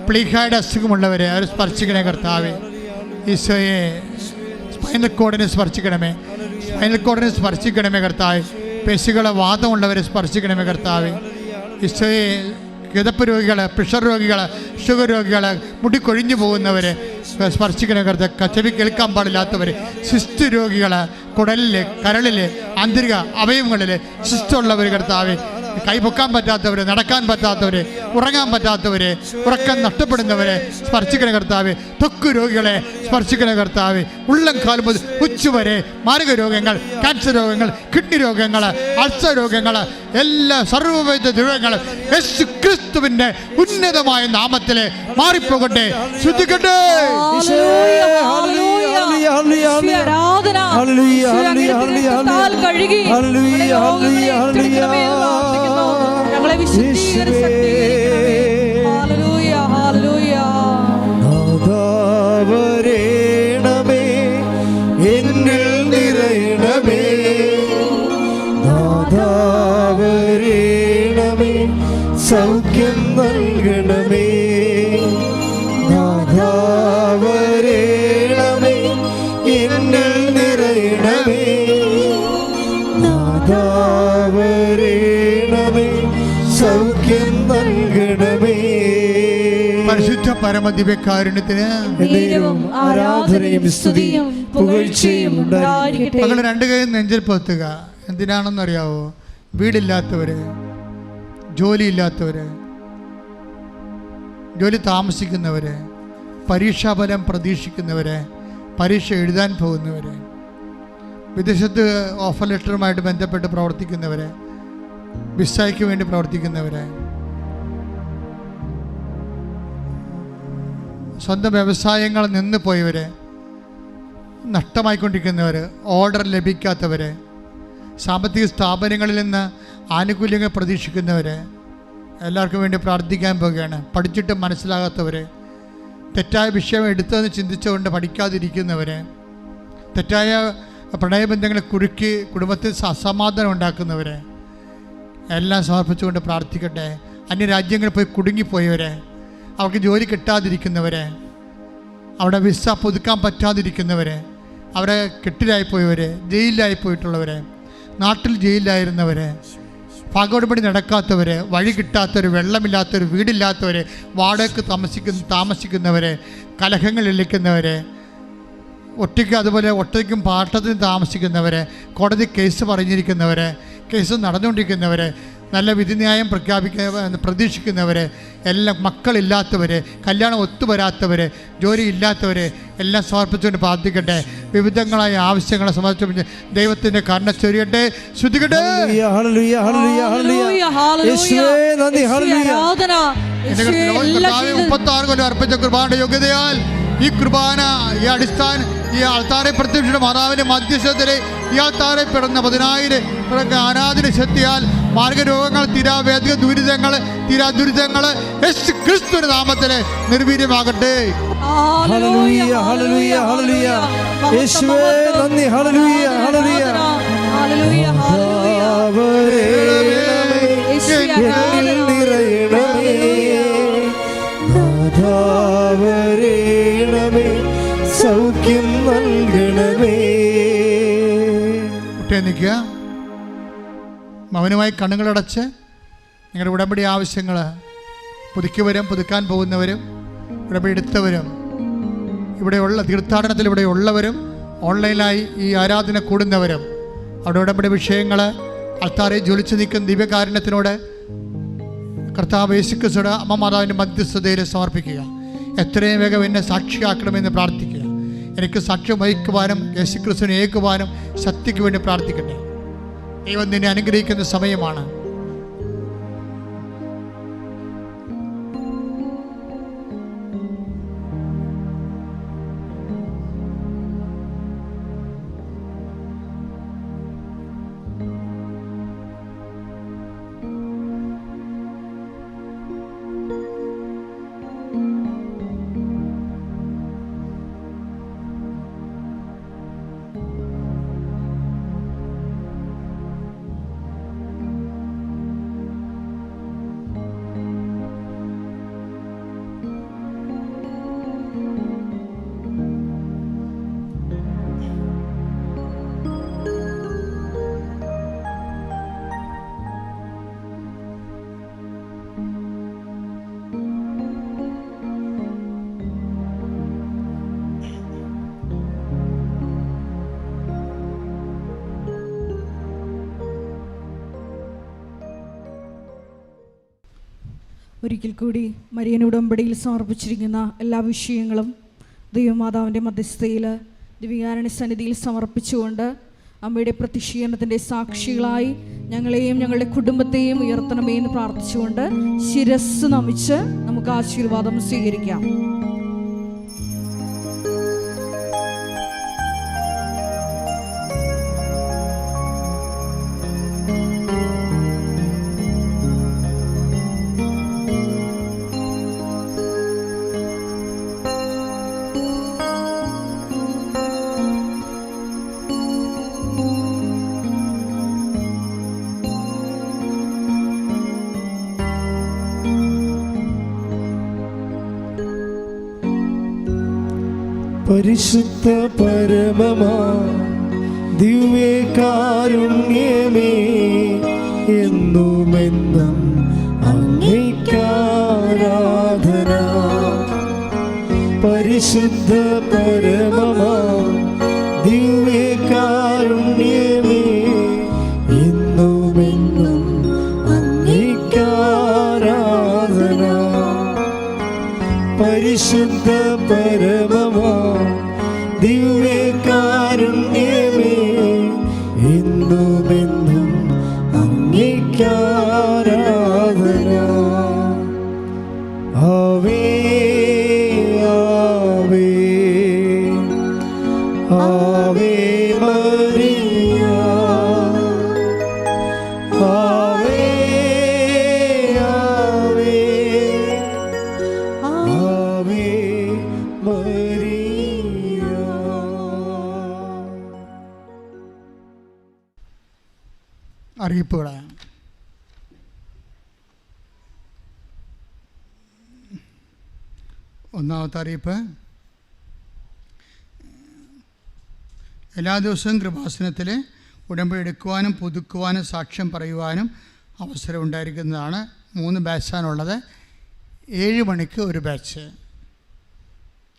[SPEAKER 1] പ്ലീഹായുടെ അസുഖമുള്ളവരെ അവർ സ്പർശിക്കണേ. കർത്താവേ, ഈശോയെ, സ്പൈനൽ കോഡിനെ സ്പർശിക്കണമേ. കർത്താവേ, പേശികളെ വാദമുള്ളവരെ സ്പർശിക്കണമേ. കർത്താവേ, ഈശോയെ, കിതപ്പ് രോഗികൾ, പ്രഷർ രോഗികൾ, ഷുഗർ രോഗികൾ, മുടി കൊഴിഞ്ഞു പോകുന്നവരെ സ്പർശിക്കണ. കർത്താവ്, ചെവി കേൾക്കാൻ പാടില്ലാത്തവർ, സിസ്റ്റ് രോഗികൾ, കുടലിൽ, കരളിൽ, ആന്തരിക അവയവങ്ങളിൽ സിസ്റ്റുള്ളവർ കർത്താവേ, കൈപൊക്കാൻ പറ്റാത്തവർ, നടക്കാൻ പറ്റാത്തവർ, ഉറങ്ങാൻ പറ്റാത്തവർ, ഉറക്കം നഷ്ടപ്പെടുന്നവരെ സ്പർശിക്കണ. കർത്താവേ, ത്വക്ക് രോഗികളെ സ്പർശിക്കണ. കർത്താവേ, ഉള്ളം കാലം മുതൽ ഉച്ചുവരെ മാരക രോഗങ്ങൾ, ക്യാൻസർ രോഗങ്ങൾ, കിഡ്നി രോഗങ്ങൾ, അൾസർ രോഗങ്ങൾ, എല്ലാ സർവ്വവിധ രോഗങ്ങളും യേശു ക്രിസ്തുവിന്റെ ഉന്നതമായ നാമത്തിൽ മാറിപ്പോകട്ടെ. ശ്രദ്ധിക്കട്ടെ.
[SPEAKER 2] ഞങ്ങളെ
[SPEAKER 3] വരേണമേ, എന്നിൽ നിറയണമേ. വരേണമേ, സൗഖ്യം നൽകണമേ. നാഥാ വരേണമേ, എന്നിൽ നിറയണമേ. നാഥാ വരേണമേ, സൗഖ്യം നൽകണമേ.
[SPEAKER 1] പരിശുദ്ധ പരമദിവ്യകാരുണ്യത്തിന്
[SPEAKER 3] ആരാധനയും സ്തുതിയും പുകഴ്ചയും ഉണ്ടായിരിക്കട്ടെ.
[SPEAKER 1] മകൾ രണ്ട് കൈ നെഞ്ചിൽ പൊത്തുക. എന്തിനാണെന്നറിയാവോ? വീടില്ലാത്തവര്, ജോലിയില്ലാത്തവര്, ജോലി താമസിക്കുന്നവര്, പരീക്ഷാഫലം പ്രതീക്ഷിക്കുന്നവര്, പരീക്ഷ എഴുതാൻ പോകുന്നവര്, വിദേശത്ത് ഓഫർ ലെറ്ററുമായിട്ട് ബന്ധപ്പെട്ട് പ്രവർത്തിക്കുന്നവര്, വിസയ്ക്ക് വേണ്ടി പ്രവർത്തിക്കുന്നവര്, സ്വന്തം വ്യവസായങ്ങൾ നിന്ന് പോയവർ, നഷ്ടമായിക്കൊണ്ടിരിക്കുന്നവർ, ഓർഡർ ലഭിക്കാത്തവർ, സാമ്പത്തിക സ്ഥാപനങ്ങളിൽ നിന്ന് ആനുകൂല്യങ്ങൾ പ്രതീക്ഷിക്കുന്നവർ, എല്ലാവർക്കും വേണ്ടി പ്രാർത്ഥിക്കാൻ പോവുകയാണ്. പഠിച്ചിട്ട് മനസ്സിലാകാത്തവർ, തെറ്റായ വിഷയം എടുത്തതെന്ന് ചിന്തിച്ചുകൊണ്ട് പഠിക്കാതിരിക്കുന്നവർ, തെറ്റായ പ്രണയബന്ധങ്ങളെ കുറുക്കി കുടുംബത്തിൽ അസമാധാനം ഉണ്ടാക്കുന്നവർ എല്ലാം സമർപ്പിച്ചുകൊണ്ട് പ്രാർത്ഥിക്കട്ടെ. അന്യരാജ്യങ്ങളിൽ പോയി കുടുങ്ങിപ്പോയവർ, അവർക്ക് ജോലി കിട്ടാതിരിക്കുന്നവർ, അവിടെ വിസ പുതുക്കാൻ പറ്റാതിരിക്കുന്നവർ, അവിടെ കെട്ടിലായിപ്പോയവർ, ജയിലിലായിപ്പോയിട്ടുള്ളവർ, നാട്ടിൽ ജയിലിലായിരുന്നവർ, പകോടുപടി നടക്കാത്തവർ, വഴി കിട്ടാത്തവർ, വെള്ളമില്ലാത്തവർ, വീടില്ലാത്തവർ, വാടകയ്ക്ക് താമസിക്കുന്നവർ, കലഹങ്ങളിലിരിക്കുന്നവർ, ഒറ്റയ്ക്ക് അതുപോലെ ഒറ്റയ്ക്കും പാട്ടത്തിനും താമസിക്കുന്നവർ, കോടതി കേസ് പറഞ്ഞിരിക്കുന്നവർ, കേസ് നടന്നുകൊണ്ടിരിക്കുന്നവർ, നല്ല വിധിന്യായം പ്രതീക്ഷിക്കുന്നവർ, എല്ലാം മക്കളില്ലാത്തവർ, കല്യാണം ഒത്തുവരാത്തവർ, ജോലി ഇല്ലാത്തവർ എല്ലാം സമർപ്പിച്ചുകൊണ്ട് പ്രാർത്ഥിക്കട്ടെ. വിവിധങ്ങളായ ആവശ്യങ്ങളെ സമർപ്പിച്ച് ദൈവത്തിൻ്റെ കരുണ ചൊരിയട്ടെ. ശ്രുതികട്ടെ. കർത്താവേ, 36 കൊല്ലം അർപ്പിച്ച കൃപാന്റെ യോഗ്യതയാൽ ഈ കൃപാന, ഈ അടിസ്ഥാന, ഈ ആൾത്താരെ പ്രത്യക്ഷ മാതാവിൻ്റെ മധ്യസ്ഥത്തിലെ ഈ ആൾത്താരെ പിറന്ന 10,000 ആരാധന ശക്തിയാൽ മാർഗരോഗങ്ങൾ, തീരാവേദിക ദുരിതങ്ങൾ, തീരാദുരിതങ്ങൾ ക്രിസ്തുവിന്റെ നാമത്തിൽ നിർവീര്യമാകട്ടെ.
[SPEAKER 3] സൗഖ്യം നൽകണമേ.
[SPEAKER 1] നിൽക്കുക. മൗനമായി കണ്ണുകളടച്ച് നിങ്ങളുടെ ഉടമ്പടി ആവശ്യങ്ങൾ പുതുക്കിയവരും പുതുക്കാൻ പോകുന്നവരും ഉടമ്പടി എടുത്തവരും ഇവിടെയുള്ള തീർത്ഥാടനത്തിൽ ഇവിടെ ഉള്ളവരും ഓൺലൈനായി ഈ ആരാധന കൂടുന്നവരും അവിടെ ഉടമ്പടി വിഷയങ്ങൾ അൾത്താരെ ജ്വലിച്ച് നിൽക്കുന്ന ദിവ്യകാരുണ്യത്തിനോട് കർത്താവ് യേശുക്രിസ്തുവിന്റെ അമ്മ മാതാവിൻ്റെ മധ്യസ്ഥതയിൽ സമർപ്പിക്കുക. എത്രയും വേഗം എന്നെ സാക്ഷിയാക്കണമെന്ന് പ്രാർത്ഥിക്കുക. എനിക്ക് സാക്ഷ്യം വഹിക്കുവാനും യേശുക്രിസ്തുവിനെ ഏൽക്കുവാനും ശക്തിക്ക് വേണ്ടി പ്രാർത്ഥിക്കട്ടെ. ദൈവം നിന്നെ അനുഗ്രഹിക്കുന്ന സമയമാണ്.
[SPEAKER 2] ഒരിക്കൽ കൂടി മരിയൻ ഉടമ്പടിയിൽ സമർപ്പിച്ചിരിക്കുന്ന എല്ലാ വിഷയങ്ങളും ദൈവമാതാവിൻ്റെ മധ്യസ്ഥതയിൽ ദിവ്യകാരുണ്യ സന്നിധിയിൽ സമർപ്പിച്ചുകൊണ്ട് അമ്മയുടെ പ്രത്യക്ഷീകരണത്തിൻ്റെ സാക്ഷികളായി ഞങ്ങളെയും ഞങ്ങളുടെ കുടുംബത്തെയും ഉയർത്തണമേ എന്ന് പ്രാർത്ഥിച്ചുകൊണ്ട് ശിരസ് നമിച്ച് നമുക്ക് ആശീർവാദം സ്വീകരിക്കാം.
[SPEAKER 3] പരിശുദ്ധ പരമമാ ദിവ്യകാരുണ്യമേ എന്നുമെന്നും അങ്ങേക്കാരാധന. പരിശുദ്ധ പരമമാ ദിവ്യകാരുണ്യമേ എന്നുമെന്നും അങ്ങേക്കാരാധന. പരിശുദ്ധ പരമമാ ദിവ്യകാരുണ്യമേ എന്നുമെന്നും അങ്ങേക്കാരാധന. ആവേ ആവേ ആവേ മരിയ, ആവേ ആവേ ആവേ മരിയ.
[SPEAKER 1] അറിയിപ്പുകളാണ്. ഒന്നാമത്തെ അറിയിപ്പ്, എല്ലാ ദിവസവും കൃപാസനത്തിൽ ഉടമ്പടി എടുക്കുവാനും പുതുക്കുവാനും സാക്ഷ്യം പറയുവാനും അവസരം ഉണ്ടായിരിക്കുന്നതാണ്. 3 ബാച്ചാണുള്ളത്. 7 മണിക്ക് ഒരു ബാച്ച്,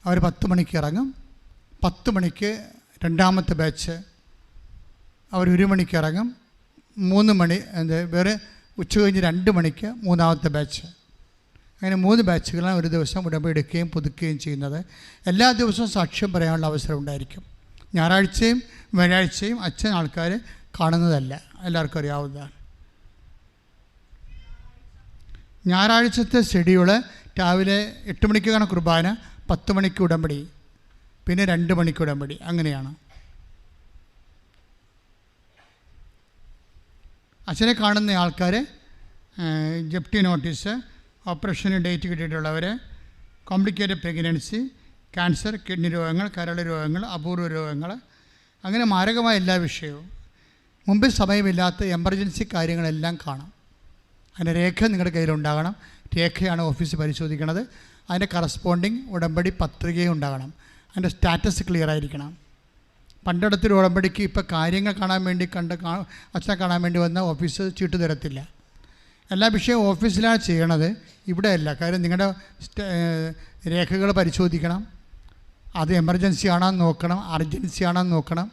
[SPEAKER 1] അവർ 10 മണിക്ക് ഇറങ്ങും. 10 മണിക്ക് രണ്ടാമത്തെ ബാച്ച്, അവർ 1 മണിക്ക് ഇറങ്ങും. 3 മണി വേറെ ഉച്ചകഴിഞ്ഞ് 2 മണിക്ക് മൂന്നാമത്തെ ബാച്ച്. അങ്ങനെ 3 ബാച്ചുകളാണ് ഒരു ദിവസം ഉടമ്പടി എടുക്കുകയും പുതുക്കുകയും ചെയ്യുന്നത്. എല്ലാ ദിവസവും സാക്ഷ്യം പറയാനുള്ള അവസരം ഉണ്ടായിരിക്കും. ഞായറാഴ്ചയും വ്യാഴാഴ്ചയും അച്ഛൻ ആൾക്കാർ കാണുന്നതല്ല, എല്ലാവർക്കും അറിയാവുന്നതാണ്. ഞായറാഴ്ചത്തെ ഷെഡ്യൂള് രാവിലെ 8 മണിക്കാണ് കുർബാന, 10 മണിക്ക് ഉടമ്പടി, പിന്നെ 2 മണിക്ക് ഉടമ്പടി, അങ്ങനെയാണ്. അച്ഛനെ കാണുന്ന ആൾക്കാർ ജപ്തി നോട്ടീസ്, ഓപ്പറേഷന് ഡേറ്റ് കിട്ടിയിട്ടുള്ളവർ, കോംപ്ലിക്കേറ്റഡ് പ്രഗ്നൻസി, ക്യാൻസർ, കിഡ്നി രോഗങ്ങൾ, കരൾ രോഗങ്ങൾ, അപൂർവ രോഗങ്ങൾ, അങ്ങനെ മാരകമായ എല്ലാ വിഷയവും, മുമ്പിൽ സമയമില്ലാത്ത എമർജൻസി കാര്യങ്ങളെല്ലാം കാണാം. അതിൻ്റെ രേഖ നിങ്ങളുടെ കയ്യിലുണ്ടാകണം. രേഖയാണ് ഓഫീസ് പരിശോധിക്കുന്നത്. അതിൻ്റെ കറസ്പോണ്ടിങ് ഉടമ്പടി പത്രികയും ഉണ്ടാകണം. അതിൻ്റെ സ്റ്റാറ്റസ് ക്ലിയർ ആയിരിക്കണം. പണ്ടെടുത്തൊരു ഉടമ്പടിക്ക് ഇപ്പോൾ കാര്യങ്ങൾ കാണാൻ വേണ്ടി അച്ഛനെ കാണാൻ വേണ്ടി വന്ന ഓഫീസ് ചീട്ട് തരത്തില്ല. എല്ലാ വിഷയവും ഓഫീസിലാണ് ചെയ്യണത്, ഇവിടെ അല്ല. കാര്യം നിങ്ങളുടെ രേഖകൾ പരിശോധിക്കണം. അത് എമർജൻസി ആണോ എന്ന് നോക്കണം, അർജൻസി ആണോ എന്ന് നോക്കണം.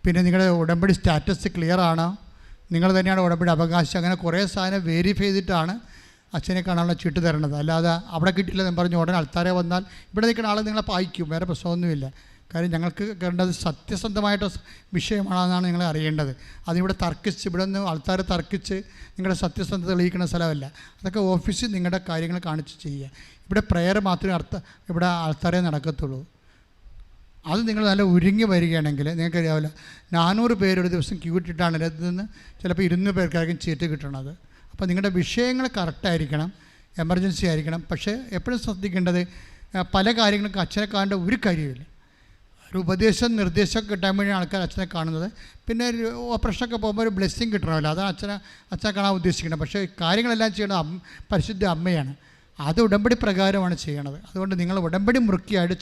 [SPEAKER 1] പിന്നെ നിങ്ങളുടെ ഉടമ്പടി സ്റ്റാറ്റസ് ക്ലിയർ ആണോ, നിങ്ങൾ തന്നെയാണ് ഉടമ്പടി അവകാശം, അങ്ങനെ കുറേ സാധനം വെരിഫൈ ചെയ്തിട്ടാണ് അച്ഛനെ കാണാനുള്ള ചീട്ട് തരണത്. അല്ലാതെ അവിടെ കിട്ടിയില്ലെന്ന് പറഞ്ഞ് ഉടനെ ആൾക്കാരെ വന്നാൽ ഇവിടെ നിൽക്കുന്ന ആൾ നിങ്ങളെ പായിക്കും, വേറെ പ്രശ്നമൊന്നുമില്ല. കാര്യം ഞങ്ങൾക്ക് കണ്ടത് സത്യസന്ധമായിട്ട് വിഷയമാണെന്നാണ് നിങ്ങൾ അറിയേണ്ടത്. അതിവിടെ തർക്കിച്ച്, ഇവിടെ നിന്ന് ആൾക്കാർ തർക്കിച്ച് നിങ്ങളുടെ സത്യസന്ധത തെളിയിക്കുന്ന സ്ഥലമല്ല. അതൊക്കെ ഓഫീസിൽ നിങ്ങളുടെ കാര്യങ്ങൾ കാണിച്ച് ചെയ്യുക. ഇവിടെ പ്രെയർ മാത്രമേ ഇവിടെ ആൾക്കാരെ നടക്കത്തുള്ളൂ. അത് നിങ്ങൾ നല്ല ഒരുങ്ങി വരികയാണെങ്കിൽ നിങ്ങൾക്കറിയാവില്ല, 400 പേര് ഒരു ദിവസം ക്യൂ ഇട്ടിട്ടാണ് ഇതിൽ നിന്ന് ചിലപ്പോൾ 200 പേർക്കായിരിക്കും ചീറ്റ് കിട്ടണത്. അപ്പോൾ നിങ്ങളുടെ വിഷയങ്ങൾ കറക്റ്റായിരിക്കണം, എമർജൻസി ആയിരിക്കണം. പക്ഷേ എപ്പോഴും ശ്രദ്ധിക്കേണ്ടത്, പല കാര്യങ്ങൾക്കും അച്ഛനെ കാണേണ്ട ഒരു കാര്യമില്ല. ഒരു ഉപദേശം നിർദ്ദേശമൊക്കെ കിട്ടാൻ വേണ്ടി ആൾക്കാർ അച്ഛനെ കാണുന്നത്. പിന്നെ ഒരു ഓപ്പറേഷനൊക്കെ പോകുമ്പോൾ ഒരു ബ്ലെസ്സിങ് കിട്ടണമല്ലോ, അതാണ് അച്ഛനെ കാണാൻ ഉദ്ദേശിക്കുന്നത്. പക്ഷേ കാര്യങ്ങളെല്ലാം ചെയ്യണത് പരിശുദ്ധ അമ്മയാണ്. അത് ഉടമ്പടി പ്രകാരമാണ് ചെയ്യണത്. അതുകൊണ്ട് നിങ്ങൾ ഉടമ്പടി വൃത്തിയായിട്ട്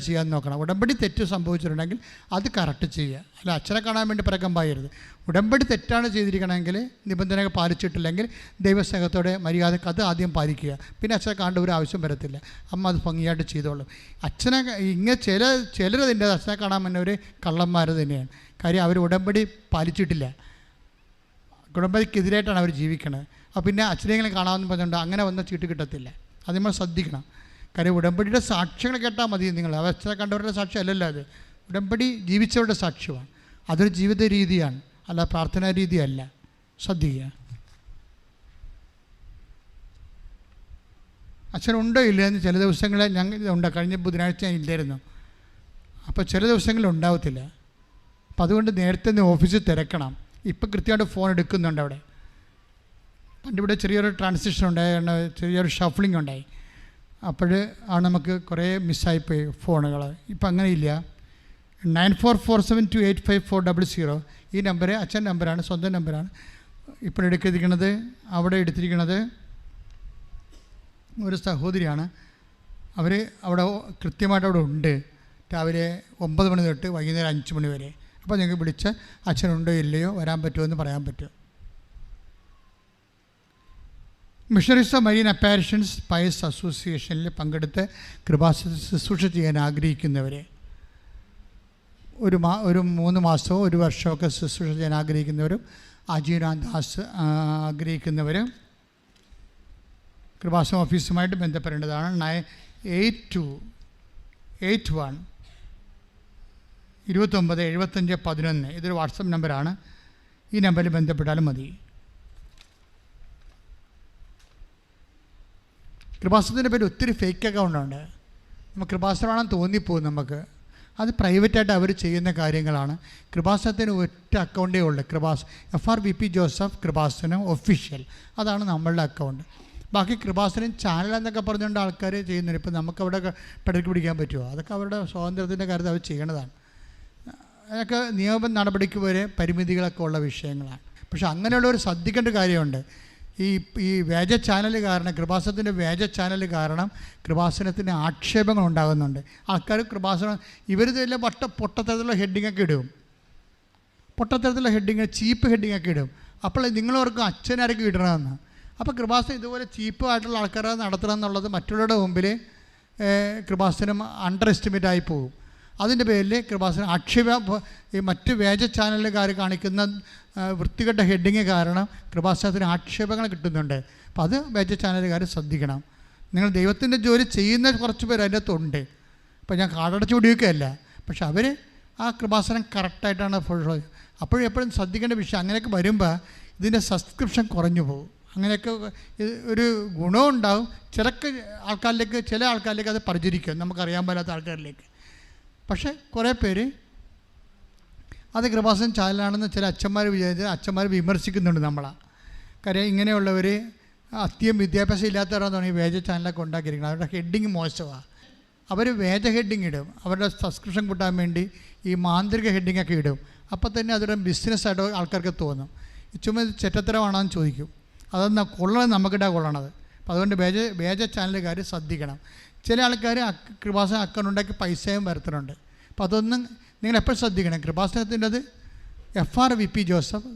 [SPEAKER 1] ചെയ്യാൻ നോക്കണം. ഉടമ്പടി തെറ്റ് സംഭവിച്ചിട്ടുണ്ടെങ്കിൽ അത് കറക്റ്റ് ചെയ്യുക. അല്ല അച്ഛനെ കാണാൻ വേണ്ടി പിറക്കം പായരുത്. ഉടമ്പടി തെറ്റാണ് ചെയ്തിരിക്കണമെങ്കിൽ, നിബന്ധനകൾ പാലിച്ചിട്ടില്ലെങ്കിൽ ദൈവസ്നേഹത്തോടെ മര്യാദക്ക് അത് ആദ്യം പാലിക്കുക. പിന്നെ അച്ഛനെ കാണേണ്ട ഒരു ആവശ്യം വരത്തില്ല. അമ്മ അത് ഭംഗിയായിട്ട് ചെയ്തോളും. അച്ഛനെ ഇങ്ങനെ ചിലർ അതിൻ്റെ അച്ഛനെ കാണാൻ തന്നെ ഒരു കള്ളന്മാർ തന്നെയാണ്. കാര്യം അവർ ഉടമ്പടി പാലിച്ചിട്ടില്ല, ഉടമ്പടിക്കെതിരായിട്ടാണ് അവർ ജീവിക്കുന്നത്. അപ്പോൾ പിന്നെ അച്ഛനെങ്കിലും കാണാമെന്ന് പറഞ്ഞുകൊണ്ട് അങ്ങനെ വന്ന ചീട്ട് കിട്ടത്തില്ല. അത് നമ്മൾ ശ്രദ്ധിക്കണം. കാര്യം ഉടമ്പടിയുടെ സാക്ഷ്യങ്ങൾ കേട്ടാൽ മതി. നിങ്ങൾ അച്ഛനെ കണ്ടവരുടെ സാക്ഷ്യം അല്ലല്ലോ, അത് ഉടമ്പടി ജീവിച്ചവരുടെ സാക്ഷ്യമാണ്. അതൊരു ജീവിത രീതിയാണ്, അല്ല പ്രാർത്ഥനാ രീതിയല്ല. ശ്രദ്ധിക്കുക. അച്ഛനുണ്ടോ ഇല്ല എന്ന് ചില ദിവസങ്ങളിൽ ഞങ്ങൾ ഉണ്ട്. കഴിഞ്ഞ ബുധനാഴ്ച ഞാൻ ഇല്ലായിരുന്നു. അപ്പോൾ ചില ദിവസങ്ങളിൽ ഉണ്ടാവത്തില്ല. അപ്പോൾ അതുകൊണ്ട് നേരത്തെ ഓഫീസിൽ തിരക്കണം. ഇപ്പം കൃത്യമായിട്ട് ഫോൺ എടുക്കുന്നുണ്ട് അവിടെ. പണ്ടിവിടെ ചെറിയൊരു ട്രാൻസിഷൻ ഉണ്ടായി, ചെറിയൊരു ഷഫ്ലിംഗ് ഉണ്ടായി. അപ്പോൾ ആണ് നമുക്ക് കുറേ മിസ്സായിപ്പോയി ഫോണുകൾ. ഇപ്പം അങ്ങനെയില്ല. 9447285400 ഈ നമ്പർ അച്ഛൻ നമ്പറാണ്, സ്വന്തം നമ്പറാണ്. ഇപ്പോൾ എടുത്തിരിക്കുന്നത്, അവിടെ എടുത്തിരിക്കുന്നത് ഒരു സഹോദരിയാണ്. അവർ അവിടെ കൃത്യമായിട്ട് അവിടെ ഉണ്ട്, രാവിലെ 9 മണി തൊട്ട് വൈകുന്നേരം 5 മണി വരെ. അപ്പോൾ നിങ്ങൾക്ക് വിളിച്ച് അച്ഛനുണ്ടോ ഇല്ലയോ, വരാൻ പറ്റുമോ എന്ന് പറയാൻ പറ്റും. Missionaries of marine apparitions Pius അസോസിയേഷനിൽ പങ്കെടുത്ത് കൃപാസന ശുശ്രൂഷ ചെയ്യാൻ ആഗ്രഹിക്കുന്നവരെ, ഒരു 3 മാസമോ 1 വർഷമൊക്കെ ശുശ്രൂഷ ചെയ്യാൻ ആഗ്രഹിക്കുന്നവരും ആജീവനാന്താസ് ആഗ്രഹിക്കുന്നവരും കൃപാസന ഓഫീസുമായിട്ട് ബന്ധപ്പെടേണ്ടതാണ്. 9281297511 ഇതൊരു വാട്സപ്പ് നമ്പറാണ്. ഈ നമ്പറിൽ ബന്ധപ്പെട്ടാലും മതി. കൃപാസനത്തിൻ്റെ പേര് ഒത്തിരി ഫേക്ക് അക്കൗണ്ടുണ്ട്. നമുക്ക് കൃപാസനമാണെന്ന് തോന്നിപ്പോകും നമുക്ക്. അത് പ്രൈവറ്റായിട്ട് അവർ ചെയ്യുന്ന കാര്യങ്ങളാണ്. കൃപാസനത്തിന് ഒറ്റ അക്കൗണ്ടേ ഉള്ളൂ, FRVP ജോസഫ് കൃപാസനം ഒഫീഷ്യൽ, അതാണ് നമ്മളുടെ അക്കൗണ്ട്. ബാക്കി കൃപാസനം ചാനൽ എന്നൊക്കെ പറഞ്ഞുകൊണ്ട് ആൾക്കാർ ചെയ്യുന്നുണ്ട്. ഇപ്പം നമുക്കവിടെ പിടക്ക് പിടിക്കാൻ പറ്റുമോ? അതൊക്കെ അവരുടെ സ്വാതന്ത്ര്യത്തിൻ്റെ കാര്യത്തിൽ അവർ ചെയ്യണതാണ്. അതൊക്കെ നിയമ നടപടിക്ക് വരെ പരിമിതികളൊക്കെ ഉള്ള വിഷയങ്ങളാണ്. പക്ഷെ അങ്ങനെയുള്ളവർ ശ്രദ്ധിക്കേണ്ട കാര്യമുണ്ട്. ഈ വ്യാജ ചാനൽ കാരണം, കൃപാസനത്തിൻ്റെ വ്യാജ ചാനൽ കാരണം കൃപാസനത്തിന് ആക്ഷേപങ്ങൾ ഉണ്ടാകുന്നുണ്ട്. ആൾക്കാർ കൃപാസനം ഇവരിതെല്ലാം പൊട്ടത്തരത്തിലുള്ള ഹെഡിങ്ങൊക്കെ ഇടും, പൊട്ടത്തരത്തിലുള്ള ഹെഡിങ്, ചീപ്പ് ഹെഡിങ്ങൊക്കെ ഇടും. അപ്പോൾ നിങ്ങളോർക്കും അച്ഛനാരൊക്കെ ഇടണമെന്ന്. അപ്പോൾ കൃപാസനം ഇതുപോലെ ചീപ്പായിട്ടുള്ള ആൾക്കാരെ നടത്തണം എന്നുള്ളത് മറ്റുള്ളവരുടെ മുമ്പിൽ കൃപാസനം അണ്ടർ എസ്റ്റിമേറ്റ് ആയി പോകും. അതിൻ്റെ പേരിൽ കൃപാസനം ഈ മറ്റ് വ്യാജ ചാനലുകാർ കാണിക്കുന്ന വൃത്തികെട്ട ഹെഡിങ് കാരണം കൃപാസനത്തിന് ആക്ഷേപങ്ങൾ കിട്ടുന്നുണ്ട്. അപ്പോൾ അത് വ്യാജ ചാനലുകാർ ശ്രദ്ധിക്കണം. നിങ്ങൾ ദൈവത്തിൻ്റെ ജോലി ചെയ്യുന്ന കുറച്ച് പേർ അതിൻ്റെ അകത്തുണ്ട്. അപ്പോൾ ഞാൻ കാടടച്ച് പിടിക്കുകയല്ല, പക്ഷെ അവർ ആ കൃപാസനം കറക്റ്റായിട്ടാണ് അപ്പോഴെപ്പോഴും ശ്രദ്ധിക്കേണ്ട വിഷയം. അങ്ങനെയൊക്കെ വരുമ്പോൾ ഇതിൻ്റെ സബ്സ്ക്രിപ്ഷൻ കുറഞ്ഞു പോകും. അങ്ങനെയൊക്കെ ഒരു ഗുണമുണ്ടാവും. ചില ആൾക്കാരിലേക്ക് അത് പ്രചരിക്കും, നമുക്കറിയാൻ പാടാത്ത ആൾക്കാരിലേക്ക്. പക്ഷേ കുറേ പേര് അത് കൃപാസനം ചാനലാണെന്ന് ചില അച്ഛന്മാർ അച്ഛന്മാർ വിമർശിക്കുന്നുണ്ട് നമ്മളെ. കാര്യം ഇങ്ങനെയുള്ളവർ അത്യം വിദ്യാഭ്യാസം ഇല്ലാത്തവരാണെന്നാണ് ഈ വേജ ചാനലൊക്കെ ഉണ്ടാക്കിയിരിക്കുന്നത്. അവരുടെ ഹെഡിങ് മോശമാണ്. അവർ വേജ ഹെഡിങ് ഇടും, അവരുടെ സബ്സ്ക്രിപ്ഷൻ കൂട്ടാൻ വേണ്ടി ഈ മാന്ത്രിക ഹെഡിങ്ങൊക്കെ ഇടും. അപ്പോൾ തന്നെ അതൊരു ബിസിനസ്സായിട്ട് ആൾക്കാർക്ക് തോന്നും. ചുമ്മാ ചെറ്റത്തരമാണെന്ന് ചോദിക്കും. അതൊന്നും കൊള്ളണം, നമുക്കിട്ടാ കൊള്ളണത്. അപ്പോൾ അതുകൊണ്ട് വേജ ചാനലുകാർ ശ്രദ്ധിക്കണം. ചില ആൾക്കാർ കൃപാസന അക്കൗണ്ട് ഉണ്ടാക്കി പൈസയും വരുത്തുന്നുണ്ട്. അപ്പോൾ അതൊന്നും നിങ്ങൾ എപ്പോഴും ശ്രദ്ധിക്കണം. കൃപാസനത്തിൻ്റെത് FRVP Joseph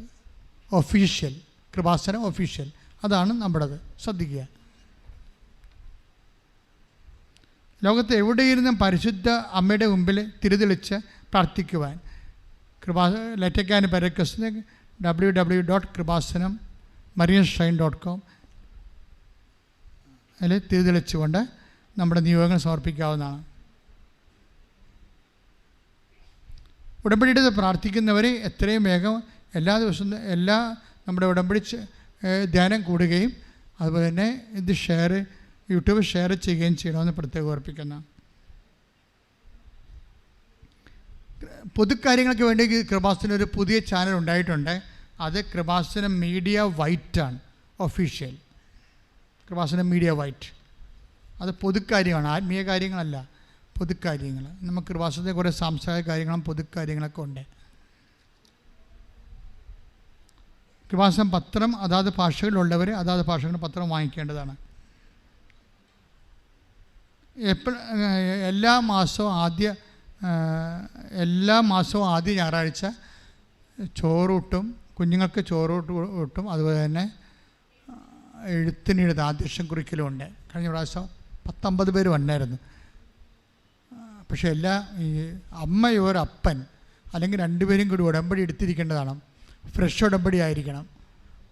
[SPEAKER 1] official, Kripasanam official, അതാണ് നമ്മുടേത്. ശ്രദ്ധിക്കുക. ലോകത്ത് എവിടെയിരുന്നും പരിശുദ്ധ അമ്മയുടെ മുമ്പിൽ തിരിതെളിച്ച് പ്രാർത്ഥിക്കുവാൻ ലെറ്റക്കാന് പെരക്കസ് www.kribasanam.marianshrine.com അതിൽ തിരിതെളിച്ചുകൊണ്ട് നമ്മുടെ നിയോഗങ്ങൾ സമർപ്പിക്കാവുന്നതാണ്. ഉടമ്പടിയുടെ പ്രാർത്ഥിക്കുന്നവർ എത്രയും വേഗം എല്ലാ ദിവസവും നമ്മുടെ ഉടമ്പടി ധ്യാനം കൂടുകയും അതുപോലെ തന്നെ ഇത് യൂട്യൂബ് ഷെയർ ചെയ്യുകയും ചെയ്യണമെന്ന് പ്രത്യേകം ഓർപ്പിക്കുന്നു. പൊതുക്കാര്യങ്ങൾക്ക് വേണ്ടി കൃപാസനം ഒരു പുതിയ ചാനൽ ഉണ്ടായിട്ടുണ്ട്. അത് കൃപാസനം മീഡിയ വൈറ്റാണ്, ഒഫീഷ്യൽ കൃപാസനം മീഡിയ വൈറ്റ്. അത് പൊതുക്കാര്യമാണ്, ആത്മീയ കാര്യങ്ങളല്ല, പൊതുക്കാര്യങ്ങൾ. നമുക്ക് കൃപാസനത്തെ കുറേ സാംസ്കാരിക കാര്യങ്ങളും പൊതുക്കാര്യങ്ങളൊക്കെ ഉണ്ട്. കൃപാസനം പത്രം അതാത് ഭാഷകളിലുള്ളവർ അതാത് ഭാഷകളുടെ പത്രം വാങ്ങിക്കേണ്ടതാണ്. എല്ലാ മാസവും ആദ്യ ഞായറാഴ്ച ചോറൂട്ടും, കുഞ്ഞുങ്ങൾക്ക് ചോറൂട്ടും, അതുപോലെ തന്നെ എഴുത്തിനെഴുത ആദ്യം കുറിക്കലും ഉണ്ട്. കഴിഞ്ഞ പ്രാവശ്യം 19 പേര് ഉണ്ടായിരുന്നു. പക്ഷേ ഈ അമ്മയോരപ്പൻ അല്ലെങ്കിൽ 2 പേരും കൂടി ഉടമ്പടി എടുത്തിരിക്കേണ്ടതാണ്. ഫ്രഷ് ഉടമ്പടി ആയിരിക്കണം,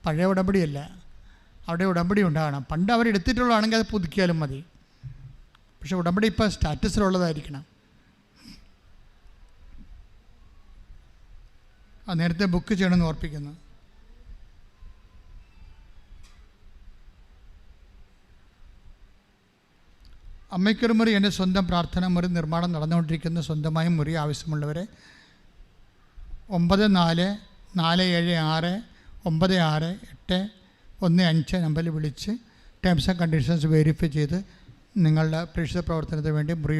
[SPEAKER 1] പഴയ ഉടമ്പടിയല്ല. അവിടെ ഉടമ്പടി ഉണ്ടാകണം. പണ്ട് അവരെടുത്തിട്ടുള്ളതാണെങ്കിൽ അത് പുതുക്കിയാലും മതി. പക്ഷേ ഉടമ്പടി ഇപ്പോൾ സ്റ്റാറ്റസിലുള്ളതായിരിക്കണം. അത് നേരത്തെ ബുക്ക് ചെയ്യണമെന്ന് ഓർപ്പിക്കുന്നു. അമ്മയ്ക്കൊരു മുറി, എൻ്റെ സ്വന്തം പ്രാർത്ഥന മുറി നിർമ്മാണം നടന്നുകൊണ്ടിരിക്കുന്ന സ്വന്തമായും മുറി ആവശ്യമുള്ളവരെ 9447969685 നമ്പറിൽ വിളിച്ച് ടേംസ് ആൻഡ് കണ്ടീഷൻസ് വെരിഫൈ ചെയ്ത് നിങ്ങളുടെ പ്രേക്ഷിത പ്രവർത്തനത്തിന് വേണ്ടി മുറി